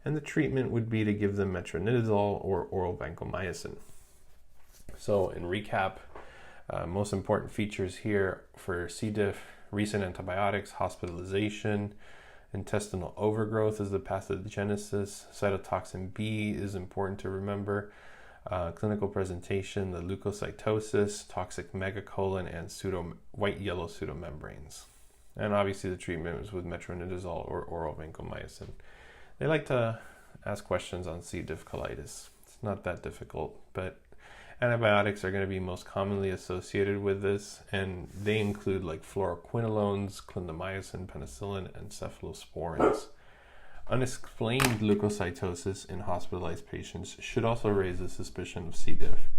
And the treatment would be to give them metronidazole or oral vancomycin. So in recap, most important features here for C. diff: recent antibiotics, hospitalization, intestinal overgrowth is the pathogenesis, cytotoxin B is important to remember, Clinical presentation, the leukocytosis, toxic megacolon, and white-yellow pseudomembranes. And obviously the treatment was with metronidazole or oral vancomycin. They like to ask questions on C. diff colitis. It's not that difficult, but antibiotics are going to be most commonly associated with this, and they include like fluoroquinolones, clindamycin, penicillin, and cephalosporins. Unexplained leukocytosis in hospitalized patients should also raise a suspicion of C. diff,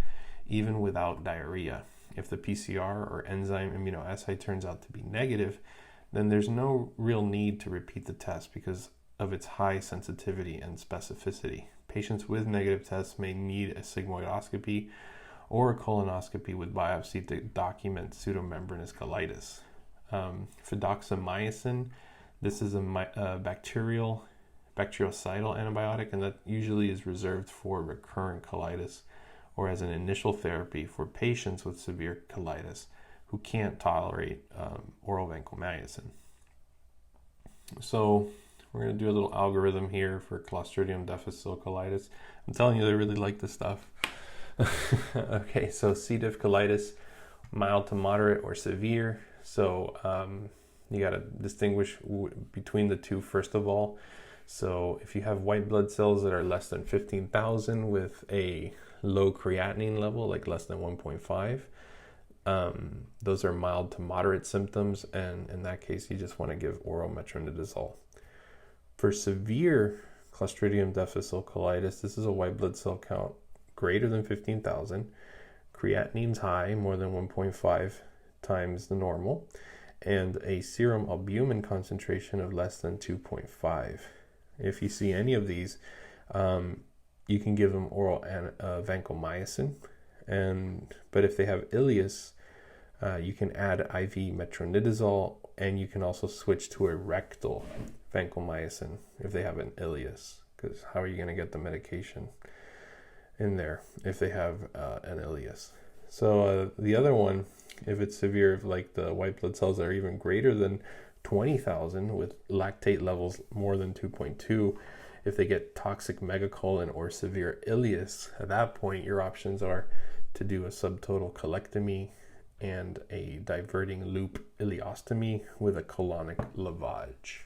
even without diarrhea. If the PCR or enzyme immunoassay turns out to be negative, then there's no real need to repeat the test because of its high sensitivity and specificity. Patients with negative tests may need a sigmoidoscopy or a colonoscopy with biopsy to document pseudomembranous colitis. Fidaxomicin, this is a bactericidal antibiotic, and that usually is reserved for recurrent colitis or as an initial therapy for patients with severe colitis who can't tolerate oral vancomycin. So we're going to do a little algorithm here for Clostridium difficile colitis. I'm telling you, they really like this stuff. Okay, so C. diff colitis, mild to moderate or severe. So you got to distinguish between the two first of all. So if you have white blood cells that are less than 15,000 with a low creatinine level, like less than 1.5, those are mild to moderate symptoms, and in that case you just want to give oral metronidazole. For severe Clostridium difficile colitis, this is a white blood cell count greater than 15,000, creatinine's high, more than 1.5 times the normal, and a serum albumin concentration of less than 2.5. If you see any of these, you can give them oral vancomycin, but if they have ileus, you can add IV metronidazole, and you can also switch to a rectal vancomycin if they have an ileus, because how are you going to get the medication in there if they have an ileus? So the other one, if it's severe, like the white blood cells that are even greater than 20,000 with lactate levels more than 2.2, if they get toxic megacolon or severe ileus, at that point your options are to do a subtotal colectomy and a diverting loop ileostomy with a colonic lavage.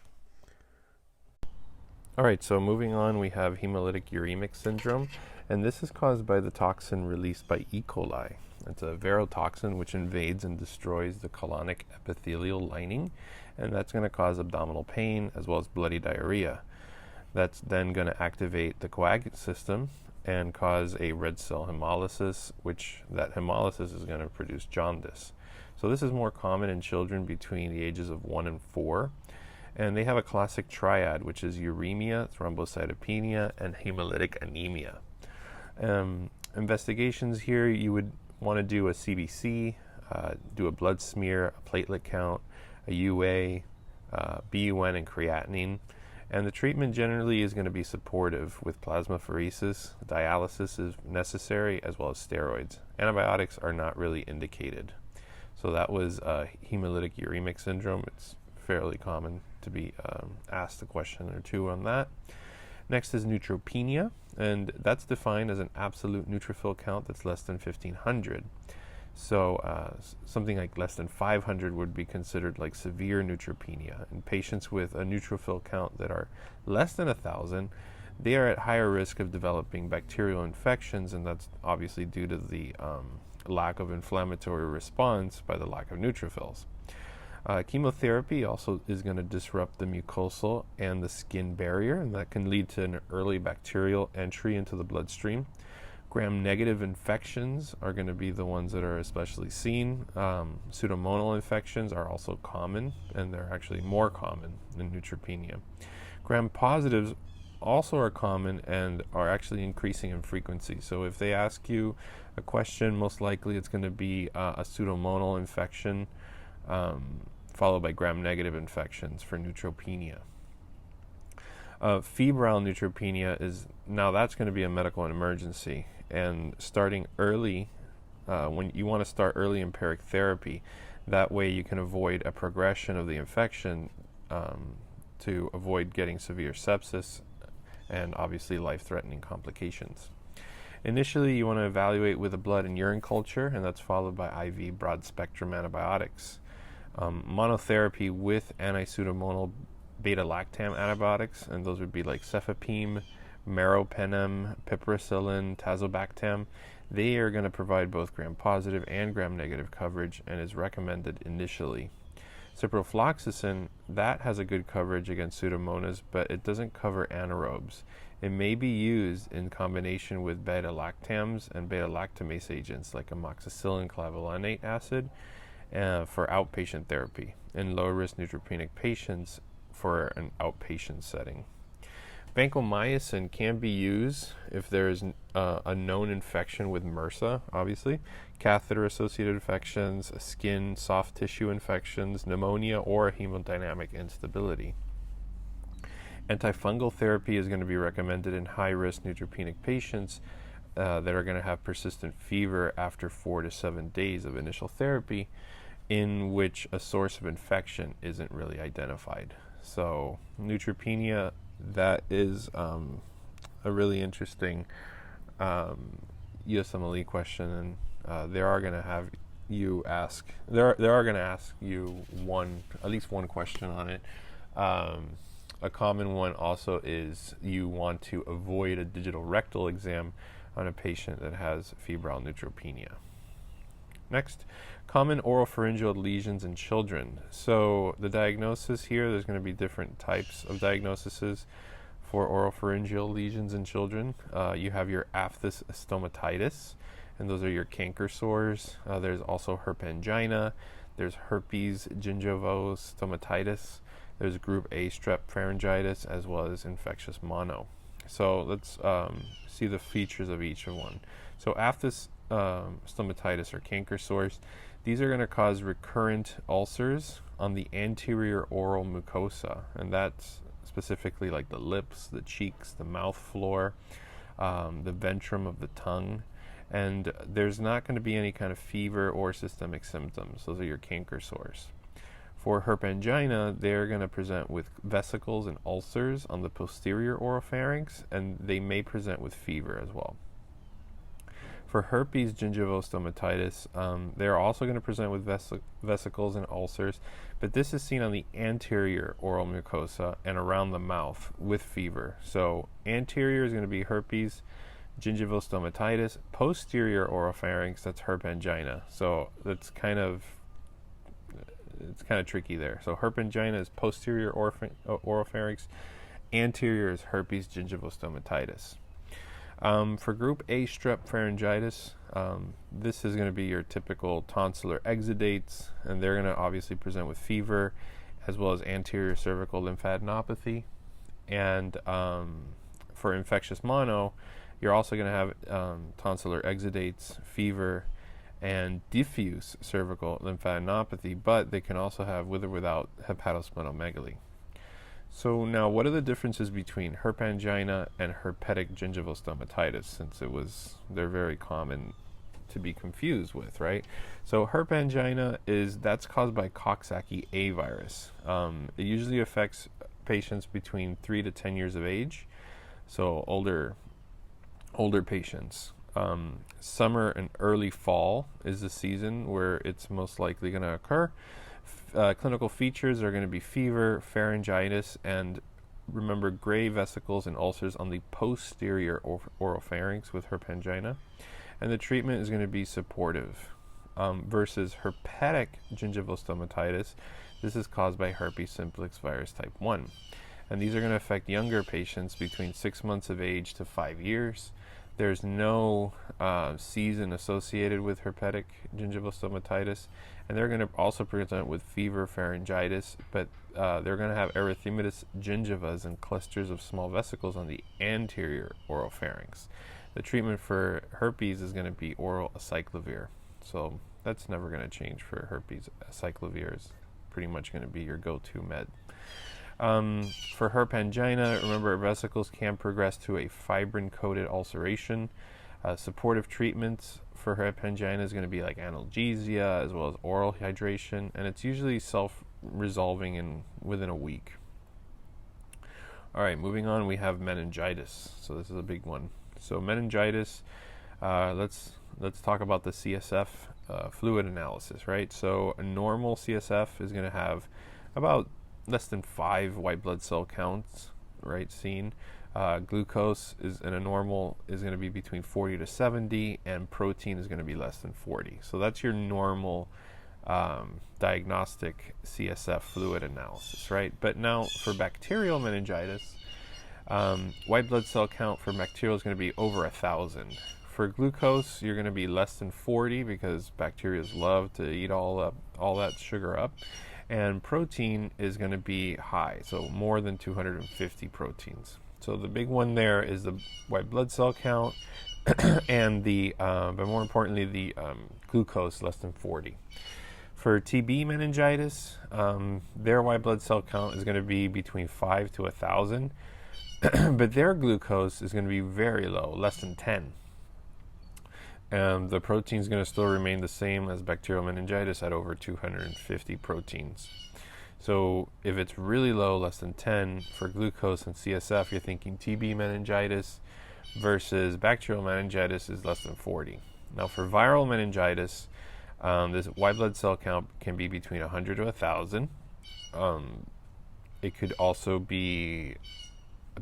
All right, so moving on, we have hemolytic uremic syndrome, and this is caused by the toxin released by E. coli. It's a varotoxin which invades and destroys the colonic epithelial lining, and that's going to cause abdominal pain as well as bloody diarrhea. That's then going to activate the coagulant system and cause a red cell hemolysis, which that hemolysis is going to produce jaundice. So this is more common in children between the ages of 1 and 4. And they have a classic triad, which is uremia, thrombocytopenia, and hemolytic anemia. Investigations here, you would want to do a CBC, do a blood smear, a platelet count, a UA, BUN, and creatinine. And the treatment generally is going to be supportive with plasmapheresis. Dialysis is necessary, as well as steroids. Antibiotics are not really indicated. So that was hemolytic uremic syndrome. It's fairly common to be asked a question or two on that. Next is neutropenia, and that's defined as an absolute neutrophil count that's less than 1,500. So something like less than 500 would be considered like severe neutropenia. And patients with a neutrophil count that are less than 1,000, they are at higher risk of developing bacterial infections, and that's obviously due to the lack of inflammatory response by the lack of neutrophils. Chemotherapy also is going to disrupt the mucosal and the skin barrier, and that can lead to an early bacterial entry into the bloodstream. Gram-negative infections are going to be the ones that are especially seen. Pseudomonal infections are also common, and they're actually more common than neutropenia. Gram-positives also are common and are actually increasing in frequency. So if they ask you a question, most likely it's going to be a pseudomonal infection followed by gram-negative infections for neutropenia. Febrile neutropenia that's going to be a medical emergency, and starting early, when you want to start early empiric therapy, that way you can avoid a progression of the infection to avoid getting severe sepsis and obviously life-threatening complications. Initially, you want to evaluate with a blood and urine culture, and that's followed by IV broad-spectrum antibiotics. Monotherapy with anti-pseudomonal beta-lactam antibiotics, and those would be like cefepime, meropenem, piperacillin, tazobactam. They are going to provide both gram-positive and gram-negative coverage and is recommended initially. Ciprofloxacin, that has a good coverage against Pseudomonas, but it doesn't cover anaerobes. It may be used in combination with beta-lactams and beta-lactamase agents like amoxicillin clavulanate acid for outpatient therapy in low-risk neutropenic patients for an outpatient setting. Vancomycin can be used if there is a known infection with MRSA, obviously, catheter-associated infections, skin, soft tissue infections, pneumonia, or hemodynamic instability. Antifungal therapy is going to be recommended in high-risk neutropenic patients that are going to have persistent fever after 4 to 7 days of initial therapy, in which a source of infection isn't really identified. So neutropenia, that is a really interesting USMLE question, and they are going to have you ask. They are going to ask you at least one question on it. A common one also is you want to avoid a digital rectal exam on a patient that has febrile neutropenia. Next, common oropharyngeal lesions in children. So the diagnosis here, there's going to be different types of diagnoses for oropharyngeal lesions in children. You have your aphthous stomatitis, and those are your canker sores. There's also herpangina. There's herpes gingivostomatitis. There's group A strep pharyngitis, as well as infectious mono. So let's see the features of each one. So aphthous stomatitis or canker sores, these are going to cause recurrent ulcers on the anterior oral mucosa, and that's specifically like the lips, the cheeks, the mouth floor, the ventrum of the tongue, and there's not going to be any kind of fever or systemic symptoms. Those are your canker sores. For herpangina, they're going to present with vesicles and ulcers on the posterior oropharynx, and they may present with fever as well. For herpes gingivostomatitis, they're also going to present with vesicles and ulcers, but this is seen on the anterior oral mucosa and around the mouth with fever. So anterior is going to be herpes gingivostomatitis, posterior oropharynx, that's herpangina. So that's kind of tricky there. So herpangina is posterior oropharynx, anterior is herpes gingivostomatitis. For group A strep pharyngitis, this is going to be your typical tonsillar exudates, and they're going to obviously present with fever as well as anterior cervical lymphadenopathy. And for infectious mono, you're also going to have tonsillar exudates, fever, and diffuse cervical lymphadenopathy, but they can also have with or without hepatosplenomegaly. So now, what are the differences between herpangina and herpetic gingivostomatitis, since they're very common to be confused with, right? So herpangina that's caused by Coxsackie A virus. It usually affects patients between 3 to 10 years of age, so older patients. Summer and early fall is the season where it's most likely going to occur. Clinical features are going to be fever, pharyngitis, and remember gray vesicles and ulcers on the posterior oropharynx with herpangina. And the treatment is going to be supportive. Versus herpetic gingivostomatitis, this is caused by herpes simplex virus type 1. And these are going to affect younger patients between 6 months of age to 5 years. There's no season associated with herpetic gingivostomatitis, and they're going to also present with fever, pharyngitis, but they're going to have erythematous gingivas and clusters of small vesicles on the anterior oropharynx. The treatment for herpes is going to be oral acyclovir, so that's never going to change for herpes. Acyclovir is pretty much going to be your go-to med. For herpangina, remember vesicles can progress to a fibrin-coated ulceration. Supportive treatments for herpangina is going to be like analgesia as well as oral hydration, and it's usually self-resolving within a week. All right, moving on, we have meningitis. So this is a big one. So meningitis, Let's talk about the CSF fluid analysis, right? So a normal CSF is going to have about less than 5 white blood cell counts, right, seen. Glucose is in a normal is going to be between 40 to 70, and protein is going to be less than 40. So that's your normal diagnostic CSF fluid analysis, right? But now for bacterial meningitis, white blood cell count for bacterial is going to be over 1,000. For glucose, you're going to be less than 40 because bacteria love to eat all that sugar up. And protein is going to be high, so more than 250 proteins. So the big one there is the white blood cell count, and but more importantly, the glucose less than 40. For TB meningitis, their white blood cell count is going to be between 5 to 1,000, but their glucose is going to be very low, less than 10. The protein is going to still remain the same as bacterial meningitis at over 250 proteins. So if it's really low, less than 10 for glucose and CSF, you're thinking TB meningitis versus bacterial meningitis is less than 40. Now for viral meningitis, this white blood cell count can be between 100 to 1,000. It could also be,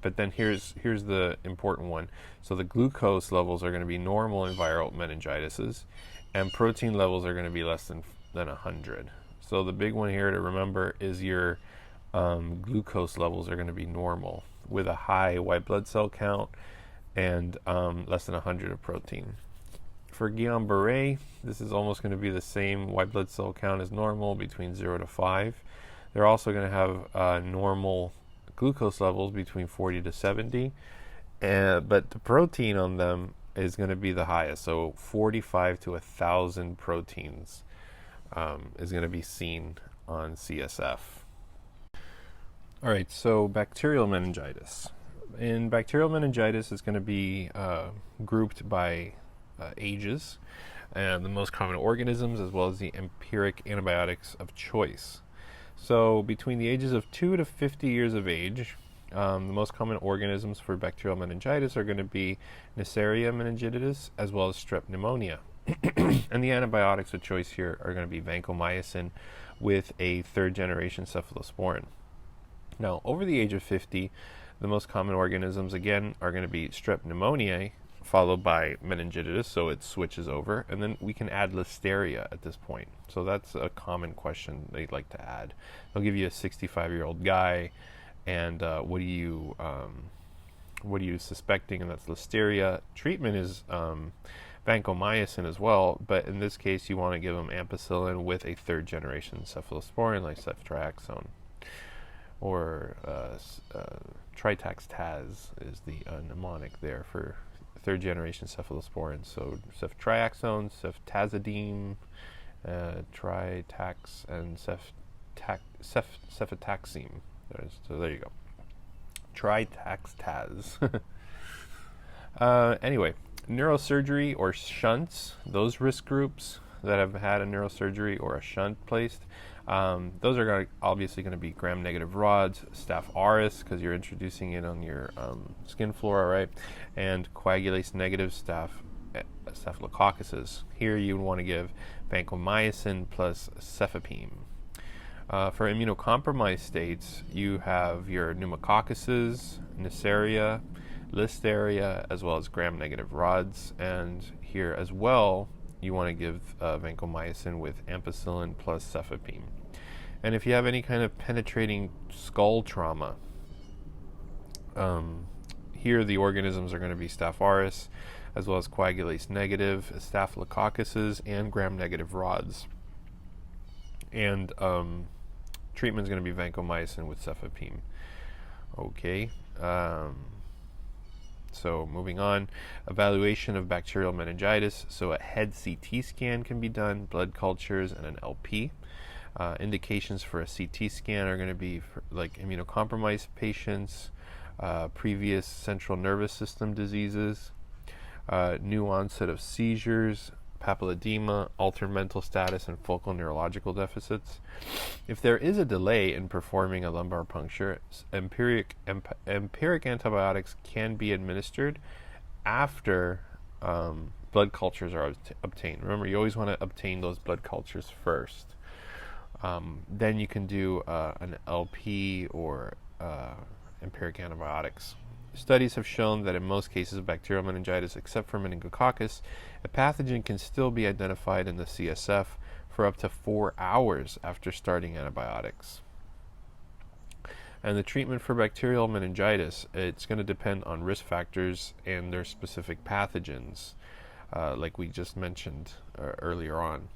but then here's the important one. So the glucose levels are going to be normal in viral meningitis, and protein levels are going to be less than 100. So the big one here to remember is your glucose levels are going to be normal with a high white blood cell count and less than 100 of protein. For Guillain-Barré, this is almost going to be the same white blood cell count as normal, between 0 to 5. They're also going to have normal glucose levels between 40 to 70, but the protein on them is going to be the highest, so 45 to 1,000 proteins is going to be seen on CSF. All right, so bacterial meningitis. In bacterial meningitis, it's going to be grouped by ages and the most common organisms, as well as the empiric antibiotics of choice. So between the ages of 2 to 50 years of age, the most common organisms for bacterial meningitis are going to be Neisseria meningitidis as well as strep pneumonia. And the antibiotics of choice here are going to be vancomycin with a third-generation cephalosporin. Now, over the age of 50, the most common organisms, again, are going to be strep pneumoniae, followed by meningitis, so it switches over. And then we can add Listeria at this point. So that's a common question they'd like to add. They'll give you a 65-year-old guy, and what are you suspecting? And that's Listeria. Treatment is vancomycin as well, but in this case you want to give them ampicillin with a third-generation cephalosporin like ceftriaxone, or Tritax-Taz is the mnemonic there for third-generation cephalosporin. So ceftriaxone, ceftazidime, Tritax, and cefotaxime. So there you go. Tritax-Taz. Anyway, neurosurgery or shunts, those risk groups that have had a neurosurgery or a shunt placed, those are obviously going to be gram-negative rods, Staph aureus, because you're introducing it on your skin flora, right? And coagulase-negative staphylococcuses. Here you would want to give vancomycin plus cefepime. For immunocompromised states, you have your pneumococcuses, Neisseria, Listeria, as well as gram-negative rods. And here as well, you want to give vancomycin with ampicillin plus cefepime. And if you have any kind of penetrating skull trauma, here the organisms are going to be Staph aureus, as well as coagulase-negative staphylococcuses and gram-negative rods. And treatment is going to be vancomycin with cefepime. Okay. So moving on, evaluation of bacterial meningitis. So a head CT scan can be done, blood cultures, and an LP. Indications for a CT scan are going to be for, like, immunocompromised patients, previous central nervous system diseases, new onset of seizures, papilledema, altered mental status, and focal neurological deficits. If there is a delay in performing a lumbar puncture, empiric antibiotics can be administered after blood cultures are obtained. Remember, you always want to obtain those blood cultures first. Then you can do an LP or empiric antibiotics. Studies have shown that in most cases of bacterial meningitis, except for meningococcus, a pathogen can still be identified in the CSF for up to 4 hours after starting antibiotics. And the treatment for bacterial meningitis, it's going to depend on risk factors and their specific pathogens, like we just mentioned earlier on.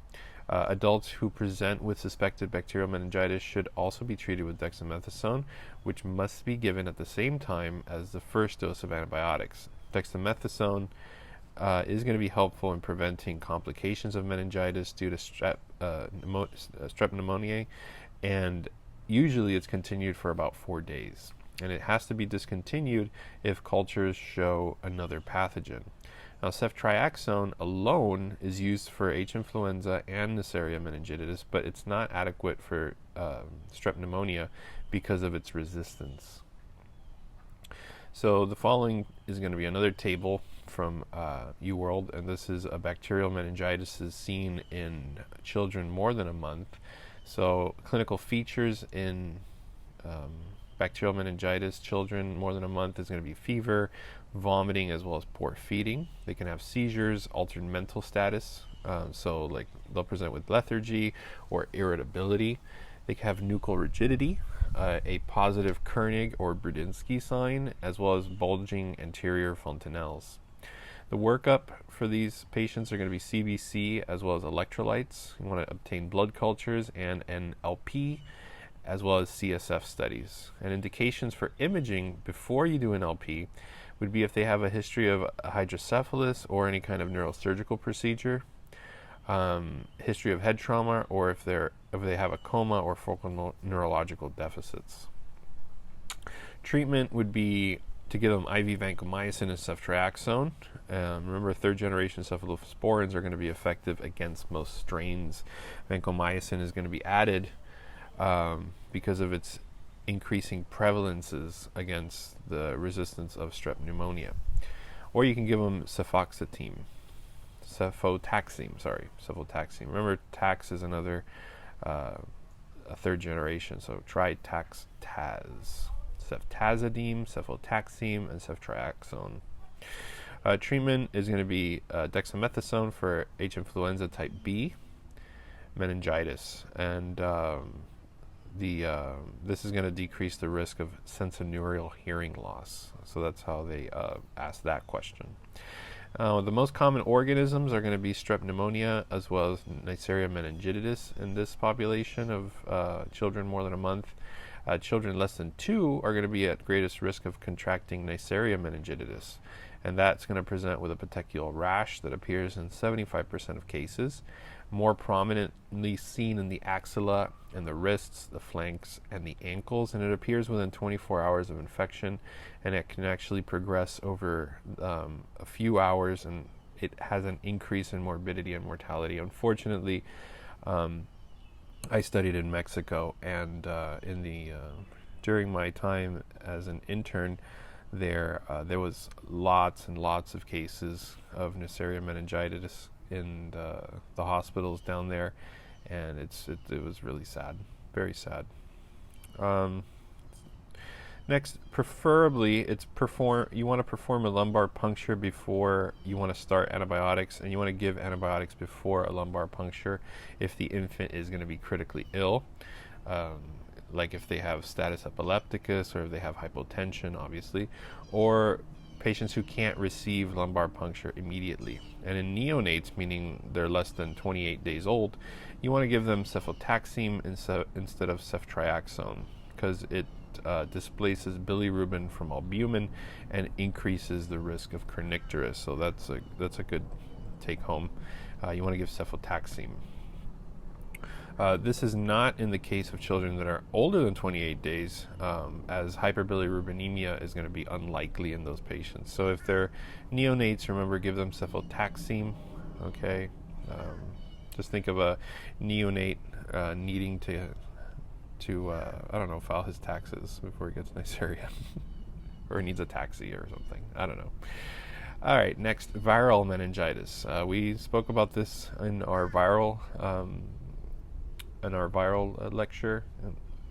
Adults who present with suspected bacterial meningitis should also be treated with dexamethasone, which must be given at the same time as the first dose of antibiotics. Dexamethasone is going to be helpful in preventing complications of meningitis due to strep pneumoniae, and usually it's continued for about 4 days. And it has to be discontinued if cultures show another pathogen. Now, ceftriaxone alone is used for H. influenza and Neisseria meningitidis, but it's not adequate for strep pneumonia because of its resistance. So the following is going to be another table from UWorld, and this is a bacterial meningitis is seen in children more than a month. So clinical features in bacterial meningitis children more than a month is going to be fever, vomiting, as well as poor feeding. They can have seizures, altered mental status, so like they'll present with lethargy or irritability. They can have nuchal rigidity, a positive Kernig or Brudinsky sign, as well as bulging anterior fontanelles. The workup for these patients are going to be CBC as well as electrolytes. You want to obtain blood cultures and an LP, as well as CSF studies. And indications for imaging before you do an LP would be if they have a history of hydrocephalus or any kind of neurosurgical procedure, history of head trauma, or if they have a coma or focal neurological deficits. Treatment would be to give them IV vancomycin and ceftriaxone. Remember, third-generation cephalosporins are going to be effective against most strains. Vancomycin is going to be added because of its increasing prevalences against the resistance of strep pneumonia. Or you can give them cefotaxime. Remember, tax is another a third generation, so try tax-taz. Ceftazidime, cefotaxime, and ceftriaxone. Treatment is going to be dexamethasone for H. influenza type B, meningitis, and this is going to decrease the risk of sensorineural hearing loss. So that's how they ask that question. The most common organisms are going to be strep pneumonia as well as Neisseria meningitidis in this population of children more than a month. Children less than 2 are going to be at greatest risk of contracting Neisseria meningitidis, and that's going to present with a petechial rash that appears in 75% of cases, more prominently seen in the axilla and the wrists, the flanks, and the ankles, and it appears within 24 hours of infection, and it can actually progress over a few hours, and it has an increase in morbidity and mortality. Unfortunately, I studied in Mexico, and during my time as an intern there was lots and lots of cases of Neisseria meningitis in the hospitals down there, and it was really sad, very sad. Next, preferably, you want to perform a lumbar puncture before you want to start antibiotics, and you want to give antibiotics before a lumbar puncture if the infant is going to be critically ill, like if they have status epilepticus or if they have hypotension, obviously, or patients who can't receive lumbar puncture immediately. And in neonates, meaning they're less than 28 days old, you want to give them cefotaxime instead of ceftriaxone, because it displaces bilirubin from albumin and increases the risk of kernicterus. So that's a good take home. You want to give cefotaxime. This is not in the case of children that are older than 28 days, as hyperbilirubinemia is going to be unlikely in those patients. So if they're neonates, remember, give them cefotaxime. Okay, just think of a neonate needing to I don't know, file his taxes before he gets Neisseria, or he needs a taxi or something. I don't know. All right, next, viral meningitis. We spoke about this in our viral lecture,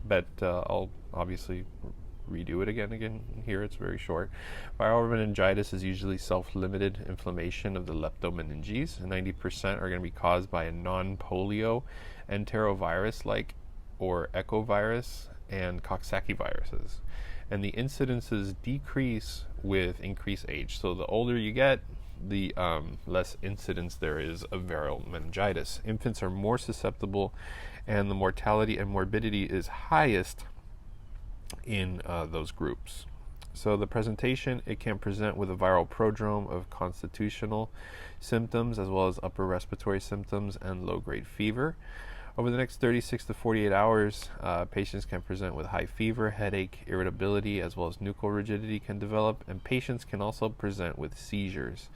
but I'll obviously redo it again here. It's very short. Viral meningitis is usually self-limited inflammation of the leptomeninges. 90% are going to be caused by a non-polio enterovirus-like or echovirus and Coxsackie viruses. And the incidences decrease with increased age. So the older you get, the less incidence there is of viral meningitis. Infants are more susceptible, and the mortality and morbidity is highest in those groups. So the presentation, it can present with a viral prodrome of constitutional symptoms as well as upper respiratory symptoms and low-grade fever. Over the next 36 to 48 hours, patients can present with high fever, headache, irritability, as well as nuchal rigidity can develop, and patients can also present with seizures.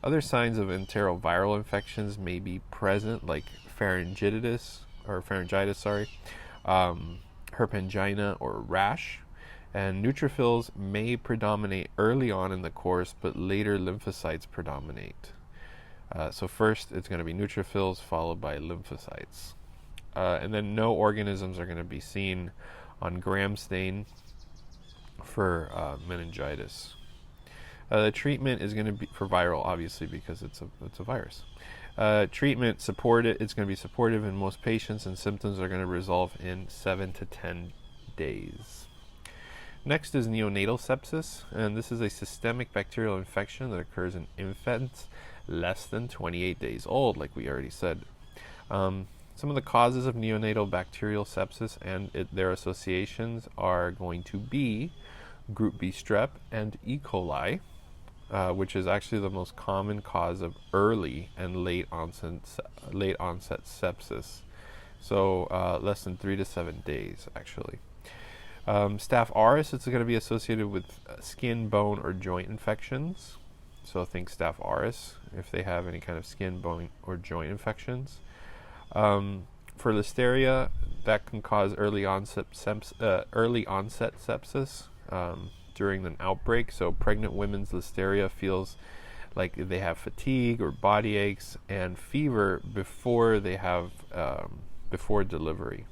Other signs of enteroviral infections may be present, like pharyngitis, herpangina or rash, and neutrophils may predominate early on in the course, but later lymphocytes predominate. So first it's going to be neutrophils followed by lymphocytes. And then no organisms are going to be seen on gram stain for meningitis. The treatment is going to be for viral, obviously, because it's a virus. Treatment supported. It's going to be supportive in most patients, and symptoms are going to resolve in 7 to 10 days. Next is neonatal sepsis, and this is a systemic bacterial infection that occurs in infants less than 28 days old, like we already said. Some of the causes of neonatal bacterial sepsis and their associations are going to be group B strep and E. coli, which is actually the most common cause of early and late onset sepsis. So less than 3 to 7 days, actually. Staph aureus is going to be associated with skin, bone, or joint infections. So think Staph aureus if they have any kind of skin, bone, or joint infections. For Listeria, that can cause early onset sepsis during an outbreak. So pregnant women's Listeria feels like they have fatigue or body aches and fever before they have before delivery.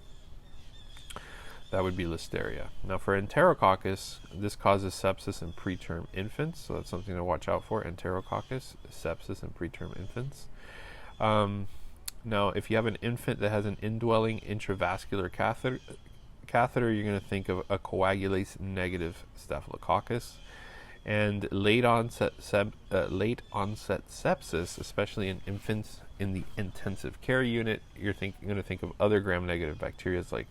That would be Listeria. Now for Enterococcus, this causes sepsis in preterm infants, so that's something to watch out for. Enterococcus, sepsis in preterm infants. Now, if you have an infant that has an indwelling intravascular catheter, you're going to think of a coagulase negative staphylococcus. And late onset sepsis, especially in infants in the intensive care unit, you're going to think of other gram-negative bacteria like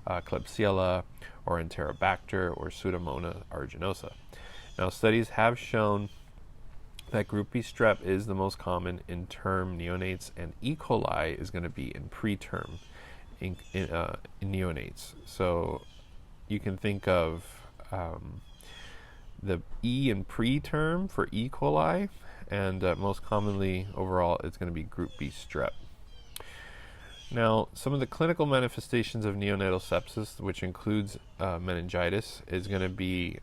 Klebsiella or Enterobacter or Pseudomonas aeruginosa. Now, studies have shown that group B strep is the most common in term neonates, and E. coli is going to be in preterm in neonates. So you can think of the E in preterm for E. coli, and most commonly overall it's going to be group B strep. Now, some of the clinical manifestations of neonatal sepsis, which includes meningitis, is going to be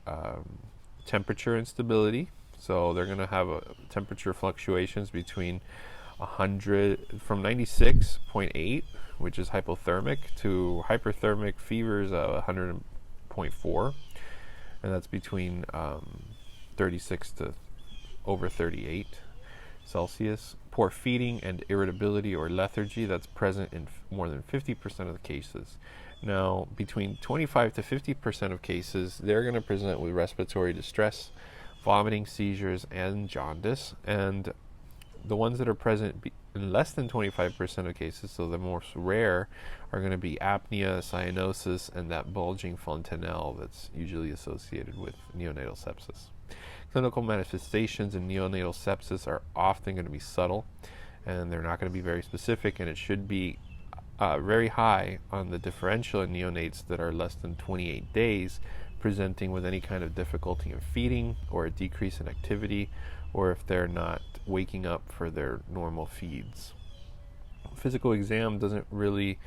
temperature instability. So they're going to have temperature fluctuations between 100 from 96.8, which is hypothermic, to hyperthermic fevers of 100.4, and that's between 36 to over 38 Celsius. Poor feeding and irritability or lethargy, that's present in more than 50% of the cases. Now, between 25 to 50% of cases, they're going to present with respiratory distress, vomiting, seizures, and jaundice. And the ones that are present in less than 25% of cases, so the most rare, are going to be apnea, cyanosis, and that bulging fontanelle that's usually associated with neonatal sepsis. Clinical manifestations in neonatal sepsis are often going to be subtle, and they're not going to be very specific, and it should be very high on the differential in neonates that are less than 28 days, presenting with any kind of difficulty in feeding or a decrease in activity, or if they're not waking up for their normal feeds. Physical exam doesn't really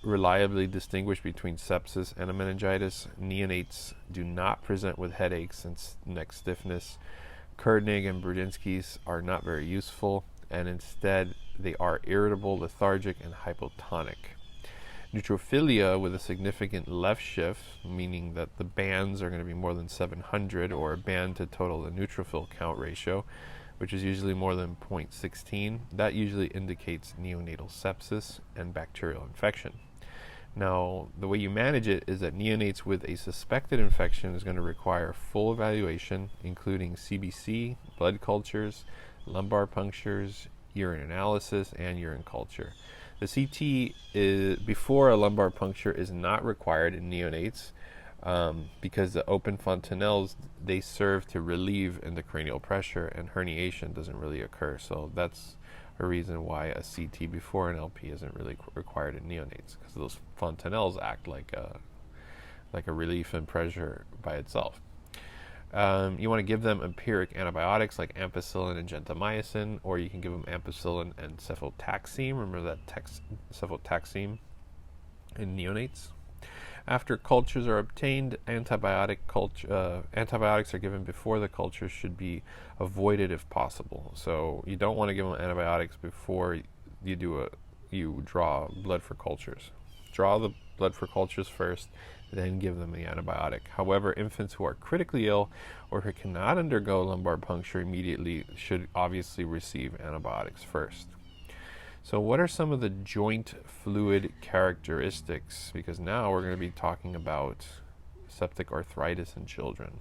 reliably distinguish between sepsis and a meningitis. Neonates do not present with headaches and neck stiffness, Kernig and Brudinski's are not very useful, and instead they are irritable, lethargic, and hypotonic. Neutrophilia with a significant left shift, meaning that the bands are going to be more than 700, or a band to total the neutrophil count ratio, which is usually more than 0.16. That usually indicates neonatal sepsis and bacterial infection. Now, the way you manage it is that neonates with a suspected infection is going to require full evaluation, including CBC, blood cultures, lumbar punctures, urine analysis, and urine culture. The CT before a lumbar puncture is not required in neonates because the open fontanelles, they serve to relieve intracranial pressure, and herniation doesn't really occur. So that's a reason why a CT before an LP isn't really required in neonates, because those fontanelles act like a relief and pressure by itself. You want to give them empiric antibiotics like ampicillin and gentamicin, or you can give them ampicillin and cefotaxime. Remember that cefotaxime in neonates. After cultures are obtained, antibiotics are given before the cultures should be avoided if possible. So you don't want to give them antibiotics before you draw blood for cultures. Draw the blood for cultures first, then give them the antibiotic. However, infants who are critically ill or who cannot undergo lumbar puncture immediately should obviously receive antibiotics first. So what are some of the joint fluid characteristics? Because now we're going to be talking about septic arthritis in children.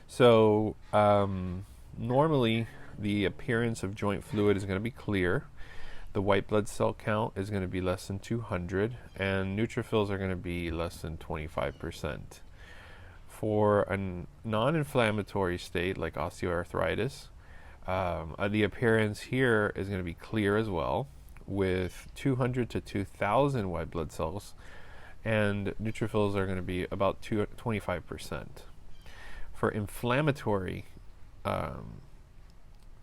So normally the appearance of joint fluid is going to be clear. The white blood cell count is going to be less than 200, and neutrophils are going to be less than 25%. For a non-inflammatory state like osteoarthritis, the appearance here is going to be clear as well, with 200 to 2,000 white blood cells, and neutrophils are going to be about 25%. For inflammatory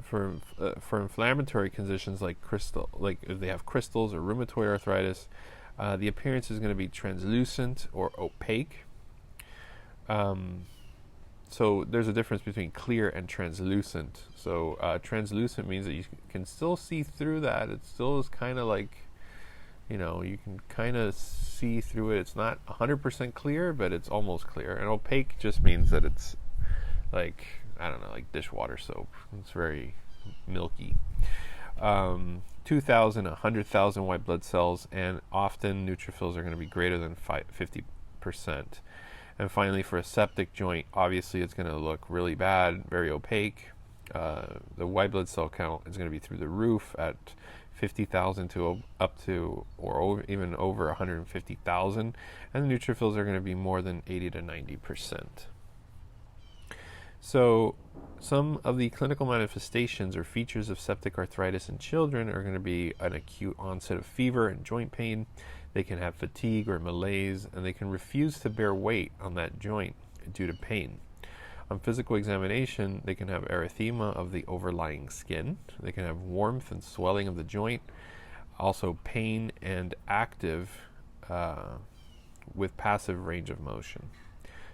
for inflammatory conditions like if they have crystals or rheumatoid arthritis, the appearance is going to be translucent or opaque. So there's a difference between clear and translucent. So translucent means that you can still see through that. It still is kind of like, you can kind of see through it. It's not 100% clear, but it's almost clear. And opaque just means that it's like, I don't know, like dishwater soap. It's very milky. 2,000, 100,000 white blood cells, and often neutrophils are going to be greater than 50%. And finally, for a septic joint, obviously it's going to look really bad, very opaque. The white blood cell count is going to be through the roof at 50,000 to up to or even over 150,000, and the neutrophils are going to be more than 80 to 90%. So some of the clinical manifestations or features of septic arthritis in children are going to be an acute onset of fever and joint pain. They can have fatigue or malaise, and they can refuse to bear weight on that joint due to pain. On physical examination, they can have erythema of the overlying skin. They can have warmth and swelling of the joint, also pain and active with passive range of motion.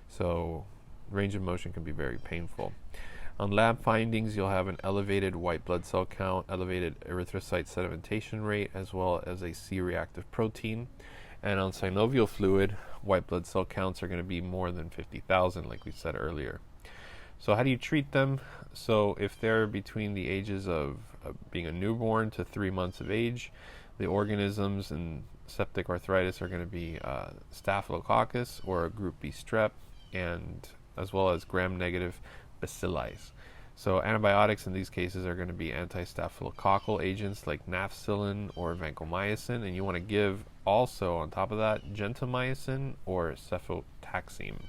So range of motion can be very painful. On lab findings, you'll have an elevated white blood cell count, elevated erythrocyte sedimentation rate, as well as a C-reactive protein. And on synovial fluid, white blood cell counts are going to be more than 50,000, like we said earlier. So how do you treat them? So if they're between the ages of being a newborn to 3 months of age, the organisms in septic arthritis are going to be Staphylococcus or group B strep, and as well as gram-negative bacilli. So antibiotics in these cases are going to be anti-staphylococcal agents like nafcillin or vancomycin, and you want to give also on top of that gentamicin or cefotaxime.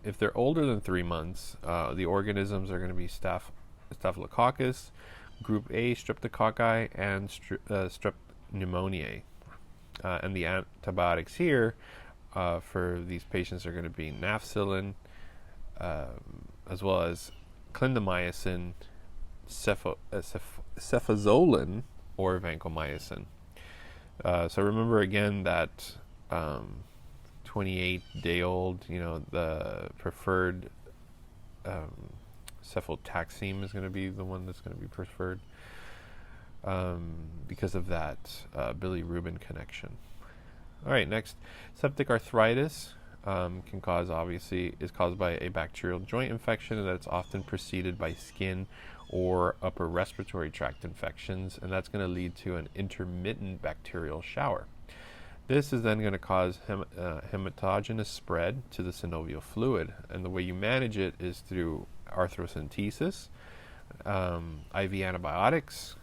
If they're older than 3 months, the organisms are going to be Staphylococcus, group A streptococci, and strep pneumoniae. And the antibiotics here for these patients are going to be nafcillin, as well as clindamycin, cefazolin, or vancomycin. So remember again that 28-day-old, the preferred cefotaxime is going to be the one that's going to be preferred because of that bilirubin connection. All right, next, septic arthritis is caused by a bacterial joint infection, and that's often preceded by skin or upper respiratory tract infections, and that's going to lead to an intermittent bacterial shower. This is then going to cause hematogenous spread to the synovial fluid, and the way you manage it is through arthrocentesis, IV antibiotics,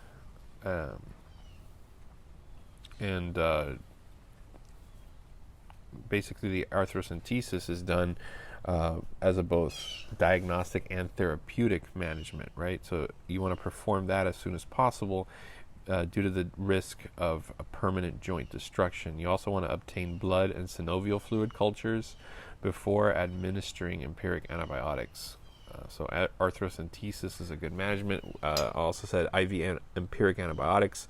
and basically the arthrocentesis is done as a both diagnostic and therapeutic management, right? So you want to perform that as soon as possible due to the risk of a permanent joint destruction. You also want to obtain blood and synovial fluid cultures before administering empiric antibiotics. So arthrocentesis is a good management. I also said IV empiric antibiotics.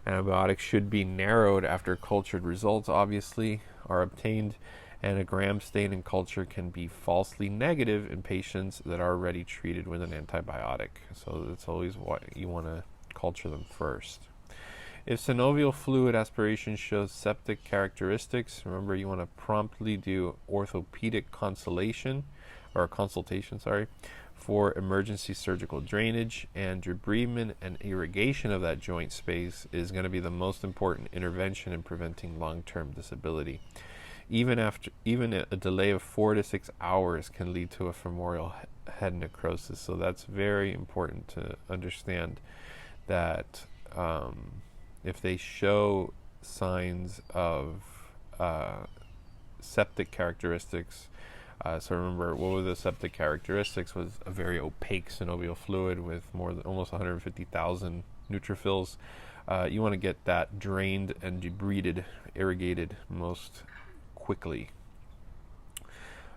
Antibiotics should be narrowed after cultured results, obviously, are obtained, and a gram stain in culture can be falsely negative in patients that are already treated with an antibiotic. So that's always what you want to culture them first. If synovial fluid aspiration shows septic characteristics, remember you want to promptly do orthopedic consultation for emergency surgical drainage, and debridement and irrigation of that joint space is going to be the most important intervention in preventing long-term disability. Even a delay of 4 to 6 hours can lead to a femoral head necrosis. So that's very important to understand that if they show signs of septic characteristics, so remember, what were the septic characteristics? Was a very opaque synovial fluid with almost 150,000 neutrophils. You want to get that drained and debrided, irrigated most quickly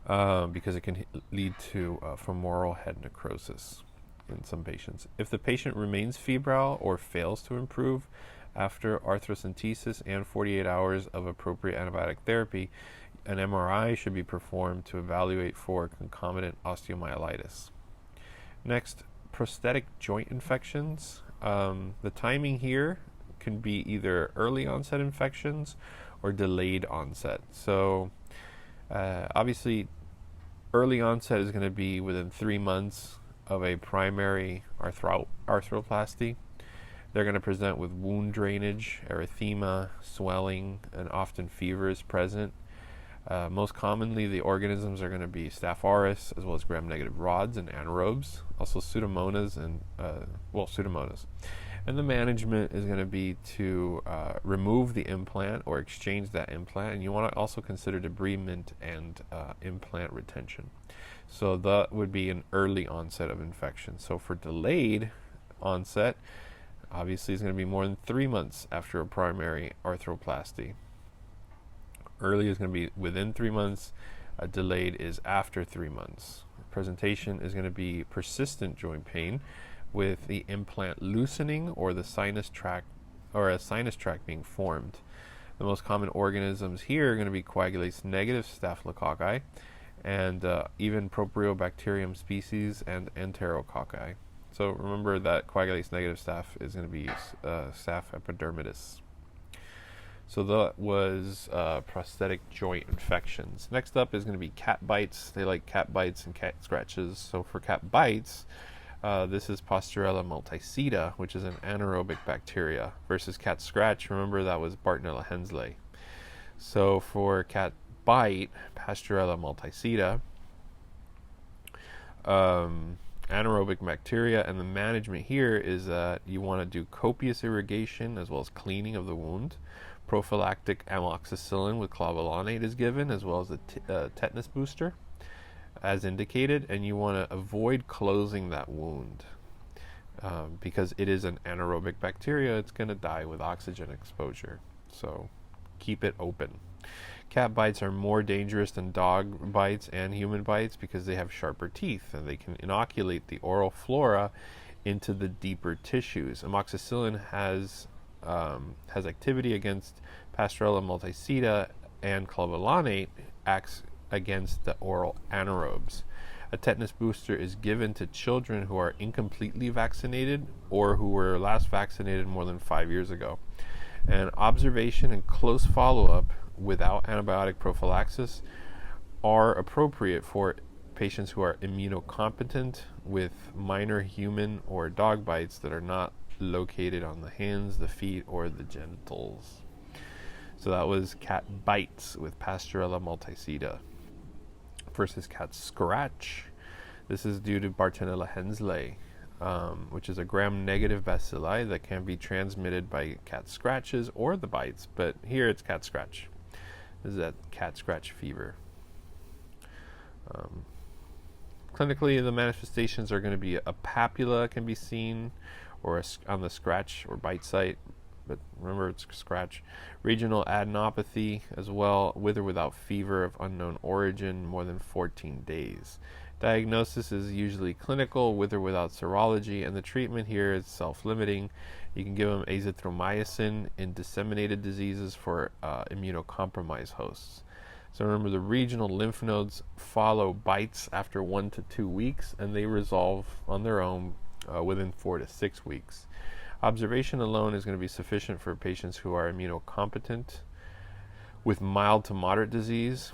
because it can lead to femoral head necrosis in some patients. If the patient remains febrile or fails to improve after arthrocentesis and 48 hours of appropriate antibiotic therapy, an MRI should be performed to evaluate for concomitant osteomyelitis. Next, prosthetic joint infections. The timing here can be either early onset infections or delayed onset. So obviously early onset is going to be within 3 months of a primary arthroplasty. They're going to present with wound drainage, erythema, swelling, and often fever is present. Most commonly, the organisms are going to be Staph aureus, as well as gram-negative rods and anaerobes, also Pseudomonas and Pseudomonas. And the management is going to be to remove the implant or exchange that implant, and you want to also consider debridement and implant retention. So that would be an early onset of infection. So for delayed onset, obviously it's going to be more than 3 months after a primary arthroplasty. Early is going to be within 3 months. Delayed is after 3 months. Presentation is going to be persistent joint pain with the implant loosening or the sinus tract being formed. The most common organisms here are going to be coagulase negative staphylococci and even Propionibacterium species and enterococci. So remember that coagulase negative staph is going to be staph epidermidis. So that was prosthetic joint infections. Next up is going to be cat bites. They like cat bites and cat scratches. So for cat bites, this is Pasteurella multicida, which is an anaerobic bacteria, versus cat scratch. Remember, that was Bartonella henselae. So for cat bite, Pasteurella multicida, anaerobic bacteria, and the management here is that you want to do copious irrigation as well as cleaning of the wound. Prophylactic amoxicillin with clavulanate is given, as well as a tetanus booster as indicated, and you want to avoid closing that wound because it is an anaerobic bacteria. It's going to die with oxygen exposure, so keep it open. Cat bites are more dangerous than dog bites and human bites because they have sharper teeth and they can inoculate the oral flora into the deeper tissues. Amoxicillin has activity against Pasteurella multicida, and clavulanate acts against the oral anaerobes. A tetanus booster is given to children who are incompletely vaccinated or who were last vaccinated more than 5 years ago. And observation and close follow-up without antibiotic prophylaxis are appropriate for patients who are immunocompetent with minor human or dog bites that are not located on the hands, the feet, or the genitals. So that was cat bites with Pasteurella multicida. First is cat scratch. This is due to Bartonella henselae, which is a gram-negative bacilli that can be transmitted by cat scratches or the bites, but here it's cat scratch. This is that cat scratch fever. Clinically, the manifestations are going to be a papula can be seen or on the scratch or bite site, but remember it's scratch. Regional adenopathy as well, with or without fever of unknown origin, more than 14 days. Diagnosis is usually clinical, with or without serology, and the treatment here is self-limiting. You can give them azithromycin in disseminated diseases for immunocompromised hosts. So remember, the regional lymph nodes follow bites after 1 to 2 weeks, and they resolve on their own within 4 to 6 weeks. Observation alone is going to be sufficient for patients who are immunocompetent with mild to moderate disease.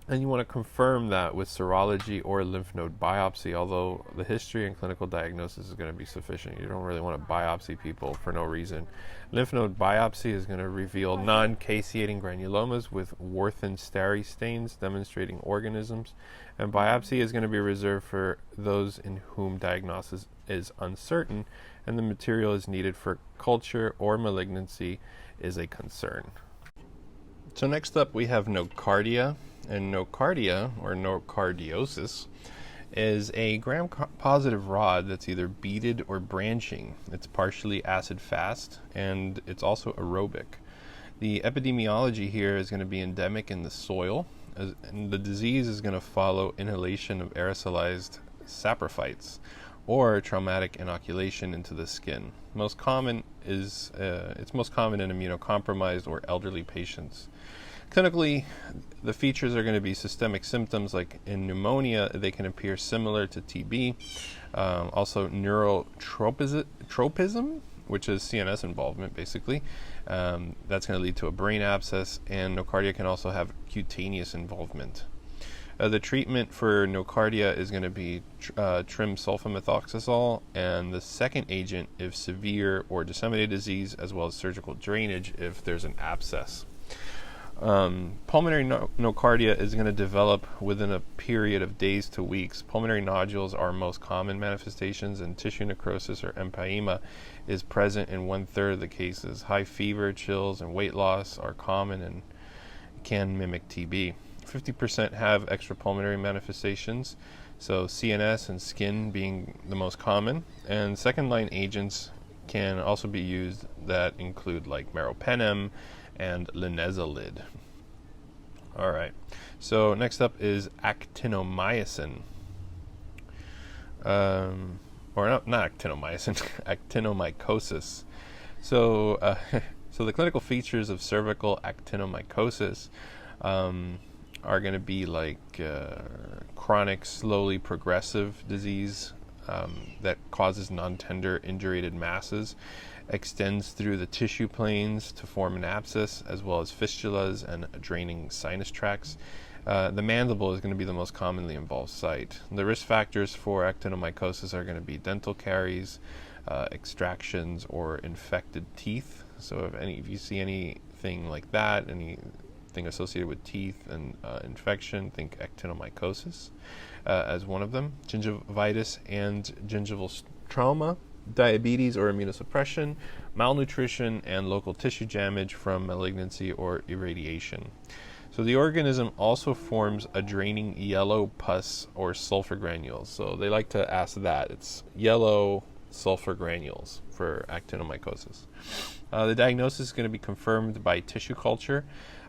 And you want to confirm that with serology or lymph node biopsy, although the history and clinical diagnosis is going to be sufficient. You don't really want to biopsy people for no reason. Lymph node biopsy is going to reveal non-caseating granulomas with Warthin stari stains demonstrating organisms, and biopsy is going to be reserved for those in whom diagnosis is uncertain and the material is needed for culture or malignancy is a concern. So next up we have nocardia. And nocardia, or nocardiosis, is a gram-positive rod that's either beaded or branching. It's partially acid-fast, and it's also aerobic. The epidemiology here is going to be endemic in the soil, and the disease is going to follow inhalation of aerosolized saprophytes or traumatic inoculation into the skin. Most common is it's most common in immunocompromised or elderly patients. Clinically, the features are going to be systemic symptoms like in pneumonia. They can appear similar to TB. Also neurotropism, which is CNS involvement basically. That's going to lead to a brain abscess, and nocardia can also have cutaneous involvement. The treatment for nocardia is going to be trimsulfamethoxazole, and the second agent if severe or disseminated disease, as well as surgical drainage if there's an abscess. Pulmonary nocardia is going to develop within a period of days to weeks. Pulmonary nodules are most common manifestations, and tissue necrosis or empyema is present in 1/3 of the cases. High fever, chills, and weight loss are common and can mimic TB. 50% have extrapulmonary manifestations, so CNS and skin being the most common, and second-line agents can also be used that include like meropenem and linezolid. All right, so next up is actinomycin. Or not actinomycin, actinomycosis. So the clinical features of cervical actinomycosis are going to be like chronic, slowly progressive disease that causes non-tender indurated masses, extends through the tissue planes to form an abscess, as well as fistulas and draining sinus tracts. The mandible is going to be the most commonly involved site. The risk factors for actinomycosis are going to be dental caries, extractions, or infected teeth. So if you see anything like that, anything associated with teeth and infection, think actinomycosis as one of them. Gingivitis and gingival trauma, diabetes or immunosuppression, malnutrition, and local tissue damage from malignancy or irradiation. So the organism also forms a draining yellow pus or sulfur granules. So they like to ask that. It's yellow sulfur granules for actinomycosis. The diagnosis is going to be confirmed by tissue culture,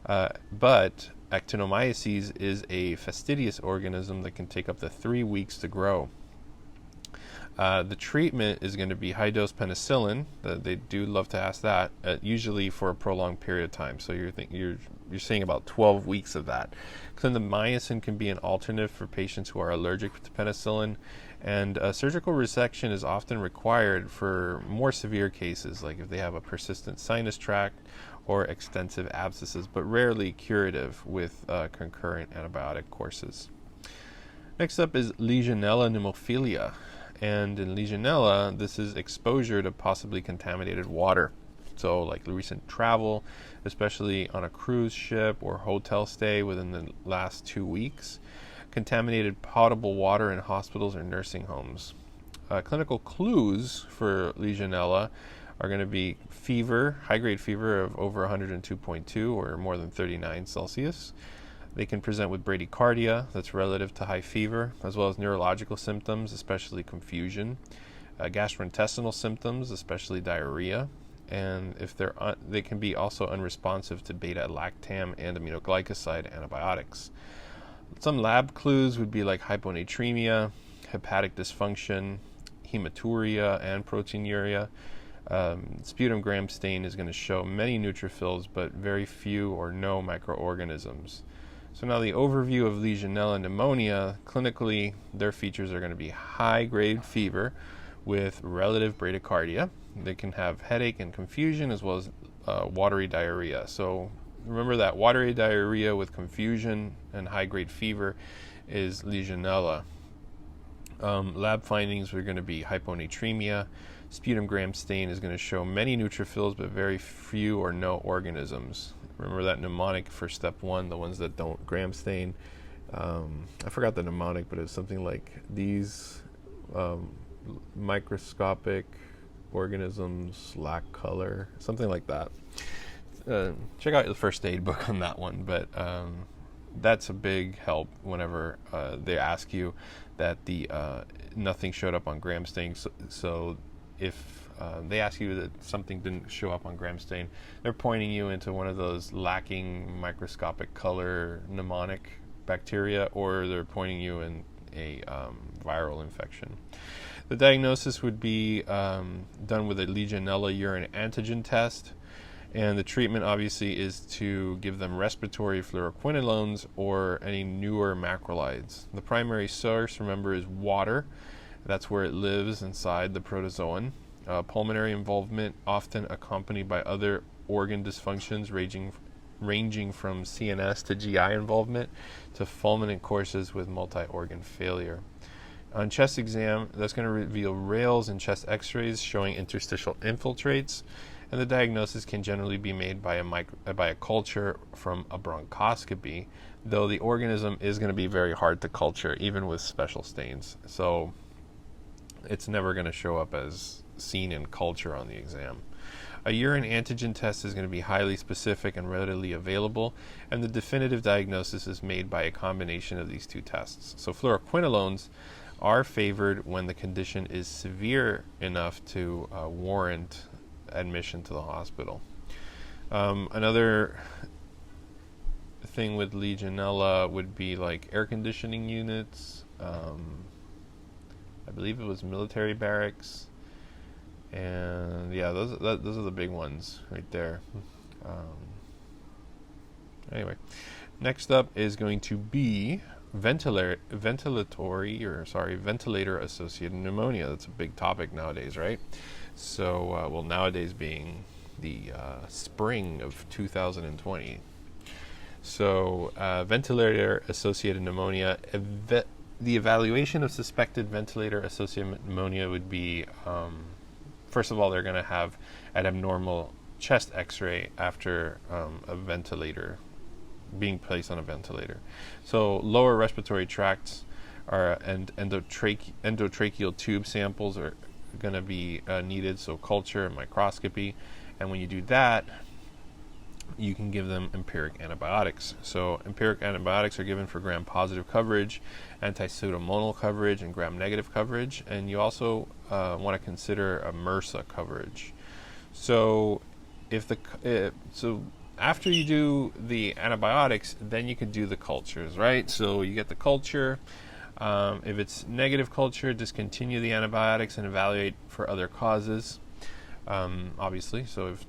but actinomyces is a fastidious organism that can take up to 3 weeks to grow. The treatment is going to be high-dose penicillin. They do love to ask that, usually for a prolonged period of time. So you're you're seeing about 12 weeks of that. Clindamycin can be an alternative for patients who are allergic to penicillin, and surgical resection is often required for more severe cases, like if they have a persistent sinus tract or extensive abscesses, but rarely curative with concurrent antibiotic courses. Next up is Legionella pneumophilia, and in Legionella, this is exposure to possibly contaminated water. So like recent travel, especially on a cruise ship or hotel stay within the last 2 weeks, contaminated potable water in hospitals or nursing homes. Clinical clues for Legionella are going to be fever, high-grade fever of over 102.2 or more than 39 Celsius. They can present with bradycardia, that's relative to high fever, as well as neurological symptoms, especially confusion, gastrointestinal symptoms, especially diarrhea, and if they can be also unresponsive to beta-lactam and aminoglycoside antibiotics. Some lab clues would be like hyponatremia, hepatic dysfunction, hematuria, and proteinuria. Sputum gram stain is going to show many neutrophils, but very few or no microorganisms. So now the overview of Legionella pneumonia, clinically, their features are going to be high-grade fever with relative bradycardia. They can have headache and confusion, as well as watery diarrhea. So remember that watery diarrhea with confusion and high-grade fever is Legionella. Lab findings are going to be hyponatremia. Sputum gram stain is going to show many neutrophils, but very few or no organisms. Remember that mnemonic for step 1, the ones that don't gram stain. I forgot the mnemonic, but it's something like these microscopic organisms lack color, something like that. Check out the first aid book on that one, but that's a big help whenever they ask you that the nothing showed up on gram stain. So if they ask you that something didn't show up on gram stain, they're pointing you into one of those lacking microscopic color mnemonic bacteria, or they're pointing you in a viral infection. The diagnosis would be done with a Legionella urine antigen test, and the treatment obviously is to give them respiratory fluoroquinolones or any newer macrolides. The primary source, remember, is water. That's where it lives inside the protozoan. Pulmonary involvement, often accompanied by other organ dysfunctions ranging from CNS to GI involvement to fulminant courses with multi-organ failure. On chest exam, that's going to reveal rales and chest x-rays showing interstitial infiltrates, and the diagnosis can generally be made by a culture from a bronchoscopy, though the organism is going to be very hard to culture, even with special stains. So it's never going to show up as seen in culture on the exam. A urine antigen test is going to be highly specific and readily available, and the definitive diagnosis is made by a combination of these two tests. So fluoroquinolones are favored when the condition is severe enough to warrant admission to the hospital. Another thing with Legionella would be like air conditioning units. I believe it was military barracks. And yeah, those are the big ones right there. Anyway, next up is going to be ventilator-associated pneumonia. That's a big topic nowadays, right? So, well, nowadays being the spring of 2020. So, ventilator-associated pneumonia. The evaluation of suspected ventilator-associated pneumonia would be, first of all, they're going to have an abnormal chest x-ray after a ventilator, being placed on a ventilator. So lower respiratory tracts and endotracheal tube samples are going to be needed, so culture and microscopy. And when you do that, you can give them empiric antibiotics. So empiric antibiotics are given for gram-positive coverage, anti-pseudomonal coverage, and gram-negative coverage. And you also want to consider a MRSA coverage. So after you do the antibiotics, then you can do the cultures, right? So you get the culture. If it's negative culture, discontinue the antibiotics and evaluate for other causes, obviously. So if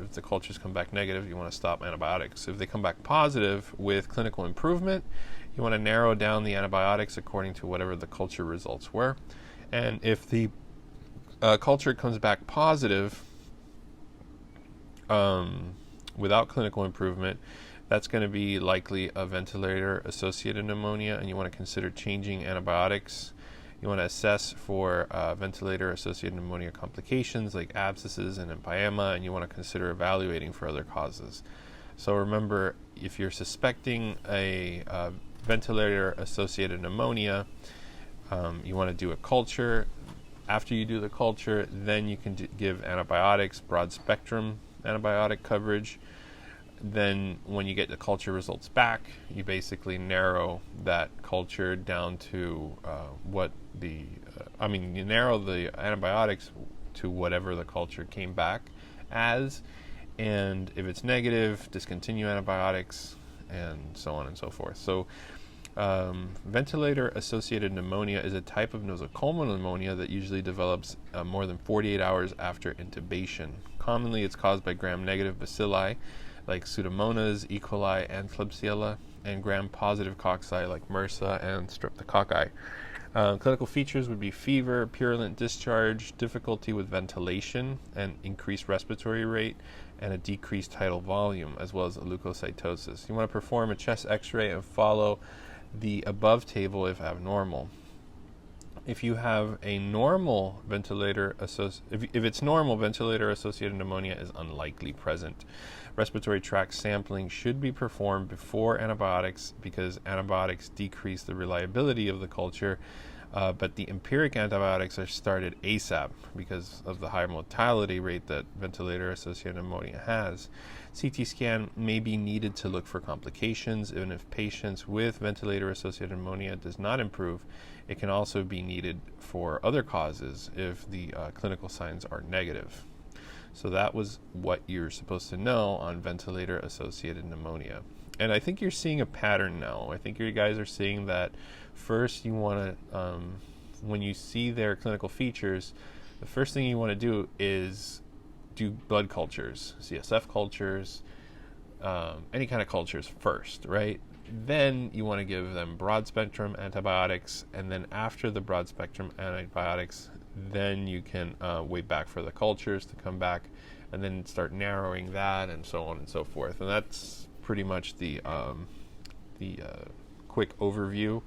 if the cultures come back negative, you want to stop antibiotics. If they come back positive with clinical improvement, you want to narrow down the antibiotics according to whatever the culture results were. And if the culture comes back positive without clinical improvement, that's going to be likely a ventilator-associated pneumonia, and you want to consider changing antibiotics. You want to assess for ventilator-associated pneumonia complications like abscesses and empyema, and you want to consider evaluating for other causes. So remember, if you're suspecting a ventilator-associated pneumonia, you want to do a culture. After you do the culture, then you can give antibiotics, broad-spectrum antibiotic coverage. Then when you get the culture results back, you basically narrow that culture down to you narrow the antibiotics to whatever the culture came back as, and if it's negative, discontinue antibiotics, and so on and so forth. So ventilator-associated pneumonia is a type of nosocomial pneumonia that usually develops more than 48 hours after intubation. Commonly, it's caused by gram-negative bacilli like Pseudomonas, E. coli, and Klebsiella, and gram-positive cocci like MRSA and Streptococci. Clinical features would be fever, purulent discharge, difficulty with ventilation, and increased respiratory rate, and a decreased tidal volume, as well as leukocytosis. You want to perform a chest x-ray and follow the above table if abnormal. If you have a normal ventilator-associated, if it's normal, ventilator-associated pneumonia is unlikely present. Respiratory tract sampling should be performed before antibiotics because antibiotics decrease the reliability of the culture, but the empiric antibiotics are started ASAP because of the high mortality rate that ventilator-associated pneumonia has. CT scan may be needed to look for complications, and if patients with ventilator-associated pneumonia does not improve, it can also be needed for other causes if the clinical signs are negative. So that was what you're supposed to know on ventilator-associated pneumonia. And I think you're seeing a pattern now. I think you guys are seeing that first you want to, when you see their clinical features, the first thing you want to do is do blood cultures, CSF cultures, any kind of cultures first, right? Then you want to give them broad-spectrum antibiotics, and then after the broad-spectrum antibiotics, then you can wait back for the cultures to come back, and then start narrowing that, and so on and so forth. And that's pretty much the quick overview,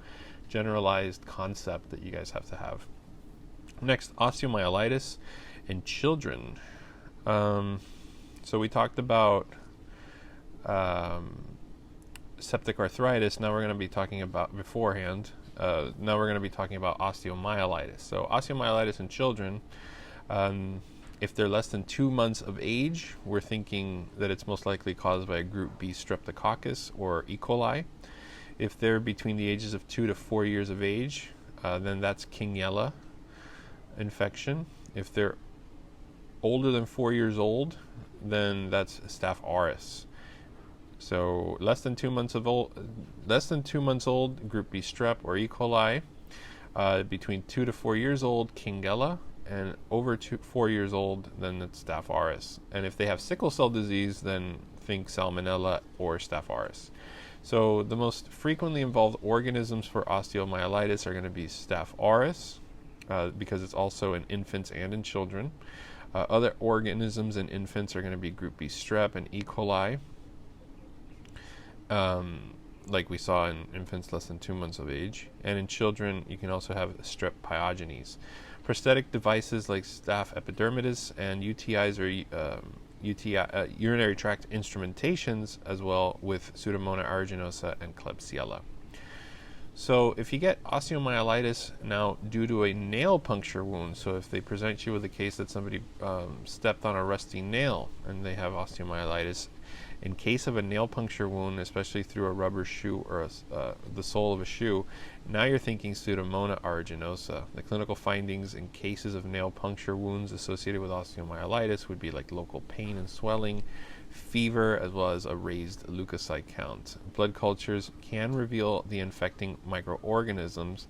generalized concept that you guys have to have. Next, osteomyelitis in children. So we talked about septic arthritis. Now we're going to be talking about beforehand. Now we're going to be talking about osteomyelitis. So osteomyelitis in children, if they're less than 2 months of age, we're thinking that it's most likely caused by a group B streptococcus or E. coli. If they're between the ages of 2 to 4 years of age, then that's Kingella infection. If they're older than 4 years old, then that's Staph aureus. So less than 2 months old, group B strep or E. coli. Between 2 to 4 years old, Kingella, and over 4 years old, then it's Staph aureus. And if they have sickle cell disease, then think Salmonella or Staph aureus. So the most frequently involved organisms for osteomyelitis are going to be Staph aureus, because it's also in infants and in children. Other organisms in infants are going to be group B strep and E. coli, like we saw in infants less than 2 months of age. And in children, you can also have strep pyogenes. Prosthetic devices like staph epidermidis and UTIs or urinary tract instrumentations, as well with Pseudomonas aeruginosa and Klebsiella. So if you get osteomyelitis now due to a nail puncture wound, so if they present you with a case that somebody stepped on a rusty nail and they have osteomyelitis, in case of a nail puncture wound, especially through a rubber shoe or the sole of a shoe, now you're thinking Pseudomonas aeruginosa. The clinical findings in cases of nail puncture wounds associated with osteomyelitis would be like local pain and swelling, fever, as well as a raised leukocyte count. Blood cultures can reveal the infecting microorganisms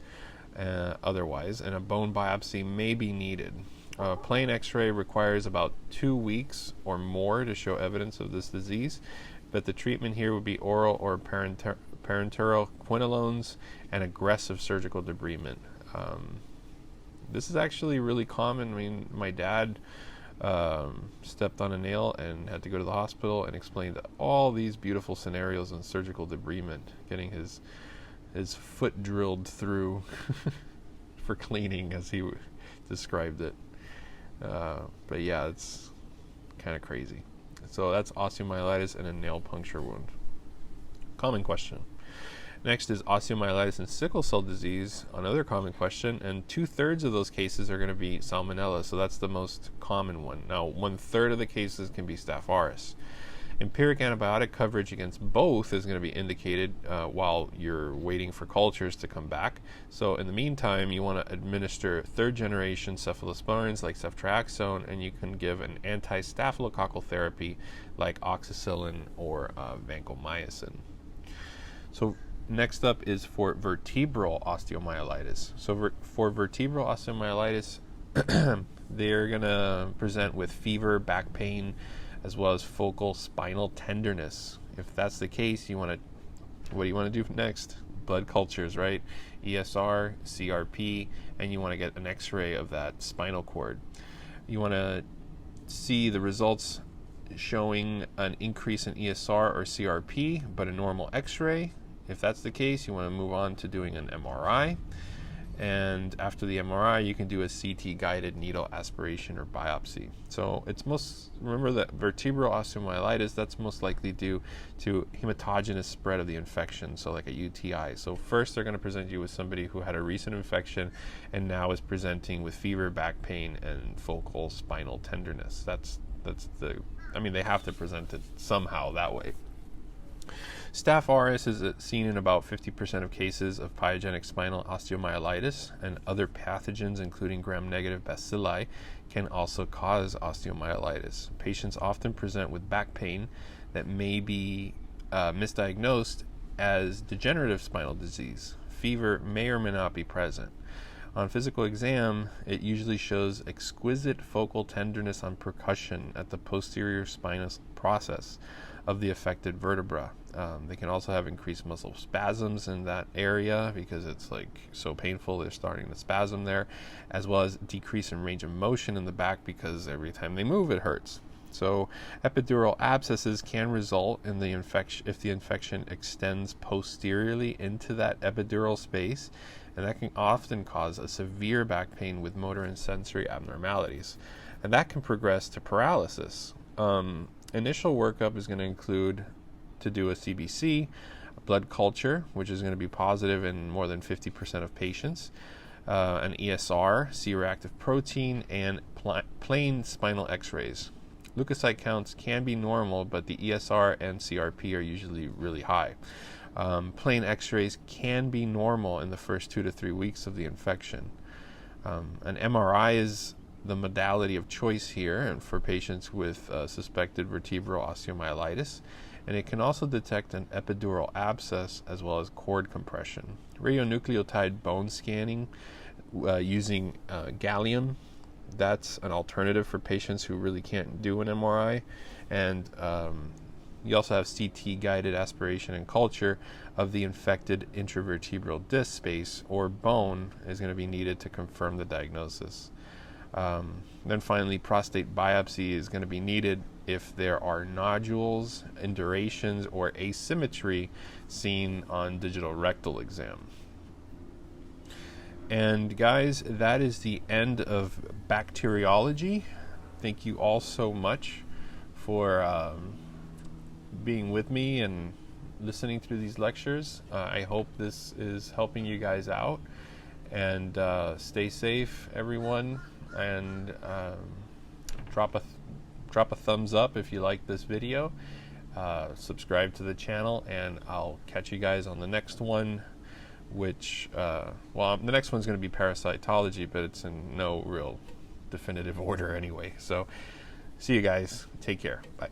otherwise, and a bone biopsy may be needed. Plain x-ray requires about 2 weeks or more to show evidence of this disease, but the treatment here would be oral or parenteral quinolones and aggressive surgical debridement. This is actually really common. I mean, my dad stepped on a nail and had to go to the hospital, and explained all these beautiful scenarios in surgical debridement, getting his foot drilled through for cleaning, as he described it. But yeah, it's kind of crazy. So that's osteomyelitis and a nail puncture wound. Common question. Next is osteomyelitis and sickle cell disease, another common question, and 2/3 of those cases are going to be salmonella, so that's the most common one. Now, 1/3 of the cases can be Staph aureus. Empiric antibiotic coverage against both is going to be indicated while you're waiting for cultures to come back. So in the meantime, you want to administer 3rd-generation cephalosporins like ceftriaxone, and you can give an anti-staphylococcal therapy like oxacillin or vancomycin. So next up is for vertebral osteomyelitis. So for vertebral osteomyelitis, they're going to present with fever, back pain, as well as focal spinal tenderness. If that's the case, what do you want to do next? Blood cultures, right? ESR, CRP, and you want to get an x-ray of that spinal cord. You want to see the results showing an increase in ESR or CRP, but a normal x-ray. If that's the case, you want to move on to doing an MRI. And after the MRI, you can do a CT-guided needle aspiration or biopsy. So remember that vertebral osteomyelitis, that's most likely due to hematogenous spread of the infection, so like a UTI. So first they're going to present you with somebody who had a recent infection and now is presenting with fever, back pain, and focal spinal tenderness. They have to present it somehow that way. Staph aureus is seen in about 50% of cases of pyogenic spinal osteomyelitis, and other pathogens, including gram-negative bacilli, can also cause osteomyelitis. Patients often present with back pain that may be misdiagnosed as degenerative spinal disease. Fever may or may not be present. On physical exam, it usually shows exquisite focal tenderness on percussion at the posterior spinous process of the affected vertebra. They can also have increased muscle spasms in that area because it's like so painful, they're starting to spasm there, as well as decrease in range of motion in the back because every time they move it hurts. So epidural abscesses can result in the infection if the infection extends posteriorly into that epidural space, and that can often cause a severe back pain with motor and sensory abnormalities, and that can progress to paralysis. Initial workup is going to include to do a CBC, a blood culture, which is going to be positive in more than 50% of patients, an ESR, C-reactive protein, and plain spinal x-rays. Leukocyte counts can be normal, but the ESR and CRP are usually really high. Plain x-rays can be normal in the first 2 to 3 weeks of the infection. An MRI is the modality of choice here and for patients with suspected vertebral osteomyelitis, and it can also detect an epidural abscess as well as cord compression. Radionucleotide bone scanning using gallium, that's an alternative for patients who really can't do an MRI, and you also have CT-guided aspiration and culture of the infected intravertebral disc space or bone is going to be needed to confirm the diagnosis. Then finally, prostate biopsy is going to be needed if there are nodules, indurations, or asymmetry seen on digital rectal exam. And guys, that is the end of bacteriology. Thank you all so much for being with me and listening through these lectures. I hope this is helping you guys out, and stay safe, everyone. And drop a thumbs up if you like this video. Subscribe to the channel, and I'll catch you guys on the next one, which the next one's going to be parasitology, but it's in no real definitive order anyway. So see you guys. Take care. Bye.